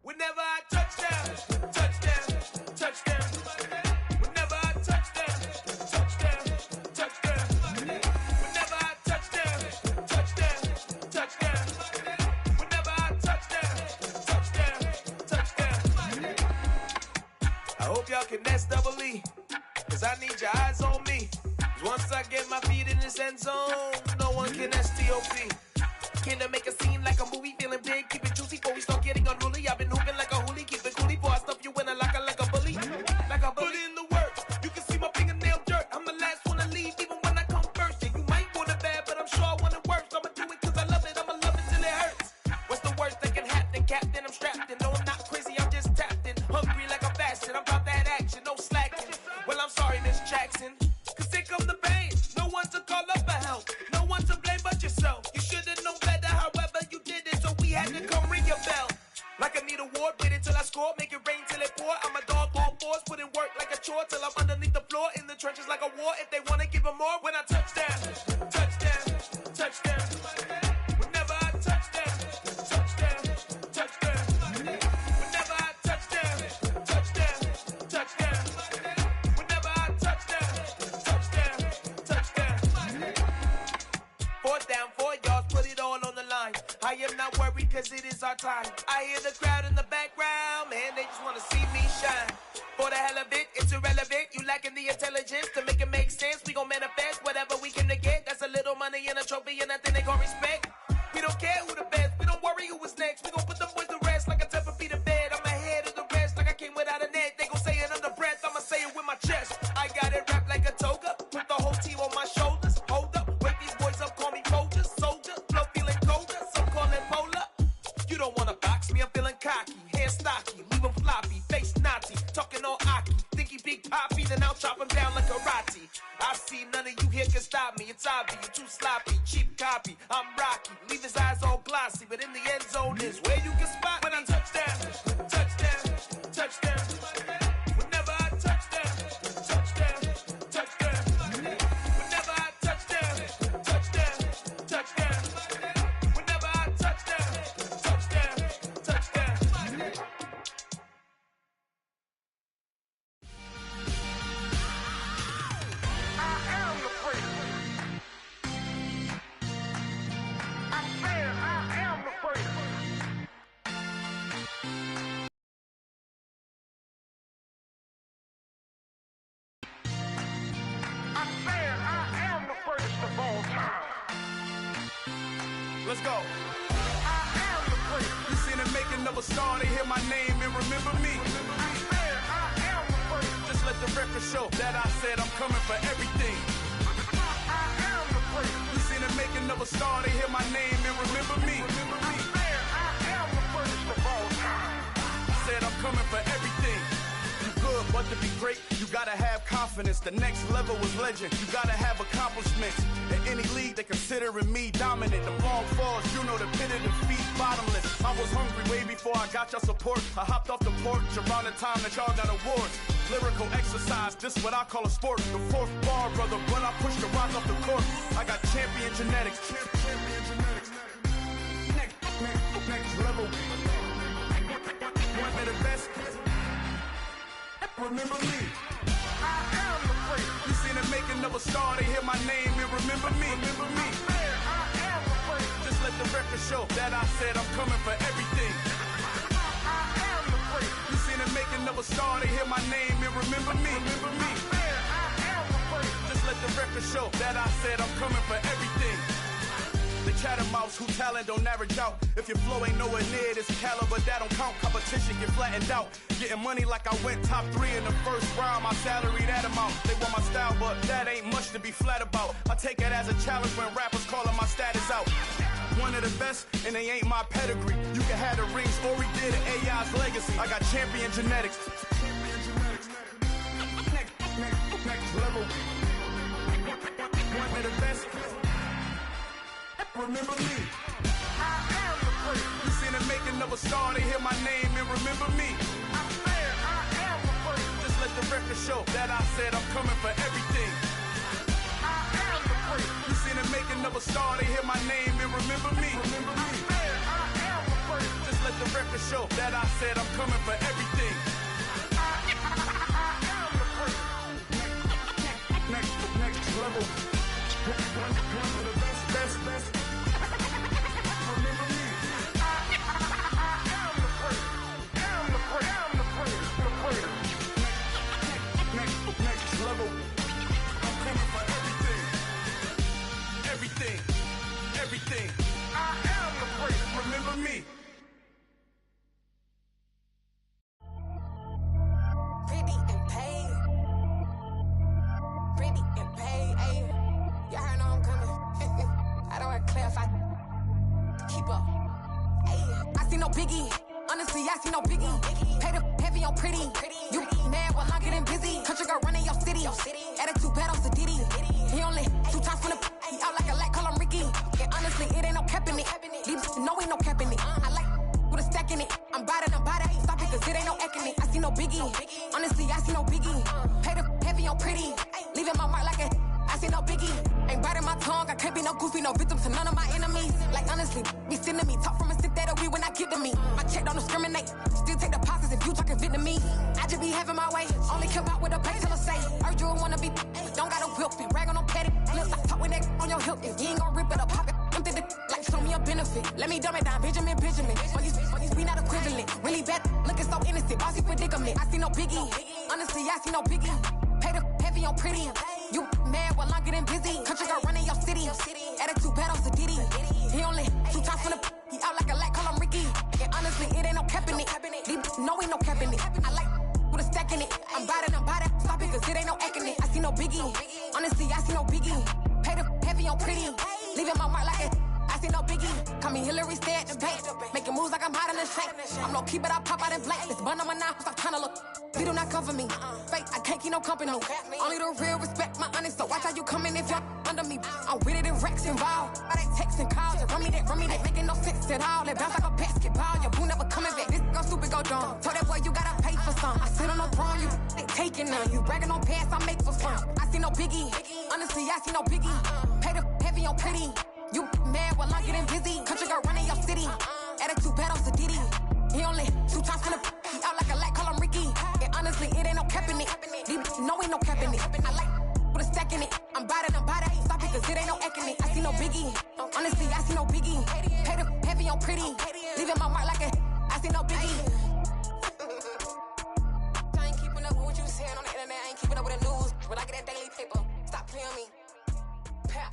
Whenever I touchdown. Whenever I touchdown. Whenever I touchdown. Whenever I touchdown. I hope y'all can nest double E, cause I need your eyes on me. Cause once I get my feet in this end zone, no one can STOP. Can I make a scene like a movie, feeling big, keep it juicy before we start getting unruly. I've been hooping like a hoolie, keep it coolie before I stuff you in a locker like a bully. Like a bully. Put in the work, you can see my fingernail dirt. I'm the last one to leave, even when I come first. Yeah, you might want it bad, but I'm sure I want it worse. I'ma do it cause I love it, I'ma love it till it hurts. What's the worst that can happen, Captain? I'm strapped in, no I'm not crazy, I'm just tapped in. Hungry like I'm fasting, I'm about that action, no slacking. Well, I'm sorry, Miss Jackson, cause here come the pain. No one to call up for help, no one to blame but yourself. You should've known better, however you did it, so we had to come ring your bell. Like I need a ward, wait until I score, make it rain till it pour. I'm a dog on fours, put in work like a chore till I'm underneath the floor, in the trenches like a war. If they wanna give them more, when I touchdown. Whenever I touchdown. Whenever I touchdown. Whenever I touchdown. Fourth down, 4 yards, put it all on the line. I am not worried cause it is our time. I hear the crowd in the background, man, they just wanna see me shine. For the hell of it, it's irrelevant. You lacking the intelligence to make it make sense. We gon' manifest whatever we can to get. That's a little money and a trophy and nothing they gon' respect. We don't care who the best, we don't worry who was next. We gon' put them boys to rest like a 10 feet of bed. I'm ahead of the rest like I came without a net. They gon' say it under breath, I'ma say it with my chest. I got it wrapped like a toga, put the whole team on my shoulders. Hold up, wake these boys up, call me Folger, soldier, flow feeling colder, some call it polar. You don't wanna box me, I'm feeling cocky, hair stocky, leave him floppy, face naughty, talking all aki, think he big poppy, then I'll chop him down like karate. I see none of you here can stop me, it's obvious, you too sloppy, cheap copy, I'm rocky, leave his eyes all glossy, but in the end zone is where you can spot when I touchdown. Whenever I touchdown. Whenever I touchdown. Whenever I touchdown. Let's go. You seen the making of a star, they hear my name and remember me. Just let the record show that I said I'm coming for everything. but to be great, you gotta have confidence. The next level was legend. You gotta have accomplishments. In any league, they considering me dominant. The long falls, you know the pit of defeat, bottomless. I was hungry way before I got your support. I hopped off the porch around the time that y'all got awards. Lyrical exercise, this what I call a sport. The fourth bar, brother, when I push the rock off the court. I got champion genetics. Champion genetics. Next level. One of the best. Remember me. I am the great. You seen the making of a star, they hear my name and remember me. Remember me. I am the great. Just let the record show that I said I'm coming for everything. I am the great. You seen the making of a star, they hear my name and remember me. Remember me. I am the great. Just let the record show that I said I'm coming for everything. The chattermouths who talent don't average out. If your flow ain't nowhere near this caliber, that don't count. Competition get flattened out. Getting money like I went top 3 in the first round. My salary that amount. They want my style, but that ain't much to be flat about. I take it as a challenge when rappers calling my status out. One of the best, and they ain't my pedigree. You can have the rings, or we did it, AI's legacy. I got champion genetics. Next level. One of the best. Remember me. I am the great. You seen the making of a star, they hear my name and remember me. I am the great. Just let the record show that I said I'm coming for everything. I am the great. You seen the making of a star, they hear my name and remember me. Remember me. I am the great. Just let the record show that I said I'm coming for everything. I am the great. Next level. One of the best. Remember me. I am the great. Am the great. Next level. I'm coming for everything. I am the great. Remember me. Pretty and paid. Ayy. Y'all heard I'm coming. I don't want to clarify. Keep up. Ayy. I see no biggie. Honestly, I see no biggie. Pay the heavy on pretty. You mad while I'm getting busy. Country girl running your city. Attitude bad on Sadiddy. He only 2 times from the. He out like a light, call him Ricky. And honestly, it ain't no cap in it. These know ain't no cap in it. I like with a stack in it. I'm by that. Stop it, cause it ain't no eck in it. I see no biggie. Honestly, I see no biggie. Pay the heavy on pretty. Leaving my mark like a. I see no biggie. Ain't biting my tongue. I can't be no goofy, no victim to none of my enemies. Like honestly, be sending me talk from a sit that we when I get to me. My check don't discriminate. Still take deposits if you talking Vietnamese. I just be having my way. Only care about what the pay tell us say. Urge you wanna be. Don't got no whip. Be ragging on petty. Lips like talk with that on your hip. If you ain't gon' rip it up, pop it. Empty the like show me a benefit. Let me dumb it down, Benjamin. All these we not equivalent. Really bad, looking so innocent. Bossy predicament. I see no biggie. Honestly, I see no biggie. Pay the heavy on pretty. You mad while I'm getting busy. Country girl running your city. Attitude bad on Sadiddy. He only 2 times from the. He out like a light, call him Ricky. And honestly, it ain't no cap in it. These know ain't no cap in it. I like with a stack in it. I'm by that. Stop it, cause it ain't no eck in it. I see no biggie. Honestly, I see no biggie. Pay the heavy on pretty. Leaving my mark like a. I see no biggie. Call me Hillary, stay at the bank. Making moves like I'm hot in the shank. I'm low key, but I pop out in blank. This bun on my knife, stop trying to look. They do not cover me. Fake, I can't keep no company. Only the real respect my honest. So watch how you coming if you're under me. I'm with it in Rex involved. I they texting calls. Just run me that. Making no sense at all. They bounce like a basketball. Your boo never coming back. This gon' stupid, go dumb. Told that boy you gotta pay for some. I sit on no throne, you they taking none. You bragging on pants, I make for fun. I see no biggie. Honestly, I see no biggie. Pay the heavy on pretty. You mad while I'm getting busy. Country girl running your city. Attitude bad on Sadiddy. He only 2 times from the. He out like a light, call him Ricky. And honestly, it ain't no cap in it. These know ain't no cap in it. I like with a stack in it. I'm by that. Stop it, cause it ain't no eck in it. I see no biggie. Honestly, I see no biggie. Pay the heavy on pretty. Leaving my mark like a. I see no biggie. I ain't keeping up with what you saying on the internet. I ain't keeping up with the news. When I get that daily paper, stop playing me. Pap.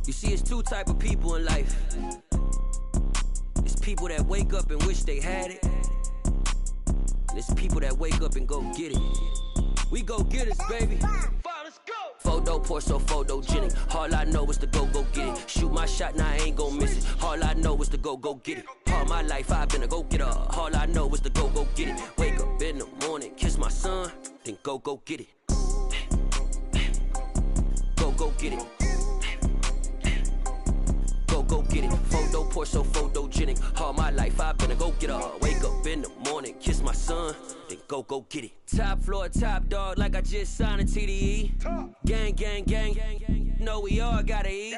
You see, it's 2 type of people in life. It's people that wake up and wish they had it. And it's people that wake up and go get it. We go get it, baby. Photo poor, so photogenic. All I know is to go get it. Shoot my shot, now I ain't gon' miss it. All I know is to go get it. All my life I've been a go-getter. All I know is to go get it. Wake up in the morning, kiss my son, then go get it. Go get it. Go get it. Photo poor, so photogenic. All my life I've been a go-getter. Wake up in the morning, kiss my son, then go get it. Top floor, top dog, like I just signed a TDE. Gang. Know we all gotta eat.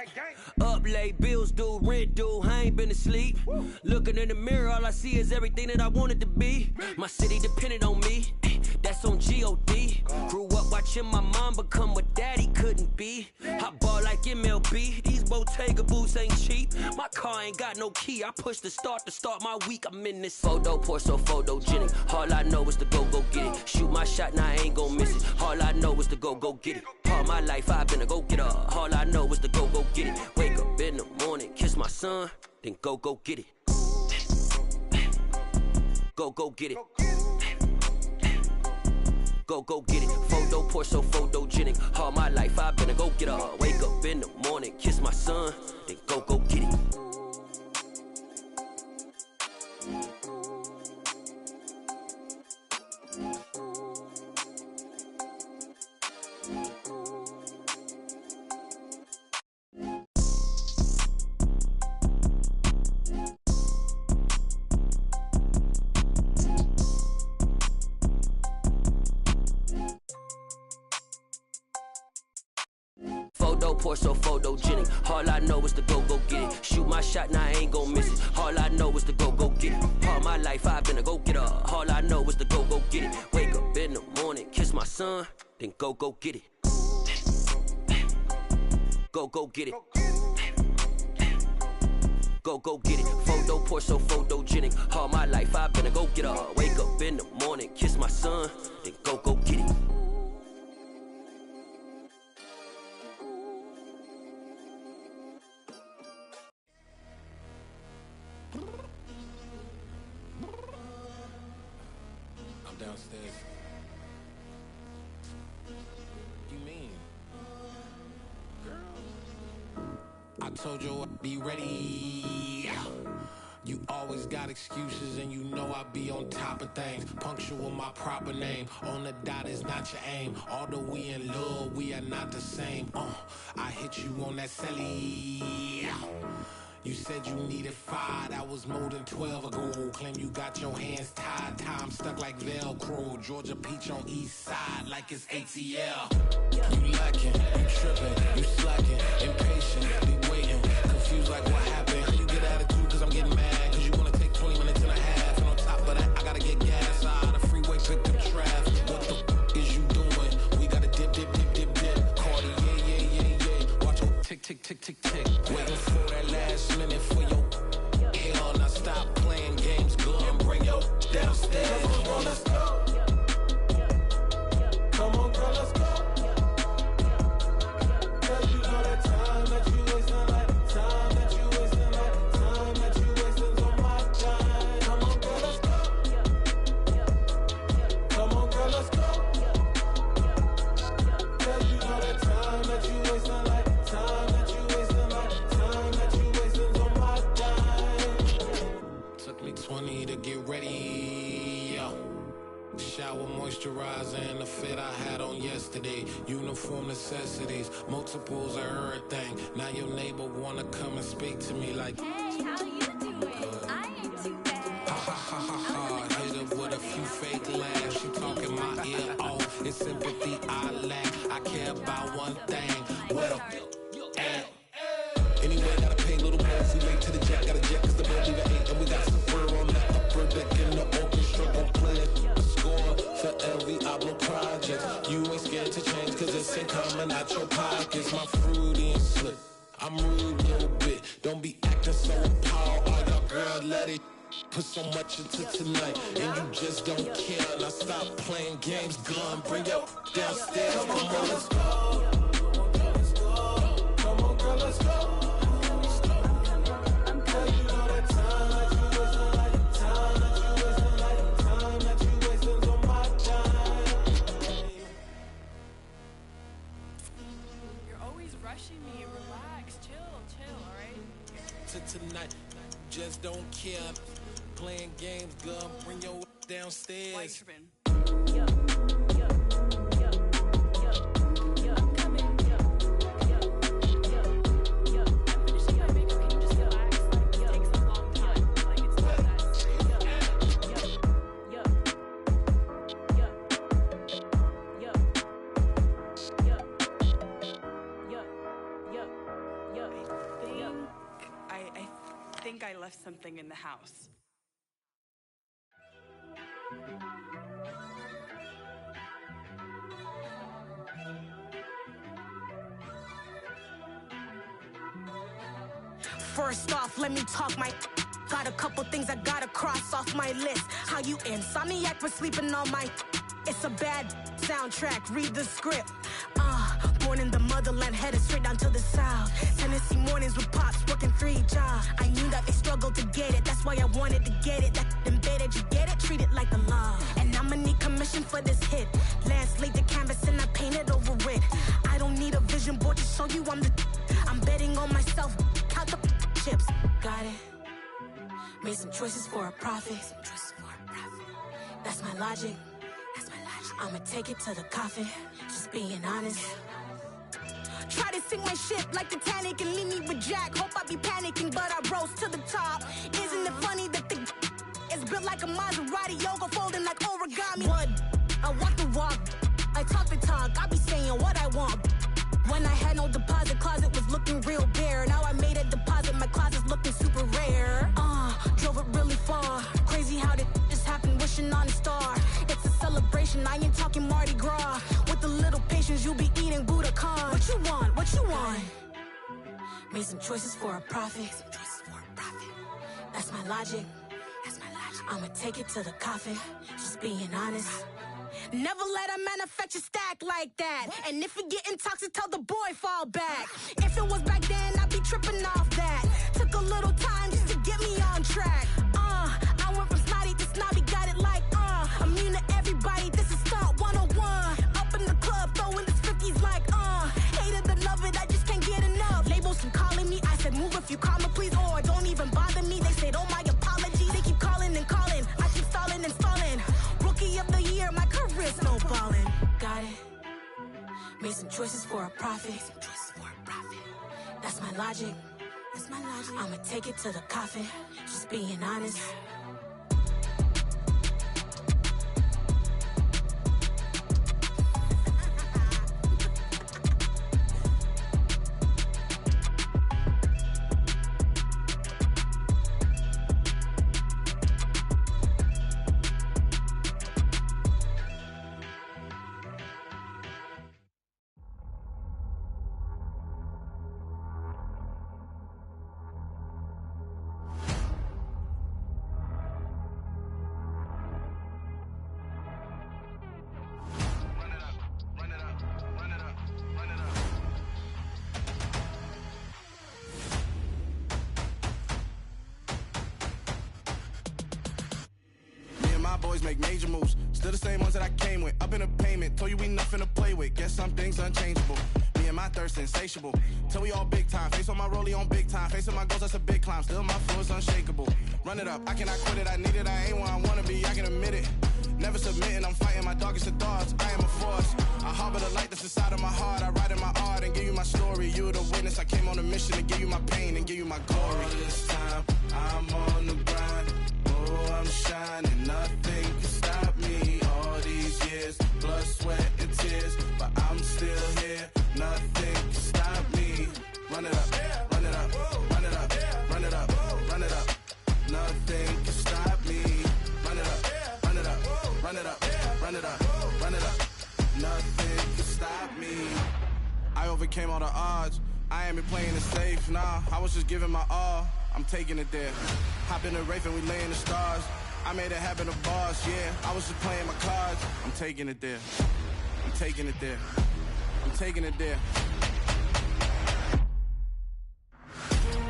Up late, bills due, rent due, I ain't been asleep. Looking in the mirror, all I see is everything that I wanted to be. My city depended on me, that's on G.O.D. Grew up watching my mom become what daddy couldn't be. I ball like MLB, these Bottega boots ain't cheap. My car ain't got no key, I push the start to start my week. I'm in this photo poor, so photogenic. All I know is to go get it. Shoot my shot, now I ain't gon' miss it. All I know is to go get it. All my life I've been a go-getter. All I know is to go get it. Wake up in the morning, kiss my son, then go get it. Go get it. Go get it. Photo poor, so photogenic. All my life I've been a go-getter. Wake up in the morning, kiss my son, then go get it. Photo poor, so photogenic. All I know is to go get it. Shoot my shot, now I ain't gon' miss it. All I know is to go get it. All my life I've been a go-getter. All I know is to go get it. Wake up in the morning, kiss my son, then go get it. Go get it. Go get it. Photo poor, so photogenic. All my life I've been a go-getter. Wake up in the morning, kiss my son, then go get it. Downstairs. You mean? Girl, I told you I'd be ready. You always got excuses and you know I be on top of things. Punctual my proper name. On the dot is not your aim. Although we in love, we are not the same. I hit you on that celly. You said you needed 5, that was more than 12 ago. Claim you got your hands tied, time stuck like Velcro. Georgia Peach on east side like it's ATL. You lacking, you tripping, you slacking, impatient, be waiting, confused like what happened. How you get attitude cause I'm getting mad, cause you wanna take 20 minutes and a half. And on top of that, I gotta get gas out of the freeway, pick up traffic. What the is you doing? We gotta dip. Cardi, yeah. Watch your tick. Waiting for that last minute for your hell. Now stop playing games, go and bring your downstairs. Come on, let's go. Come on, girl, let's go. Cause you know that time that you wasting, like time that you wasting, like time that you wasting on my time. Come on, girl, let's go. Come on, girl, let's go. Cause you know that time that you wasting, like time that you wasting, like time that you wasting on my time. Took me 20 to get ready, yeah. Shower moisturizer and the fit I had on yesterday. Uniform necessities, multiples of everything. Now your neighbor wanna come and speak to me like, hey, how you doing? I ain't too bad. Ha. Hit her with a few fake laughs. She talking my ear off. It's sympathy I lack. I care about one thing. What up? Anyway, gotta pay little more. We late to the jet, got a jet cause the boat leave at 8. And we got some fur on the upper deck in the orchestra. Gon' play it. Score for LV Ablo projects. You ain't scared to change cause it's ain't coming out your pockets. My fruity and slip. I'm rude a little bit. Don't be acting so appalled. All y'all girl, let it put so much into tonight. And you just don't care. Now stop playing games. Gun, bring your downstairs. Come on, girl, let's go. Come on, girl, let's go. don't care. Playing games, girl, bring your downstairs. Why are you tripping? I think I left something in the house. First off, let me talk my. Got a couple things I gotta cross off my list. How you insomniac for sleeping on my. It's a bad soundtrack, read the script. Born in the motherland, headed straight down to the south. Tennessee mornings with pops, working 3 jobs. I knew that they struggled to get it, that's why I wanted to get it. That embedded, you get it, treat it like a law. And I'ma need commission for this hit. Lance laid the canvas and I painted over it. I don't need a vision board to show you I'm betting on myself, count the chips. Got it. Made some choices for a profit. That's my logic. I'ma take it to the coffin, just being honest. Try to sink my ship like Titanic and leave me with Jack. Hope I be panicking, but I rose to the top. Isn't it funny that the is built like a Maserati, yoga folding like origami? What? I walk the walk, I talk the talk, I be saying what I want. When I had no deposit, closet was looking real bare. Now I made a deposit, my closet's looking super rare. Drove it really far. Crazy how that just happened, wishing on a star. It's a celebration, I ain't talking Mardi Gras. With a little patience, you'll be eating Budokan. What you want? What you want? Made some choices for a profit. That's my logic. I'ma take it to the coffin, just being honest. Never let a manufacture stack like that. And if it getting toxic, tell the boy fall back. If it was back then, I'd be tripping off that. Took a little time just to get me on track. I went from snotty to snobby, got it like immune to everybody, this is stunt 101. Up in the club, throwing this 50s like hate it or love it, I just can't get enough. Labels keep calling me, I said move if you call me please, or don't even bother me. They said oh my apologies, they keep calling and calling. I keep stalling and stalling. Rookie of the year, my career snowballing. Got it. Made some choices for a profit. That's my logic. I'ma take it to the coffin, just being honest. Boys make major moves, still the same ones that I came with. Up in a payment, told you we nothing to play with. Guess some things unchangeable. Me and my thirst insatiable. Till we all big time. Face on my rollie on big time. Facing my goals, that's a big climb. Still my flow is unshakable. Run it up, I cannot quit it. I need it, I ain't where I wanna be. I can admit it. Never submitting, I'm fighting my darkest of thoughts. I am a force. I harbor the light that's inside of my heart. I write in my art and give you my story. You the witness. I came on a mission to give you my pain and give you my glory. All this time, I'm on the grind. Oh, I'm shining, nothing can stop me. All these years, blood, sweat, and tears, but I'm still here. Nothing can stop me. Run it up, run it up, run it up, run it up, run it up. Nothing can stop me. Run it up, run it up, run it up, run it up, run it up. Nothing can stop me. I overcame all the odds. I ain't been playing it safe, nah. I was just giving my all. I'm taking it there. Hop in the Wraith and we lay in the stars. I made it happen to bars, yeah. I was just playing my cards. I'm taking it there. I'm taking it there. I'm taking it there.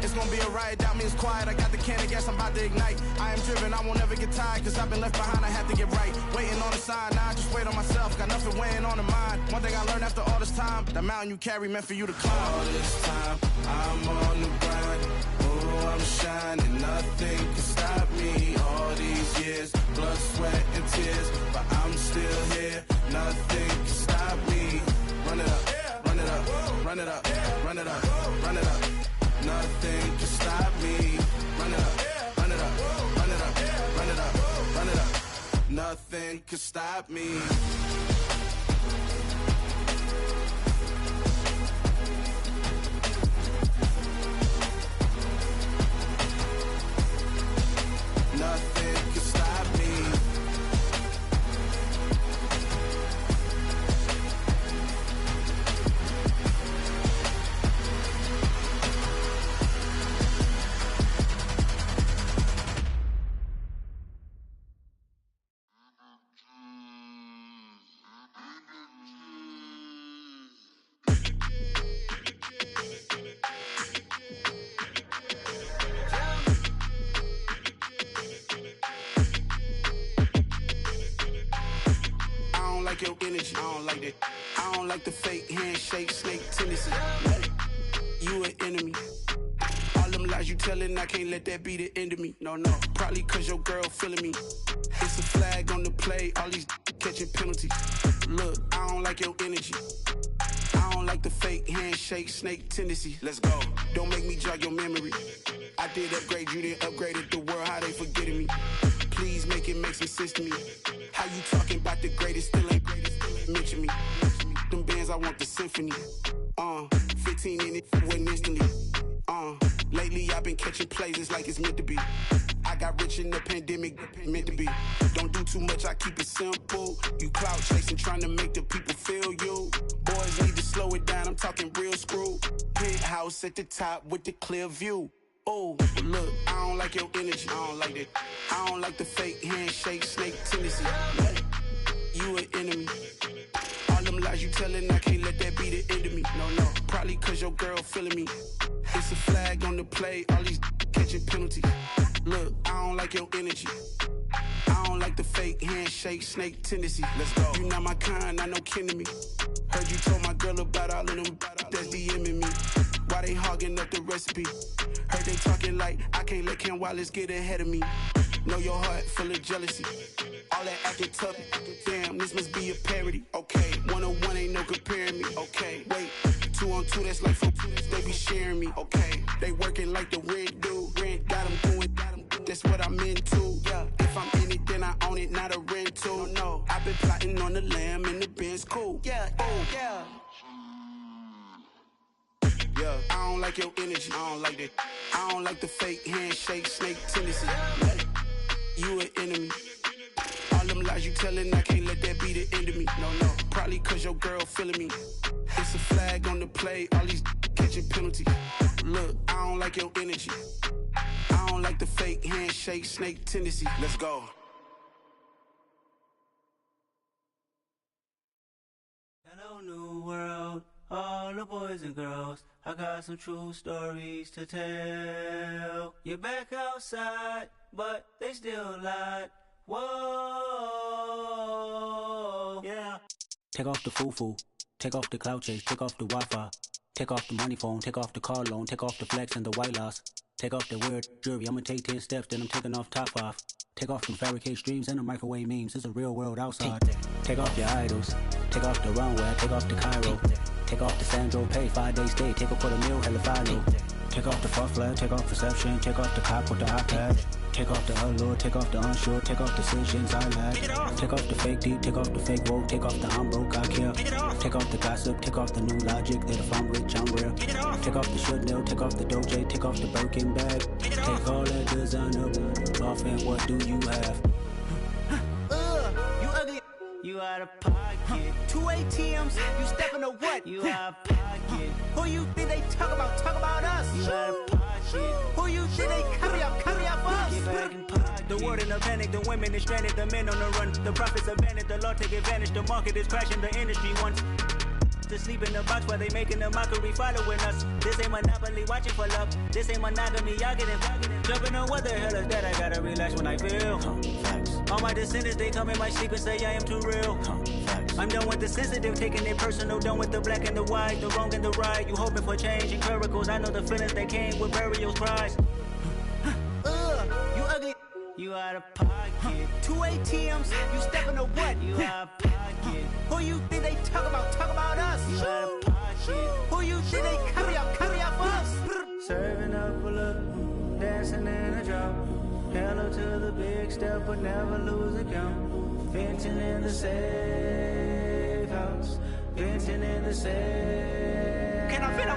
It's gonna be a riot, doubt me it's quiet. I got the can of gas, I'm about to ignite. I am driven, I won't ever get tired, cause I've been left behind, I have to get right. Waiting on the sign, now I just wait on myself. Got nothing weighing on the mind. One thing I learned after all this time, the mountain you carry meant for you to climb. All this time, I'm on the grind. Oh, I'm shining, nothing can stop me. All these years, blood, sweat, and tears, but I'm still here. Nothing can stop me. Run it up, run it up, run it up, run it up, run it up. Nothing can stop me. Run it up, run it up, run it up, run it up, run it up. Nothing can stop me. Nothing can stop me. Your energy, I don't like that. I don't like the fake handshake, snake tendency. You an enemy. All them lies you telling, I can't let that be the end of me. No, probably cause your girl feeling me. It's a flag on the play, all these catching penalties. Look, I don't like your energy. I don't like the fake handshake, snake tendency. Let's go. Don't make me jog your memory. I did upgrade, you didn't upgrade it. The world, how they forgetting me. Please make it make some sense to me. How you talking about the greatest, still ain't mention me. Them bands, I want the symphony. 15 in it, went instantly. Lately I've been catching plays, it's like it's meant to be. I got rich in the pandemic, meant to be. Don't do too much, I keep it simple. You clout chasing, trying to make the people feel you. Boys need to slow it down, I'm talking real screw. Penthouse at the top with the clear view. Oh, look, I don't like your energy, I don't like that. I don't like the fake handshake, snake tendency. You an enemy. All them lies you telling, I can't let that be the end of me. No, probably cause your girl feeling me. It's a flag on the play, all these catching penalties. Look, I don't like your energy. I don't like the fake handshake, snake tendency. Let's go. You not my kind, I know kin to me. Heard you told my girl about all of them that's DMing me. Why they hogging up the recipe? Heard they talking like I can't let Ken Wallace get ahead of me. Know your heart full of jealousy. All that acting tough, damn, this must be a parody. Okay, 1-on-1 ain't no comparing me. Okay, wait, 2-on-2, that's like 4-2, they be sharing me. Okay, they working like the rent do. Rent got them doing, that's what I'm into. Yeah, if I'm in it, then I own it, not a rental. No, I've been plotting on the lamb and the Benz cool. Yeah, oh, yeah. Yeah, I don't like your energy, I don't like that. I don't like the fake handshake, snake tendency. You an enemy. All them lies you telling, I can't let that be the end of me. No, probably cause your girl feeling me. It's a flag on the play, all these catching penalties. Look, I don't like your energy. I don't like the fake handshake, snake tendency. Let's go. Hello, new world, all the boys and girls. I got some true stories to tell. You're back outside, but they still lied. Whoa, yeah. Take off the foo-foo, take off the cloud chase, take off the Wi-Fi, take off the money phone, take off the car loan, take off the flex and the white loss. Take off the weird jewelry, I'ma take 10 steps, then I'm taking off top off. Take off them fabricate streams and the microwave memes, it's a real world outside. Take off your idols, take off the runway, take off the Cairo. Take off the Sandro pay, 5-day stay, take a quarter meal, hella follow. Take off the far flag, take off reception, take off the cop with the iPad. Take off the allure, take off the unsure, take off decisions I lack. Take off the fake deep, take off the fake woke, take off the I'm broke, I care. Take off the gossip, take off the new logic that if I'm rich, I'm real. Take off the Chanel, take off the Doja, take off the Birkin bag. Take all that designer off and what do you have? You ugly. You out of pocket. 2 ATMs, you stepping to what? You out of pocket. Who you think they talk about? Talk about us. You out of pocket. Who you think they carry up us? Get back in pocket. The world in a panic, the women is stranded, the men on the run. The profits abandoned, the law take advantage. The market is crashing, the industry wants to sleep in the box while they making a mockery following us. This ain't Monopoly, watching for love. This ain't monogamy, y'all getting jumping on what the hell is that? I gotta relax when I feel. All my descendants, they come in my sleep and say I am too real. I'm done with the sensitive, taking it personal. Done with the black and the white, the wrong and the right. You hoping for change and miracles. I know the feelings that came with burial cries. out of pocket. 2 ATMs, you stepping to what? You out of pocket. Who you think they talk about? Talk about us. You out of pocket. Who you think they carry out for us? Serving up a look, dancing in a drop. Hello to the big step, but never lose a count. Venting in the safe house. Venting in the safe. Can I fit